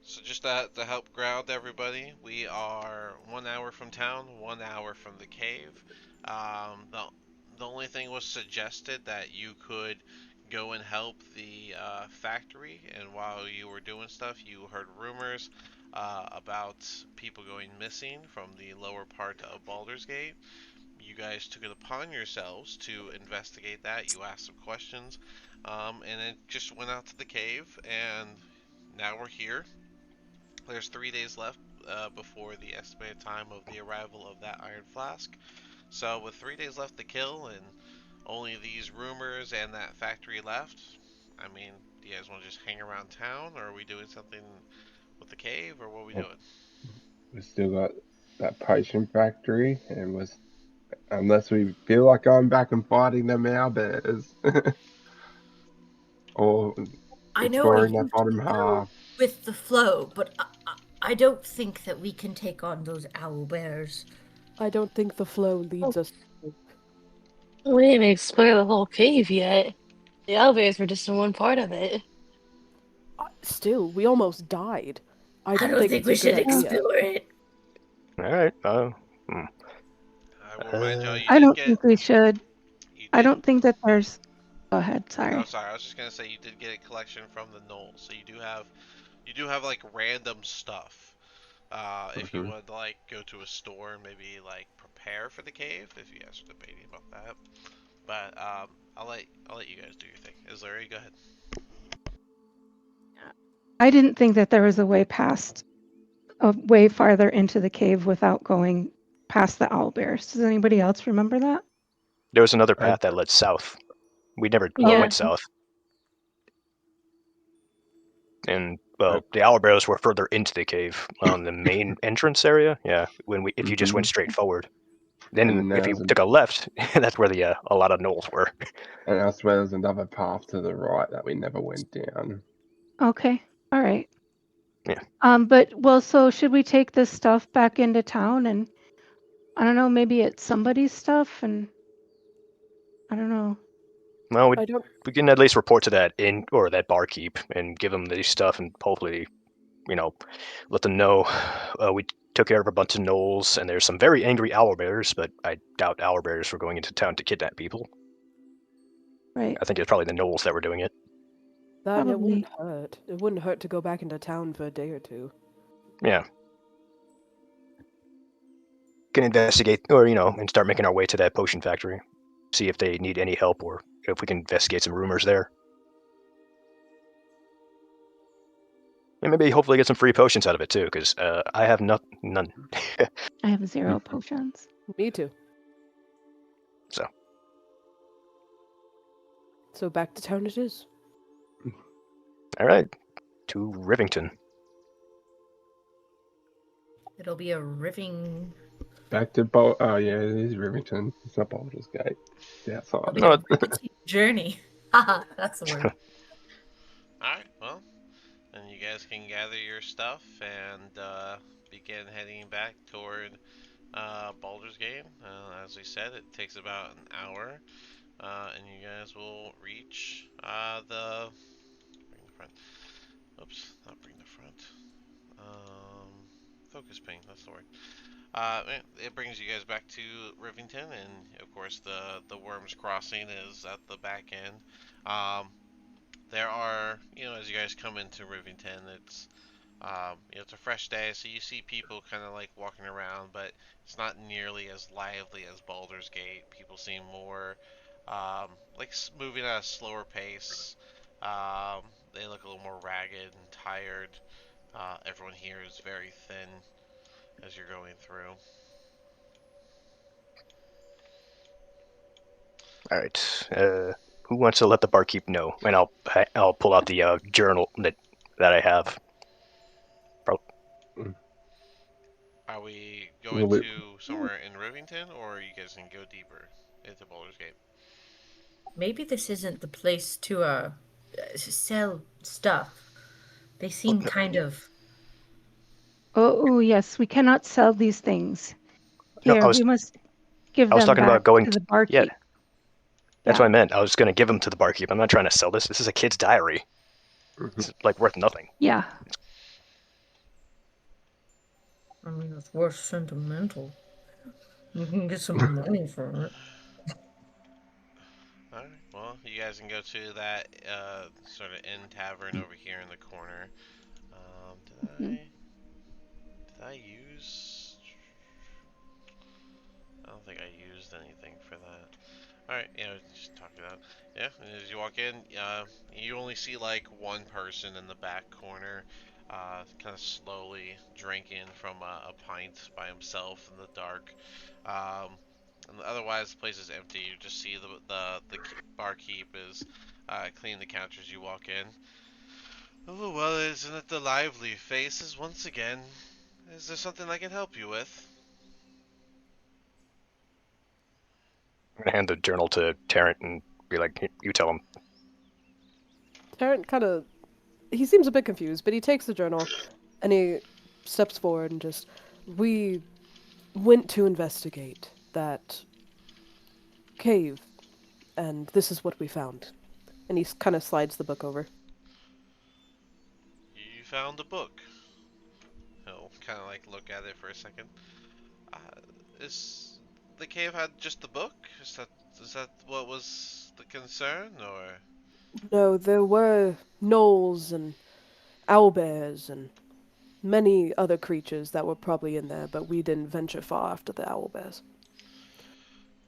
So just to help ground everybody, we are 1 hour from town, 1 hour from the cave. The only thing was suggested that you could go and help the factory, and while you were doing stuff, you heard rumors about people going missing from the lower part of Baldur's Gate. You guys took it upon yourselves to investigate that. You asked some questions, and then just went out to the cave, and now we're here. There's 3 days left before the estimated time of the arrival of that Iron Flask. So with 3 days left to kill and only these rumors and that factory left, I mean, do you guys want to just hang around town, or are we doing something with the cave, or what are we doing? We still got that potion factory, and unless we feel like going back and fighting them owlbears, or I know I exploring that usually bottom go half. with the flow, but I don't think that we can take on those owl bears. I don't think the flow leads us. We didn't even explore the whole cave yet. The elevators were just in one part of it. Still, we almost died. I don't think it's we a good should idea. explore it. Alright, I will remind y'all, you I did don't get. think we should. You I did. don't think that there's. Go ahead, Oh, sorry. sorry. I was just gonna say you did get a collection from the Knolls, so you do have like random stuff. If you would like go to a store and maybe like prepare for the cave, if you guys are debating about that. But I'll let you guys do your thing. Larry, go ahead. I didn't think that there was a way farther into the cave without going past the owlbears. Does anybody else remember that? there was another I- path that led south. We never Yeah. went south. And, well, Yep. the owlbears were further into the cave on the main entrance area. Yeah, if you just went straight forward. Then And if you there's took a left, that's where a lot of gnolls were. and I swear there's another path to the right that we never went down. Okay, all right. Yeah. So should we take this stuff back into town and I don't know, maybe it's somebody's stuff and I don't know. Well, I don't. we can at least report to that inn or that barkeep and give them this stuff and hopefully, let them know we took care of a bunch of gnolls and there's some very angry owlbears, but I doubt owlbears were going into town to kidnap people. Right. I think it's probably the gnolls that were doing it. That it Probably. wouldn't hurt. It wouldn't hurt to go back into town for a day or two. Yeah. Can investigate or, and start making our way to that potion factory. See if they need any help or if we can investigate some rumors there. And maybe hopefully get some free potions out of it too, because I have none. I have 0 potions. Me too. So. So back to town it is. All right, to Rivington. It'll be a riving. Back to Oh yeah, it is Rivington. It's not Baldur's Gate. It's outside. No, Journey. Haha, that's the word. All right. Well, then you guys can gather your stuff and be begin heading back toward Baldur's Gate. As we said, it takes about an hour, and you guys will reach bring the front. Oops, not bring the front. Focus ping. That's the word. It brings you guys back to Rivington, and of course the Worms Crossing is at the back end. Um, there are, as you guys come into Rivington, it's a fresh day, so you see people kind of like walking around, but it's not nearly as lively as Baldur's Gate. People seem more like moving at a slower pace. Um, they look a little more ragged and tired. Everyone here is very thin as you're going through. All right. Who wants to let the barkeep know? And I'll pull out the journal that I have. Are we going Will it? to somewhere in Rivington, or are you guys can go deeper into Baldur's Gate? Maybe this isn't the place to sell stuff. They seem kind of. Oh, yes, we cannot sell these things. No, Here, we must give I was them talking back about going to the yeah, barkeep. that's Yeah. what I meant. I was going to give them to the barkeep. I'm not trying to sell this. This is a kid's diary. It's like worth nothing. Yeah. I mean, it's worth sentimental. You can get some money for it. Alright, well, you guys can go to that sort of inn tavern over here in the corner. Mhm. Did I use? I don't think I used anything for that. Alright, just talk it out. Yeah, and as you walk in, you only see like one person in the back corner, kind of slowly drinking from a pint by himself in the dark. Um, and otherwise, the place is empty. You just see the barkeep is cleaning the counters as you walk in. Oh, well, isn't it the lively faces once again? Is there something I can help you with? I'm going to hand the journal to Tarrant and be like, you tell him. Tarrant he seems a bit confused, but he takes the journal and he steps forward and just, we went to investigate that cave, and this is what we found. And he kind of slides the book over. You found a book. He'll kind of like look at it for a second. Uh, is the cave had just the book? Is that what was the concern, or? No, there were gnolls and owlbears and many other creatures that were probably in there, but we didn't venture far after the owlbears.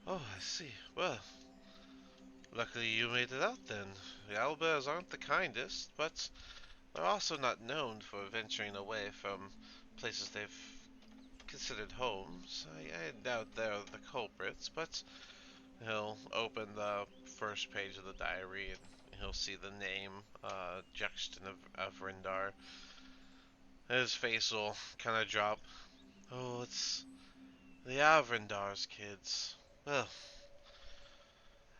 Oh, I see. Well, luckily you made it out then. The owlbears aren't the kindest, but they're also not known for venturing away from places they've considered homes. I doubt they're the culprits, but he'll open the first page of the diary and he'll see the name, Juxton of Rindar. His face will kind of drop. Oh, it's the Avrindar's kids. Well,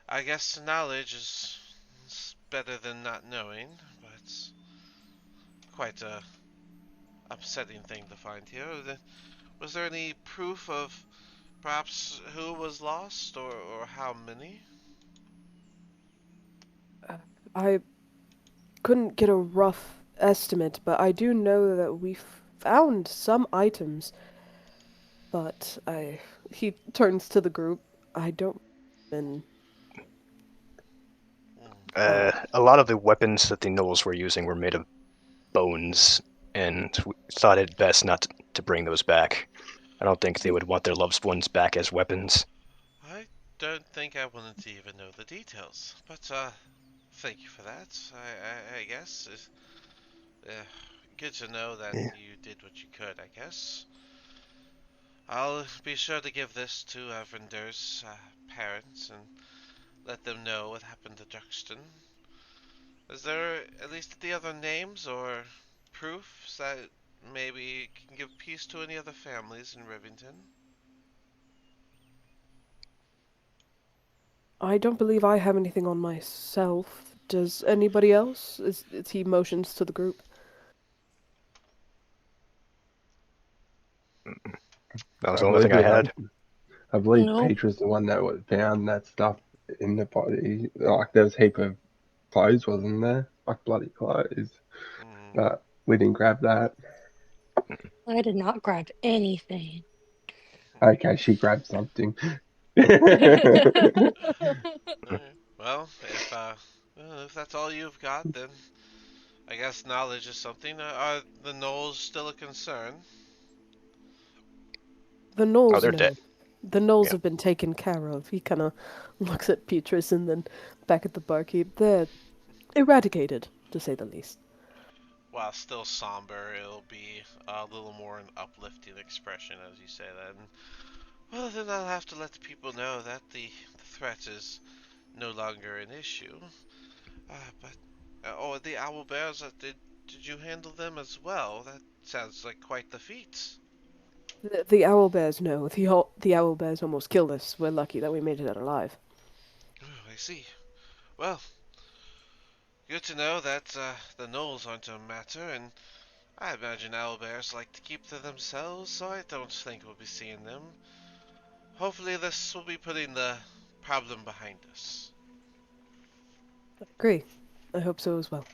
I guess knowledge is better than not knowing, but quite a upsetting thing to find here. Was there any proof of perhaps who was lost or how many? I couldn't get a rough estimate, but I do know that we found some items. But he turns to the group. I don't. And A lot of the weapons that the gnolls were using were made of bones, and we thought it best not to bring those back. I don't think they would want their loved ones back as weapons. I don't think I wanted to even know the details, but thank you for that. I guess it's good to know that Yeah. you did what you could. I guess I'll be sure to give this to Avrinder's parents and let them know what happened to Juxton. Is there at least the other names or proofs that maybe can give peace to any other families in Rivington? I don't believe I have anything on myself. Does anybody else? He motions to the group. That was I the only thing I believe had. I believe Nope. Petra's the one that found that stuff in the body. Like there was a heap of clothes, wasn't there? Like bloody clothes. Mm. But we didn't grab that. I did not grab anything. Okay, she grabbed something. Alright. Well, if that's all you've got, then I guess knowledge is something. Are the gnolls still a concern? The Oh, gnolls, they're dead. no. The gnolls Yeah. have been taken care of. He kind of looks at Petrus and then back at the barkeep. They're eradicated, to say the least. While still somber, it'll be a little more an uplifting expression as you say that. And, well, then I'll have to let the people know that the threat is no longer an issue. But oh, the owl bears. Did you handle them as well? That sounds like quite the feat. The owl bears, no. The owl bears almost killed us. We're lucky that we made it out alive. Oh, I see. Well, good to know that the gnolls aren't a matter, and I imagine owlbears like to keep to themselves, so I don't think we'll be seeing them. Hopefully this will be putting the problem behind us. I agree. I hope so as well.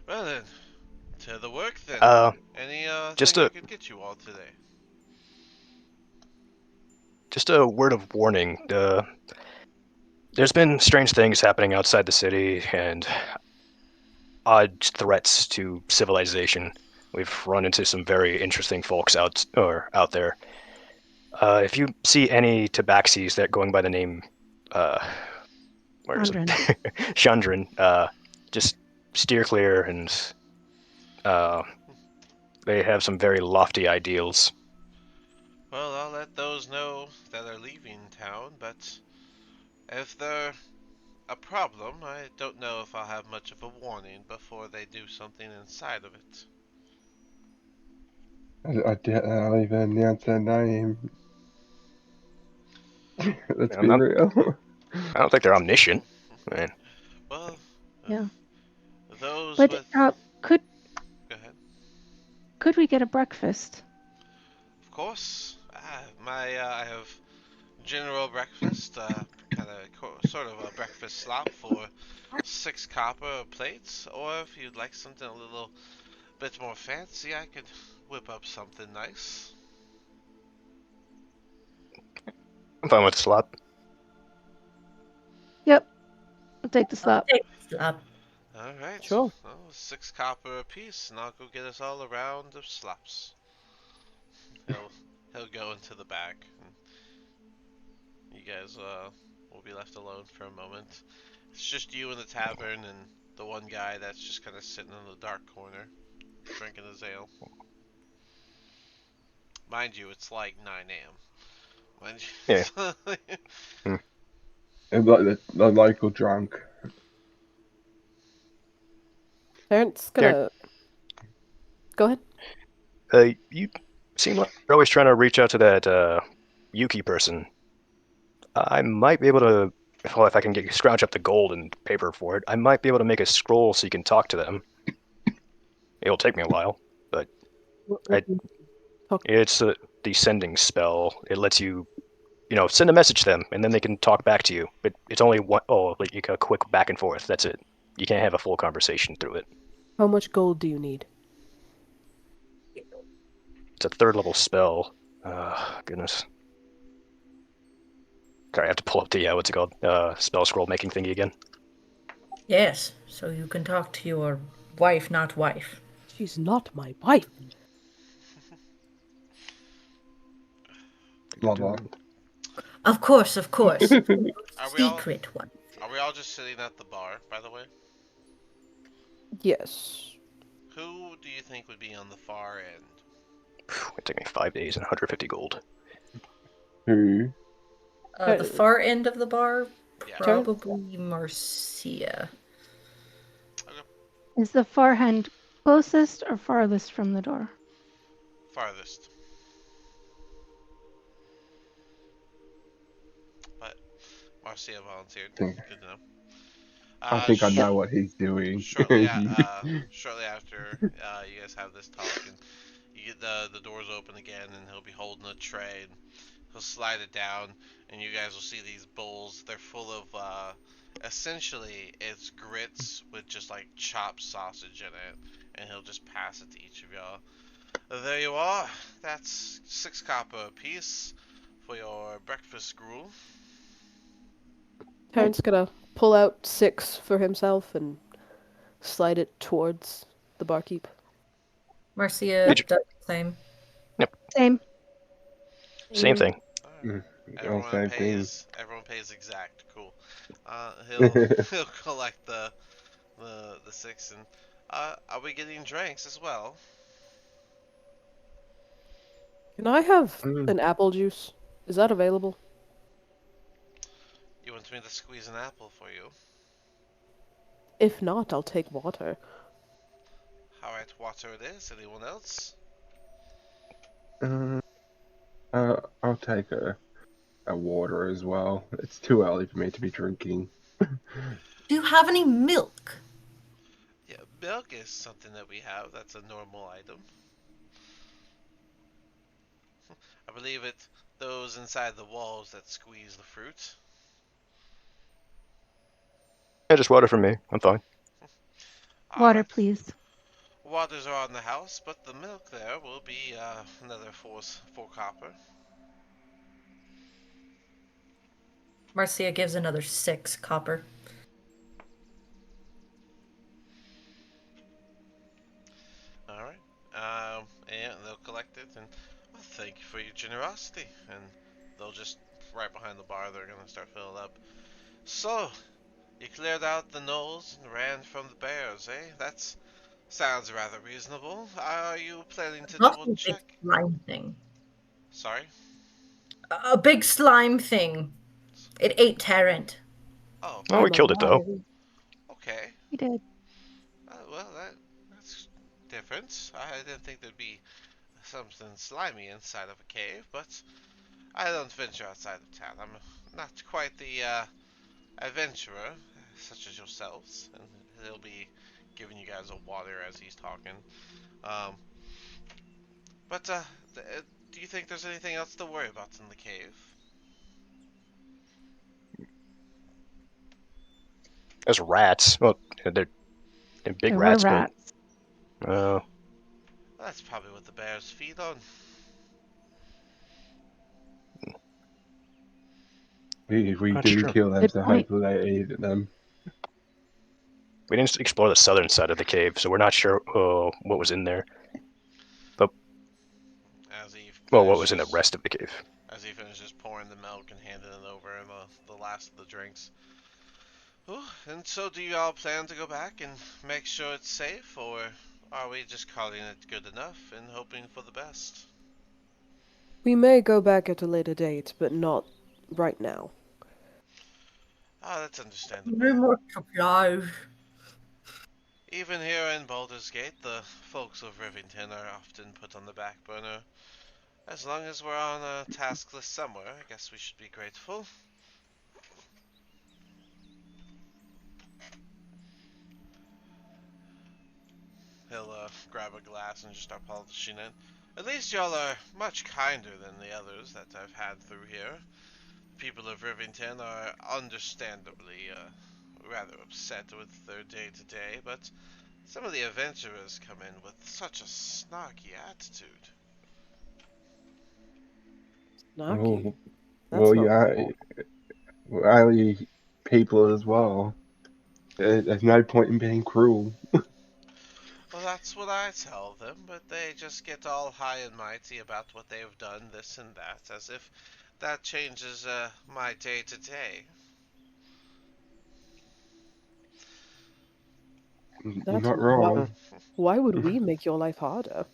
Well then, to the work then. Any Just thing I a could get you all today? just a word of warning. There's been strange things happening outside the city and odd threats to civilization. We've run into some very interesting folks out there. If you see any tabaxis that going by the name, uh, where is it? Chandran. Chandran, just steer clear, and uh, they have some very lofty ideals. Well, I'll let those know that are leaving town, but if they're a problem, I don't know if I'll have much of a warning before they do something inside of it. I don't even announce her name. Let's I'm be not, real. I don't think they're omniscient. Man. Well, Yeah. those But with... could Go ahead. could we get a breakfast? Of course. I have general breakfast, sort of a breakfast slop for 6 copper plates, or if you'd like something a little bit more fancy, I could whip up something nice. I'm fine with the slop. Yep. I'll take the I'll slop. take the slop. Alright, Sure. well, 6 copper apiece, and I'll go get us all a round of slops. He'll, he'll go into the back, and you guys will be left alone for a moment. It's just you in the tavern and the one guy that's just kind of sitting in the dark corner, drinking his ale. Mind you, it's like 9 a.m. Mind Yeah. you. Hmm. And like the local drunk. Terrence Darren, gonna go ahead. you seem like you're always trying to reach out to that Yuki person. I might be able to, well, if I can scrounge up the gold and paper for it, I might be able to make a scroll so you can talk to them. It'll take me a while, but I, Talk. it's a descending spell. It lets you, send a message to them, and then they can talk back to you. But it's only like a quick back and forth. That's it. You can't have a full conversation through it. How much gold do you need? It's a 3rd level spell. Goodness. Sorry, I have to pull up the what's it called? Spell scroll making thingy again. Yes, so you can talk to your wife, not wife. She's not my wife. Blah blah. Of course, of course. Are we all Secret one. are we all just sitting at the bar, by the way? Yes. Who do you think would be on the far end? It took me 5 days and 150 gold. Who? The far end of the bar, Yeah. probably Marcia. Is the far hand closest or farthest from the door? Farthest. But Marcia volunteered. Think. Good to know. I think I Sh know what he's doing. shortly, shortly after you guys have this talk, and you get the doors open again, and he'll be holding a tray, and he'll slide it down, and you guys will see these bowls. They're full of essentially it's grits with just like chopped sausage in it, and he'll just pass it to each of y'all. There you are. That's 6 copper apiece for your breakfast gruel. Terrence gonna pull out 6 for himself and slide it towards the barkeep. Marcia does the same. Same. Same thing. Alright. All same thing. Everyone pays exact. Cool. He'll collect the 6, and are we getting drinks as well? Can I have Mm. an apple juice? Is that available? You want me to squeeze an apple for you? If not, I'll take water. Alright, water it is. Anyone else? Uh, I'll take a water as well. It's too early for me to be drinking. Do you have any milk? Yeah, milk is something that we have. That's a normal item. I believe it those inside the walls that squeeze the fruit. Yeah, just water for me. I'm fine. Water, Alright. please. Waters are on the house, but the milk there will be another four copper. Marcia gives another 6 copper. Alright. And they'll collect it, and well, thank you for your generosity. And they'll just, right behind the bar, they're gonna start filling up. So, you cleared out the knolls and ran from the bears, eh? That sounds rather reasonable. Are you planning to It's also double a big check? slime thing. Sorry? A big slime thing. It ate Tarrant. Oh, Oh, we I'm killed it though. alive. okay. We did. Well, that's different. I didn't think there'd be something slimy inside of a cave, but I don't venture outside of town. I'm not quite the adventurer such as yourselves, and he'll be giving you guys a water as he's talking. Um, but do you think there's anything else to worry about in the cave? There's rats. Well, they're big There were rats, but rats. Well, that's probably what the bears feed on. We not do sure. kill them, Good so point. hopefully they eat them. We didn't explore the southern side of the cave, so we're not sure what was in there. But As he well, what was in the finishes, rest of the cave? as he finishes pouring the milk and handing it over and the last of the drinks. Oh, and so do you all plan to go back and make sure it's safe, or are we just calling it good enough and hoping for the best? We may go back at a later date, but not right now. Ah, that's No understandable. more supplies. Even here in Baldur's Gate, the folks of Rivington are often put on the back burner. As long as we're on a task list somewhere, I guess we should be grateful. He'll grab a glass and just start polishing it. At least y'all are much kinder than the others that I've had through here. People of Rivington are understandably rather upset with their day to day, but some of the adventurers come in with such a snarky attitude. Snarky. Oh, That's well, not yeah, bad. only people as well. There's no point in being cruel. Well, that's what I tell them, but they just get all high and mighty about what they've done, this and that, as if that changes my day to day. You're That's not why. wrong. Why would we make your life harder?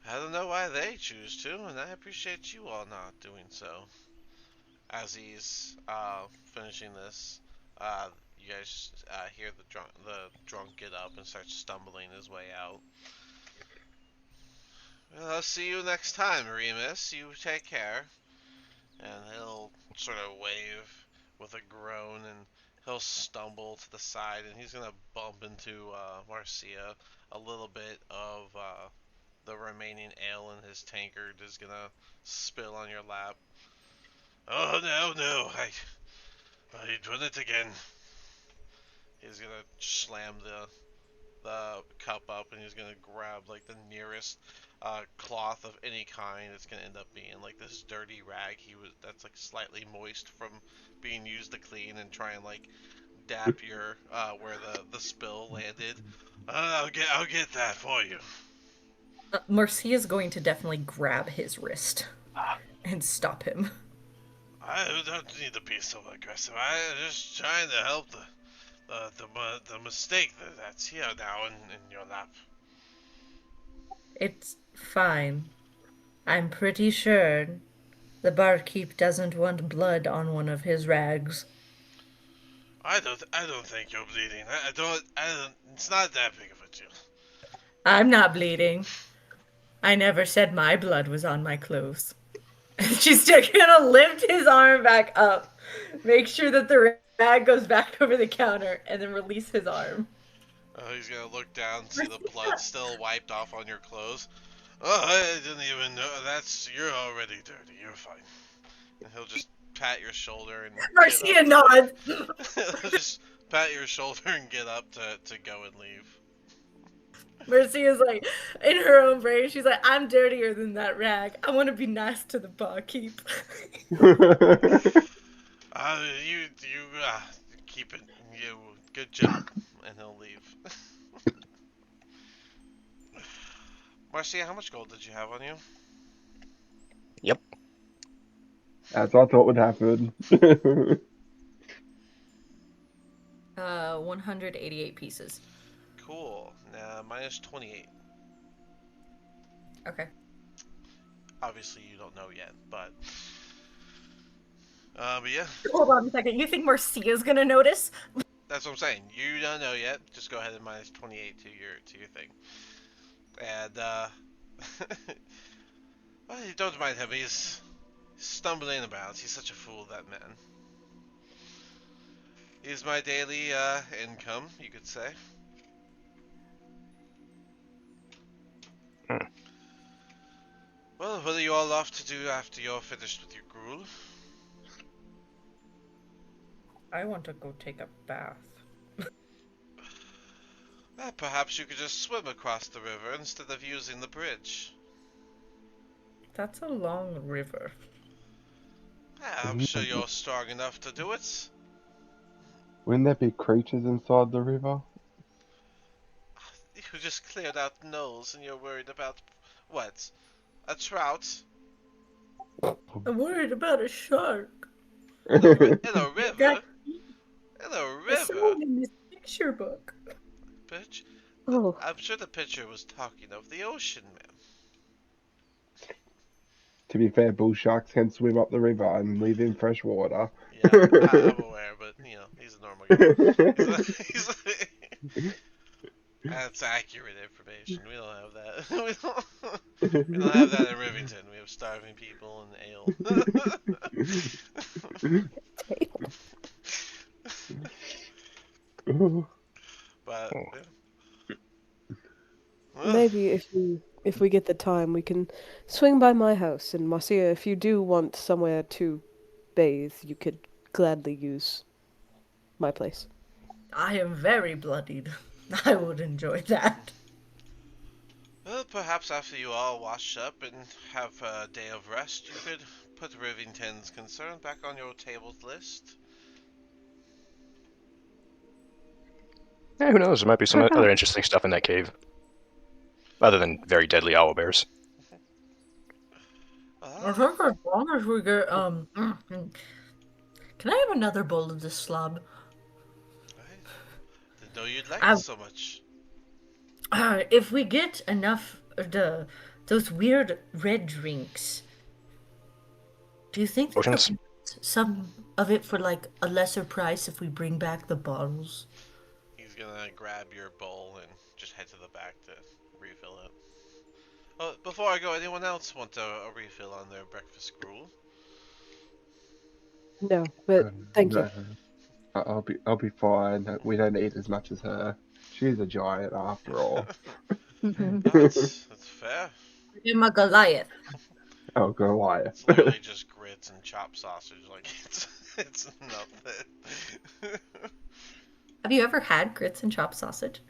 I don't know why they choose to, and I appreciate you all not doing so. As he's finishing this, you guys hear the drunk get up and start stumbling his way out. Well, I'll see you next time, Remus. You take care. And he'll sort of wave with a groan, and he'll stumble to the side and he's gonna bump into Marcia. A little bit of the remaining ale in his tankard is gonna spill on your lap. Oh no, no! I done it again. He's gonna slam the cup up and he's gonna grab like the nearest cloth of any kind. It's gonna end up being like this dirty rag that's like slightly moist from being used to clean and try and like dap your where the spill landed. I'll get that for you. Marcia's going to definitely grab his wrist and stop him. I don't need to be so aggressive. I'm just trying to help the mistake that's here now in your lap. It's fine. I'm pretty sure the barkeep doesn't want blood on one of his rags. I don't think you're bleeding. I don't. It's not that big of a deal. I'm not bleeding. I never said my blood was on my clothes. She's just gonna lift his arm back up, make sure that the rag goes back over the counter, and then release his arm. He's gonna look down, see the blood still wiped off on your clothes. Oh, I didn't even know. You're already dirty. You're fine. And he'll just pat your shoulder and Marcia nods. he'll just pat your shoulder and get up to go and leave. Marcia's like, in her own brain, she's like, I'm dirtier than that rag. I want to be nice to the barkeep. You keep it. Good job, and he'll leave. Marcia, how much gold did you have on you? Yep. As I thought would happen. 188 pieces. Cool. Minus 28. Okay. Obviously, you don't know yet, but yeah. Hold on a second. You think Marcia's gonna notice? That's what I'm saying. You don't know yet. Just go ahead and minus 28 to your thing. And well, you don't mind him. He's stumbling about. He's such a fool, that man. He's my daily income, you could say. Well, what are you all off to do after you're finished with your gruel? I want to go take a bath. Perhaps you could just swim across the river instead of using the bridge. That's a long river. I'm sure you're strong enough to do it. Wouldn't there be creatures inside the river? You just cleared out Knowles and you're worried about what? A trout? I'm worried about a shark. In a river? In a I saw river? it in this picture book. Bitch. Oh, I'm sure the picture was talking of the ocean, man. To be fair, bull sharks can swim up the river and live in fresh water. Yeah, I'm aware, but he's a normal guy. That's accurate information. We don't have that. We don't have that in Rivington. We have starving people and ale. But yeah. maybe if we get the time, we can swing by my house. And Marcia, if you do want somewhere to bathe, you could gladly use my place. I am very bloodied. I would enjoy that. Well, perhaps after you all wash up and have a day of rest, you could put Rivington's concern back on your tables list. Yeah, who knows? There might be some other interesting stuff in that cave. Other than very deadly owlbears. I think as long as we get, can I have another bowl of this slob? Didn't know you'd like it so much. If we get enough of those weird red drinks, do you think that Potions? we can get some of it for like a lesser price if we bring back the bottles? He's gonna grab your bowl and just head to the back to refill it. Oh, before I go, anyone else want a refill on their breakfast gruel? No, but thank you. I'll be fine. We don't eat as much as her. She's a giant after all. Hmm. That's fair. I'm a Goliath. Oh, Goliath. It's literally just grits and chopped sausage. Like it's nothing. Have you ever had grits and chopped sausage?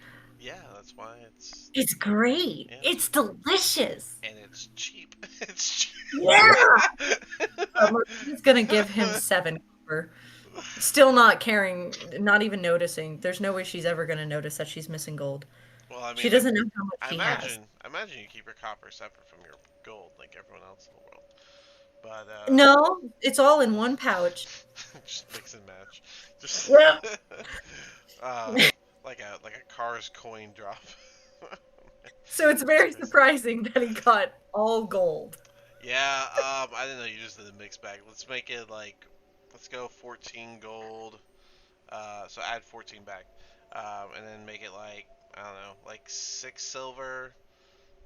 Yeah, that's why it's It's great. yeah, It's delicious. and it's cheap. It's cheap. Yeah. He's gonna give him 7 copper. Still not caring, not even noticing. There's no way she's ever gonna notice that she's missing gold. Well, I She mean, doesn't know how much I she has. imagine you keep your copper separate from your gold, like everyone else in the world. But No, it's all in one pouch. just mix and match. Just Yep. uh, like a car's coin drop. So it's very surprising that he got all gold. Yeah, I didn't know you just did a mix bag. Let's make it like, let's go 14 gold. So add 14 back, and then make it like I don't know, like 6 silver,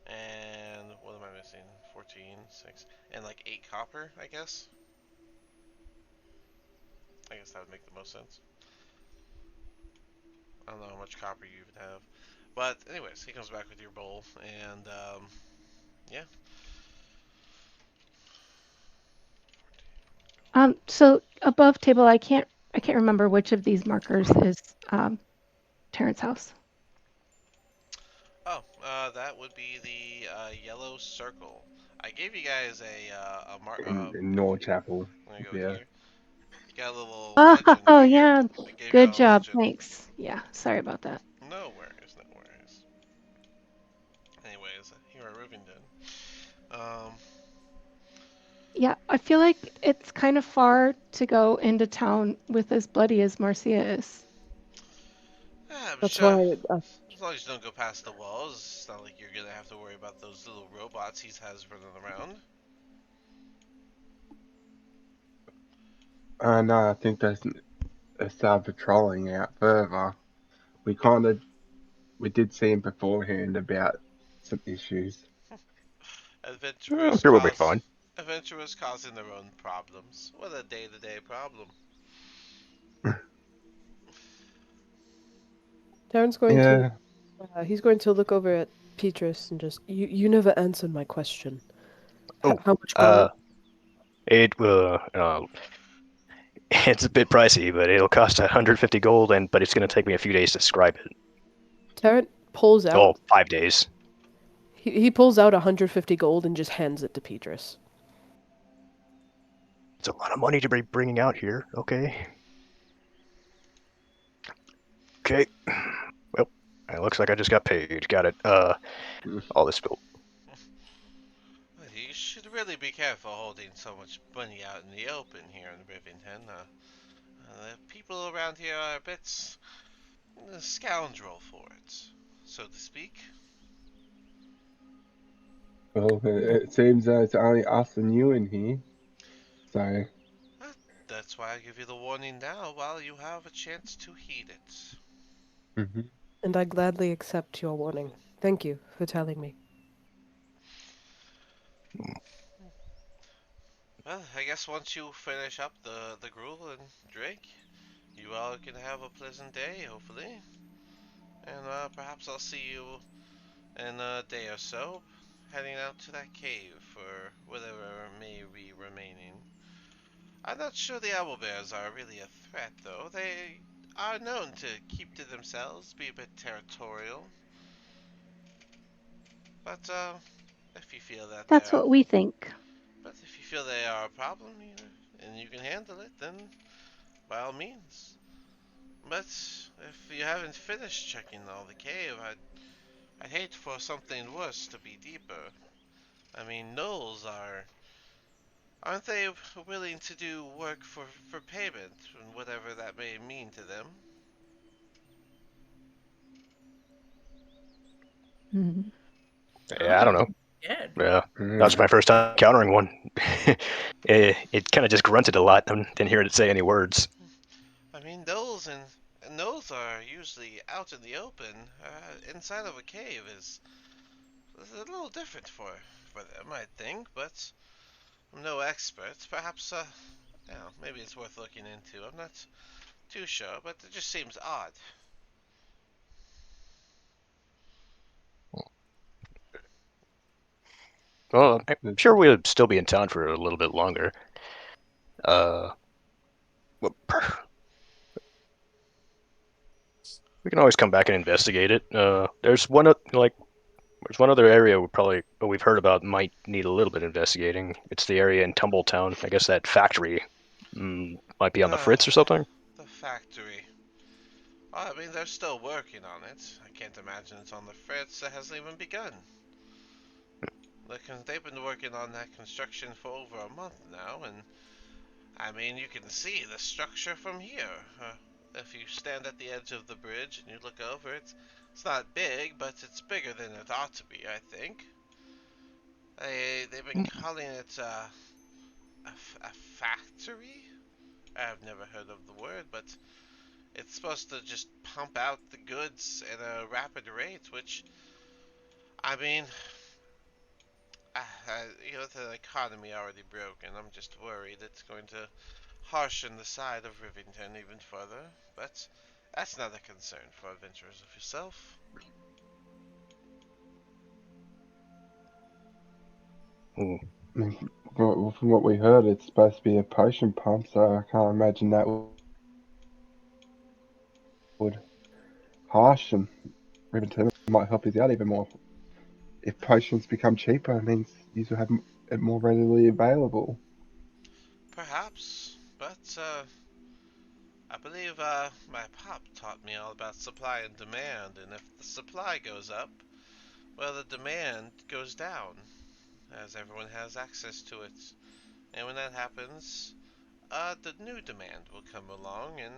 and what am I missing? 14, 6, and like 8 copper, I guess. I guess that would make the most sense. I don't know how much copper you even have, but anyways, he comes back with your bowl, and yeah. So above table, I can't remember which of these markers is Terrence's house. Oh, that would be the yellow circle. I gave you guys a mark. In If you Chapel. let me go Yeah. here, you got a little legend Oh right here. yeah, I gave good y'all a job. legend. Thanks. Yeah, sorry about that. No worries, no worries. Anyways, here at Rivington. Um, Yeah, I feel like it's kind of far to go into town with as bloody as Marcia is. yeah, but That's why as long as you don't go past the walls, it's not like you're gonna have to worry about those little robots he has running around. No, I think they started patrolling out further. We kind of we did see him beforehand about some issues. I'm Adventurers sure we'll be cause fine. adventurers causing their own problems. What a day-to-day problem. Darren's going to Yeah. he's going to look over at Petrus and just you never answered my question. Oh, How much gold? it will. It's a bit pricey, but it'll cost 150 gold, but it's gonna take me a few days to scribe it. Tarrant pulls Oh, out 5 days. he pulls out 150 gold and just hands it to Petrus. It's a lot of money to be bringing out here. Okay. Okay. Well, it looks like I just got paid. Got it. All this bill. You should really be careful holding so much money out in the open here in Rivington. The people around here are a bit scoundrel for it, so to speak. Well, it seems it's only us and you in here. So, Uh, That's why I give you the warning now while you have a chance to heed it. mhm. And I gladly accept your warning. Thank you for telling me. Well, I guess once you finish up the gruel and drink, you all can have a pleasant day, hopefully. And perhaps I'll see you in a day or so, heading out to that cave for whatever may be remaining. I'm not sure the owlbears are really a threat, though. They are known to keep to themselves, be a bit territorial. But if you feel that they That's are, what we think. but if you feel they are a problem, and you can handle it, then by all means. But if you haven't finished checking all the cave, I'd hate for something worse to be deeper. I mean, gnolls aren't they willing to do work for payment, whatever that may mean to them? Mhm. Yeah, I don't know. Yeah. Yeah, that's Mm. my first time encountering one. It kind of just grunted a lot. I didn't hear it say any words. I mean, those are usually out in the open. Inside of a cave is a little different for them, I think. But I'm no expert. Perhaps maybe it's worth looking into. I'm not too sure, but it just seems odd. Well, I'm sure we'll still be in town for a little bit longer. Uh, well, we can always come back and investigate it. There's there's one other area we've heard about might need a little bit of investigating. It's the area in Tumbletown. I guess that factory might be on the fritz or something. The factory. Well, I mean, they're still working on it. I can't imagine it's on the fritz. It hasn't even begun. Look, they've been working on that construction for over a month now, and I mean, you can see the structure from here. If you stand at the edge of the bridge and you look over, it's not big, but it's bigger than it ought to be, I think. They've been calling it a factory? I've never heard of the word, but it's supposed to just pump out the goods at a rapid rate, which, I mean, the economy already broken. I'm just worried it's going to harshen the side of Rivington even further, but that's not a concern for adventurers of yourself. Hmm. From what we heard, it's supposed to be a potion pump, so I can't imagine that would harshen Rivington. It might help us out even more. If potions become cheaper, it means you will have it more readily available. Perhaps, but I believe my pop taught me all about supply and demand, and if the supply goes up, well, the demand goes down, as everyone has access to it. And when that happens, the new demand will come along, and,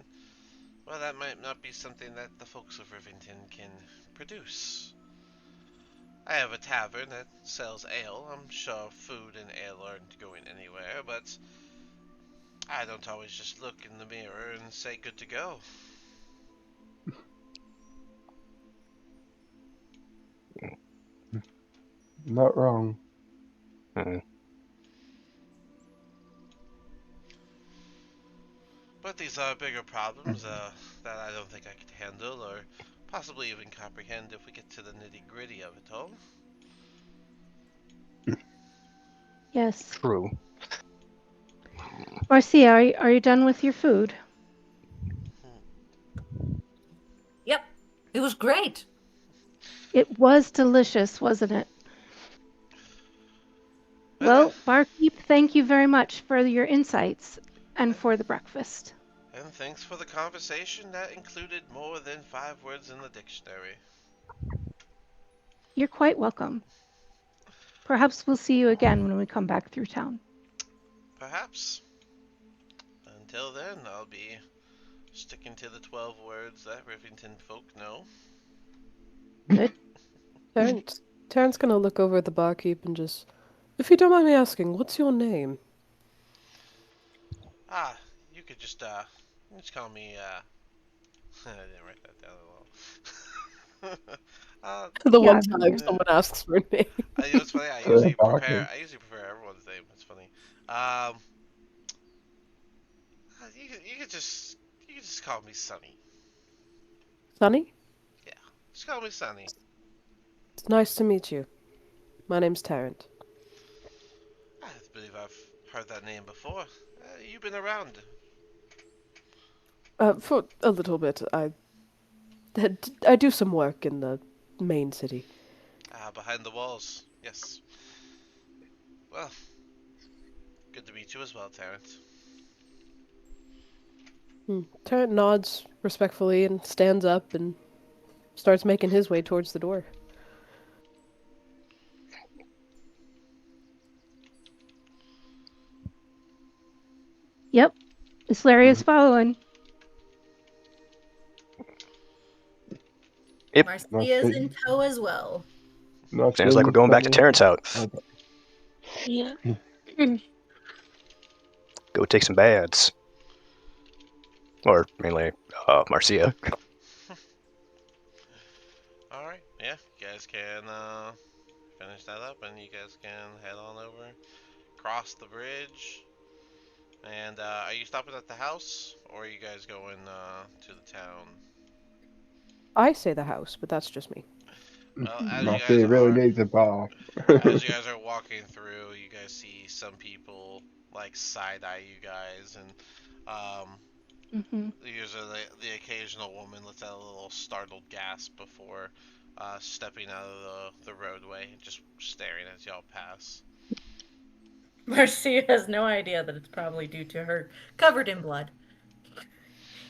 well, that might not be something that the folks of Rivington can produce. I have a tavern that sells ale. I'm sure food and ale aren't going anywhere, but I don't always just look in the mirror and say good to go. Not wrong. Hmm. But these are bigger problems that I don't think I could handle or possibly even comprehend if we get to the nitty gritty of it all. Yes. True. Marcia, are you done with your food? Yep, it was great. It was delicious, wasn't it? Well, barkeep, thank you very much for your insights and for the breakfast. And thanks for the conversation that included more than 5 words in the dictionary. You're quite welcome. Perhaps we'll see you again when we come back through town. Perhaps. Until then, I'll be sticking to the 12 words that Rivington folk know. Good. Terrence gonna look over at the barkeep and just, if you don't mind me asking, what's your name? Ah, you could just call me, I didn't write that down at all. The Yeah, one time someone asks for a name. You know what's funny? I usually Barking. prepare everyone's name. It's funny. You could just call me Sunny. Sunny? Yeah, just call me Sunny. It's nice to meet you. My name's Tarrant. I believe I've heard that name before. You've been around. For a little bit, I do some work in the main city. Behind the walls. Yes. Well, good to meet you as well, Terrence. Tarrant nods respectfully and stands up and starts making his way towards the door. Yep. Miss Larry is following. Yep. Marcia's in tow as well. Nice Sounds like we're going back to Terrence's house. Yeah. Go take some baths. Or mainly, Marcia. Alright, yeah, you guys can finish that up and you guys can head on over, cross the bridge, And are you stopping at the house, or are you guys going to the town? I say the house, but that's just me. Well, Marcia really needs a bath. as you guys are walking through, you guys see some people like side eye you guys, and Mm-hmm. usually the occasional woman lets out a little startled gasp before stepping out of the roadway, just staring as y'all pass. Marcia has no idea that it's probably due to her covered in blood.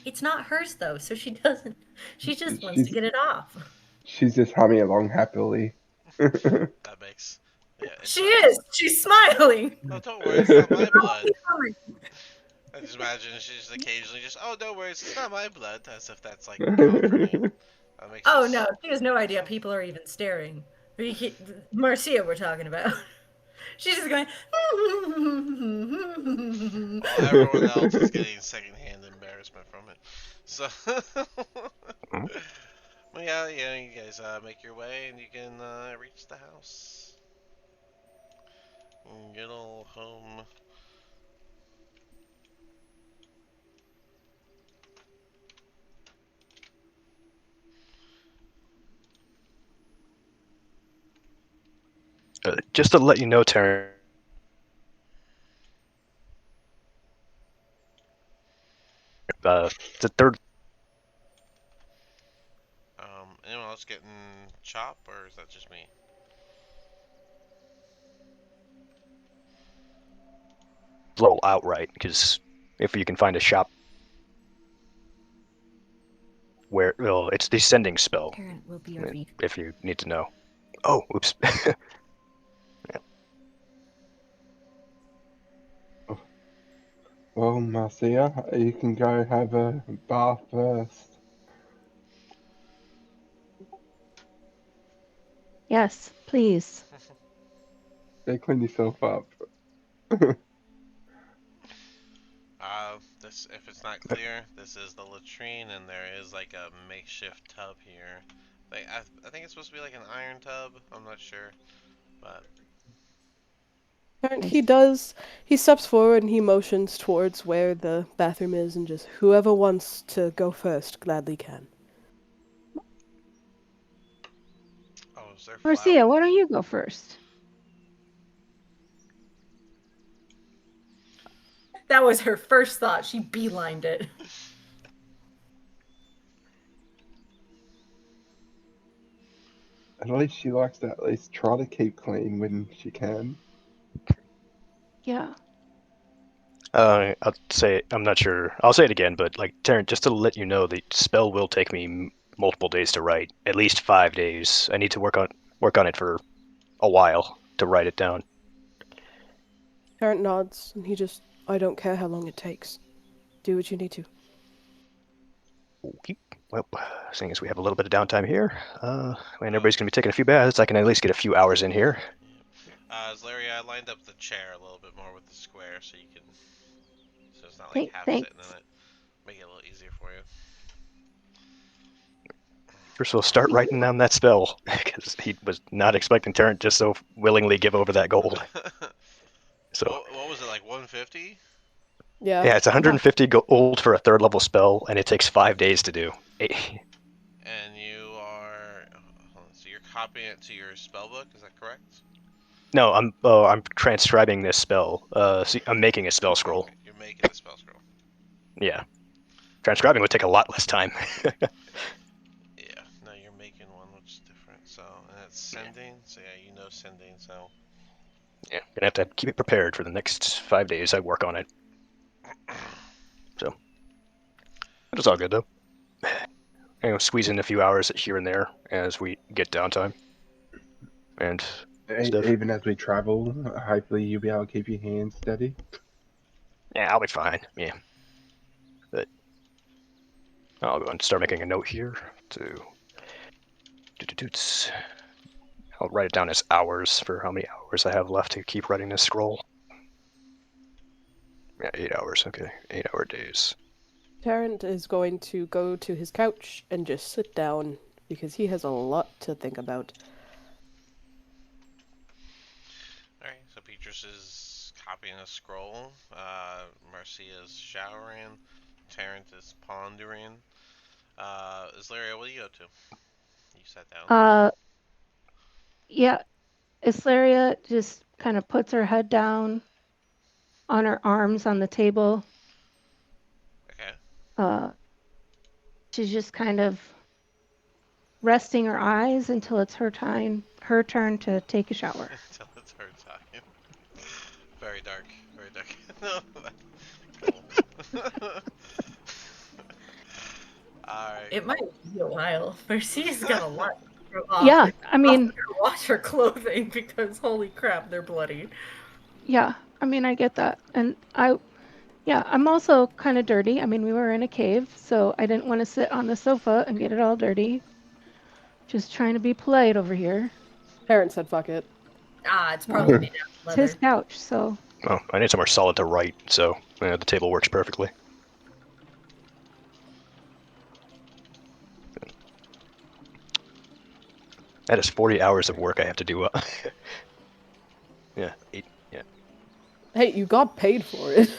It's not hers though, so she doesn't. She just wants to she's get it off. she's just humming along happily. That makes, yeah, it's She not. is. She's smiling. Oh, don't worry, it's not my blood. I just imagine she's occasionally just, oh, no worries, it's not my blood, as if that's like comforting. That makes Oh this. no, she has no idea people are even staring. Marcia, we're talking about. She's just going. Well, everyone else is getting secondhand embarrassment from it. So, Mhm. well, yeah, you guys make your way and you can reach the house. Good old home. Just to let you know, Terran, the third Anyone else getting chop, or is that just me? level outright, because if you can find a shop where, well, it's descending spell, Parent will be RV. if you need to know. Oh, oops. Well, Marcia, you can go have a bath first. Yes, please. Go clean yourself up. This, if it's not clear, this is the latrine, and there is like a makeshift tub here. I think it's supposed to be like an iron tub. I'm not sure, but And Nice. he steps forward and he motions towards where the bathroom is and just whoever wants to go first gladly can. oh, is there flour? Marcia, why don't you go first? That was her first thought. She beelined it. At least she likes to at least try to keep clean when she can. Yeah. I'll say, I'm not sure. I'll say it again, but like Terran, just to let you know, the spell will take me multiple days to write. At least 5 days. I need to work on it for a while to write it down. Tarrant nods and he just, I don't care how long it takes. Do what you need to. Okay. Well, seeing as we have a little bit of downtime here, and everybody's gonna be taking a few baths, I can at least get a few hours in here. Larry, I lined up the chair a little bit more with the square so you can, so it's not like half sitting Thanks. in it. Make it a little easier for you. First, we'll start writing down that spell because he was not expecting Terran just so willingly give over that gold. So what was it, like 150? Yeah. yeah, it's 150 gold for a third level spell, and it takes 5 days to do. And you are, so you're copying it to your spell book, is that correct? No, I'm transcribing this spell. See, I'm making a spell scroll. Okay, you're making the spell scroll. Yeah, transcribing would take a lot less time. Yeah, no, you're making one, which is different. So, and it's sending. So yeah, you know sending. So Yeah, gonna have to keep it prepared for the next 5 days. I work on it. So, but it's all good though. Squeeze in a few hours here and there as we get downtime and stuff. Even as we travel, hopefully you'll be able to keep your hands steady. Yeah, I'll be fine. Yeah, but I'll go and start making a note here to. I'll write it down as hours for how many hours I have left to keep writing this scroll. Yeah, 8 hours. Okay, 8-hour days. Tarrant is going to go to his couch and just sit down because he has a lot to think about. all right. So Petrus is copying a scroll. Marcia's showering. Terrence is pondering. Islaria, what do you go to? You sat down. Yeah, Islaria just kind of puts her head down on her arms on the table. Okay. She's just kind of resting her eyes until it's her turn to take a shower. Until it's her time. Very dark. Very dark. No, cool. Alright. It might be a while. Mercy's got a lot to throw off. Yeah, I mean, Wash her clothing because holy crap, they're bloody. yeah, I mean, I get that. And I'm also kind of dirty. I mean, we were in a cave, so I didn't want to sit on the sofa and get it all dirty. Just trying to be polite over here. Terrence said fuck it. It's probably made out of It's his leather. couch, so. Oh, I need somewhere solid to write, so the table works perfectly. That is 40 hours of work I have to do. Yeah, 8. Yeah. Hey, you got paid for it.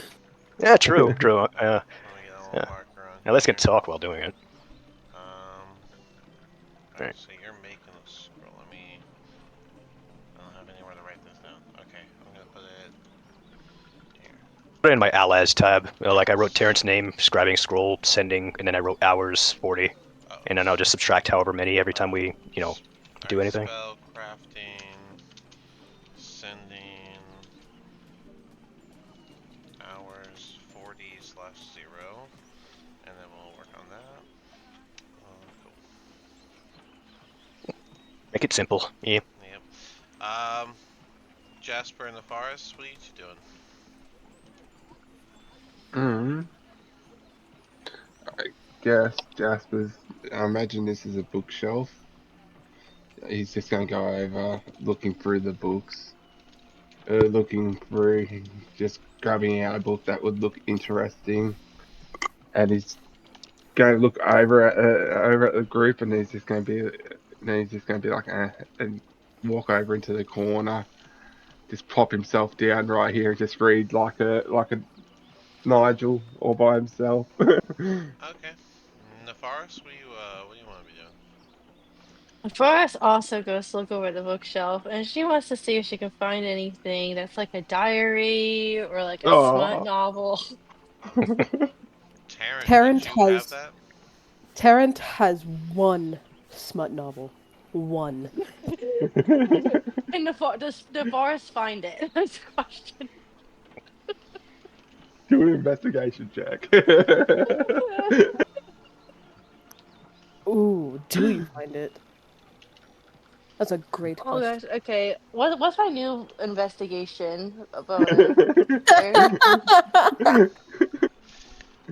Yeah, true, true. Let me get a little Yeah. marker on Now let's get here. talk while doing it. Alright, Right. so you're making a scroll. I don't have anywhere to write this down. Okay, I'm gonna put it here. Put it in my allies tab. Like I wrote Terrence's name, scribing scroll, sending, and then I wrote hours 40, Oh. and then I'll just subtract however many every time we, do Alright, anything. Spell crafting, sending, hours 40/0, and then we'll work on that. Cool. Make it simple. Yeah. Yep. Jasper in the forest, what are you two doing? I guess Jasper's. I imagine this is a bookshelf. He's just going to go over, looking through the books. Just grabbing out a book that would look interesting. And he's going to look over at the group, and he's just going to be like, and walk over into the corner. Just plop himself down right here and just read like a Nigel all by himself. Okay. In the forest, what do you want to be doing? Forrest also goes to look over the bookshelf, and she wants to see if she can find anything that's like a diary or like a smut Oh. novel. Taryn, did you have that? Terrence has one smut novel. One. And does Forrest find it? That's the question. Do an investigation check. Ooh, do you find it? That's a great Oh question. gosh, okay. What's my new investigation bonus? There.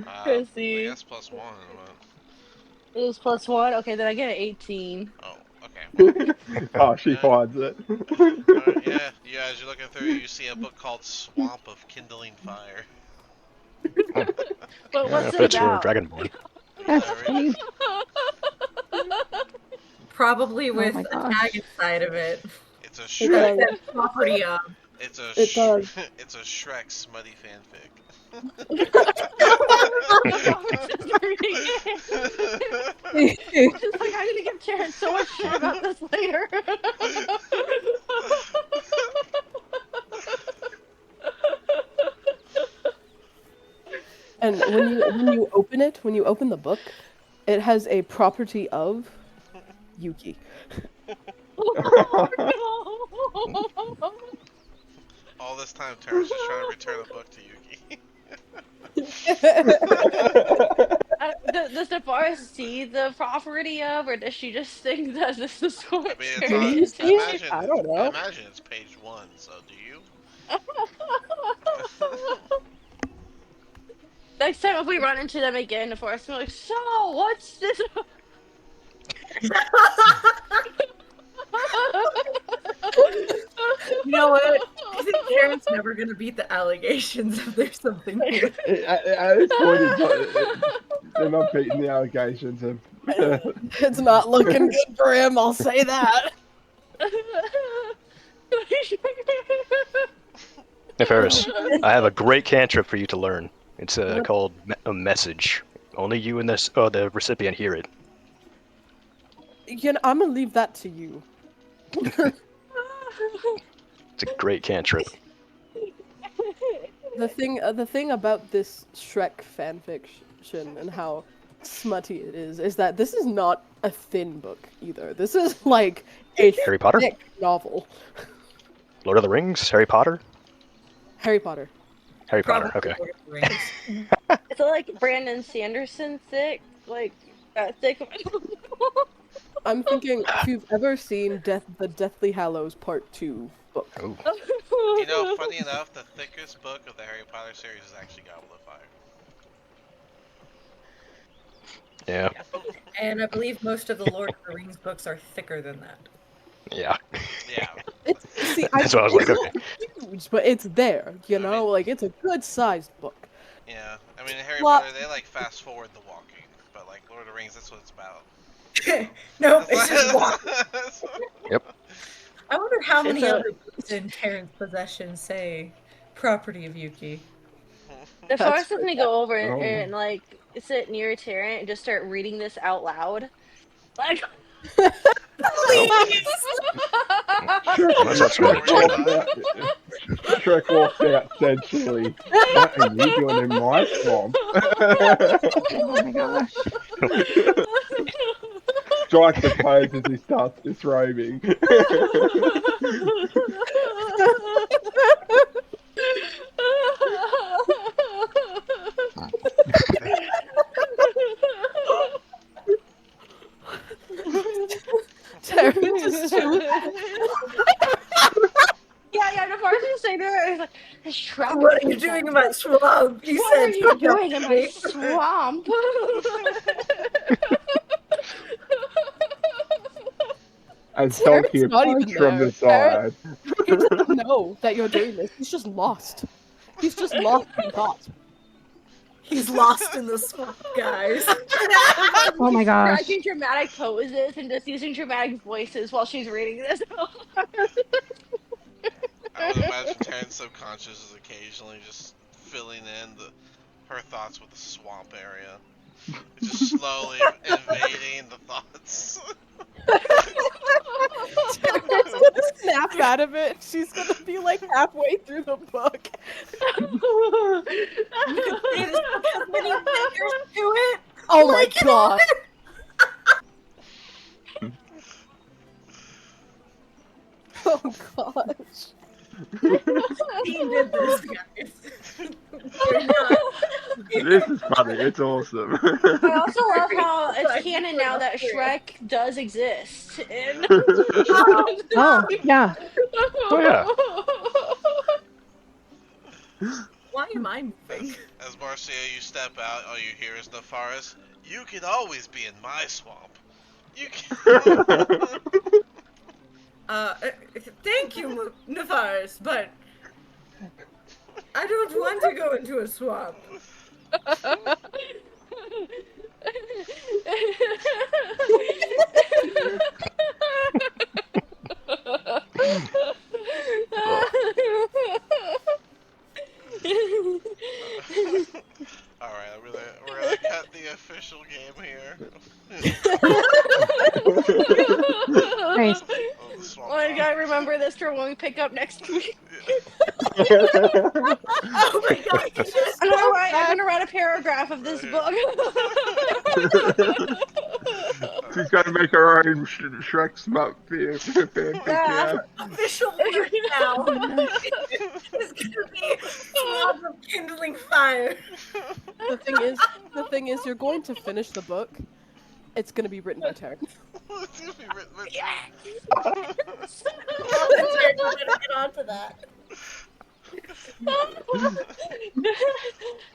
I See. guess +1. It is +1. Okay, then I get an 18. Oh, okay. Well, Oh, she finds it. yeah, as you're looking through, you see a book called Swamp of Kindling Fire. But what's it That's for about? Dragonborn. That's Alright. funny. Probably with my a gosh. tag inside of it. It's a It Shrek. does. Property of. It's a It does. it's a Shrek smutty fanfic. It's like I'm gonna give Karen so much shit about this later. And when you open the book, it has a property of Yuki. All this time, Terrence is trying to return a book to Yuki. Does the forest see the property of, or does she just think that this is what I mean, Karen it's is Do you on, see it? I don't know. I imagine it's page 1. So do you? Next time if we run into them again in the forest, we're like, so what's this? You know what? I think Karen's never gonna beat the allegations if there's something here. At this point, they're not beating the allegations of. It's not looking good for him, I'll say that. Nefaris, I have a great cantrip for you to learn. It's called a message. Only you and the recipient hear it. I'm gonna leave that to you. It's a great cantrip. The thing about this Shrek fanfiction and how smutty it is that this is not a thin book either. This is like a Harry Potter? thick novel. Lord of the Rings? Harry Potter? Harry Potter. Harry Potter, Probably okay. Lord of the Rings. It's like Brandon Sanderson thick, like thick. I'm thinking if you've ever seen the Deathly Hallows Part 2 book. Ooh. You know, funny enough, the thickest book of the Harry Potter series is actually Goblet of Fire. Yeah. And I believe most of the Lord of the Rings books are thicker than that. Yeah. Yeah. That's what I was like, okay. Huge, but it's there, you know? Like, it's a good-sized book. Yeah. I mean, in Harry Plot- Potter, they like fast forward the walking, but like Lord of the Rings, that's what it's about. No, it's just walk. Yep. I wonder how many It's a- other books in Terran's possession say property of Yuki. The That's forest is gonna go over Oh. and like sit near Tarrant and just start reading this out loud. Like, Unless that's really Shrek walks out sensually. What are you doing in my swamp? Oh my gosh. Strikes a pose as he starts disrobing. Terrence is too... yeah, the forest is saying to her, it's like, Shrek, What are you doing in my swamp? You what said are you doing in my me. swamp? As Terrence Donkey not even approaches from there. the side. He doesn't know that you're doing this. He's just lost. He's just lost in thought. He's lost in the swamp, guys. Oh my gosh. Striking dramatic poses and just using dramatic voices while she's reading this. I would imagine Terran's subconscious is occasionally just filling in her thoughts with the swamp area. Just slowly invading the thoughts. Terrence gonna snap out of it. She's gonna be like halfway through the book. It is because many fingers to it. Oh my god. Oh gosh. He did this, guys. We're not. This is funny. It's awesome. I also love how it's canon now that Shrek does exist. And Oh, yeah. Oh, yeah. Why am I moving? As Marcia, you step out, all you hear is Nefaris. You can always be in my swamp. You can. Thank you, Nefaris, but I don't want to go into a swamp. Alright, we're gonna cut the official game here. Nice. Oh, the swamp Well, I dog. gotta remember this for when we pick up next week. Oh my god, you just I'm gonna write a paragraph of this book. She's got to make her own Shrek smut fanfic. Yeah. official word now. It's gonna be swamp of kindling fire. The thing is, you're going to finish the book. It's gonna be written by Terrence. It's gonna be written by Let's get on to that.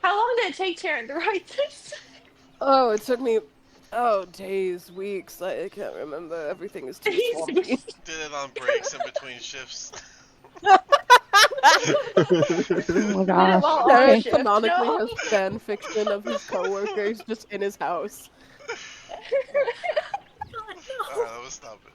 How long did it take Taryn to write this? Oh, it took me, days, weeks. I can't remember. Everything is too swampy. Did it on breaks in between shifts. Oh my gosh. Well, Terrence shift, canonically no. has fan fiction of his coworkers just in his house. Alright, let's stop it.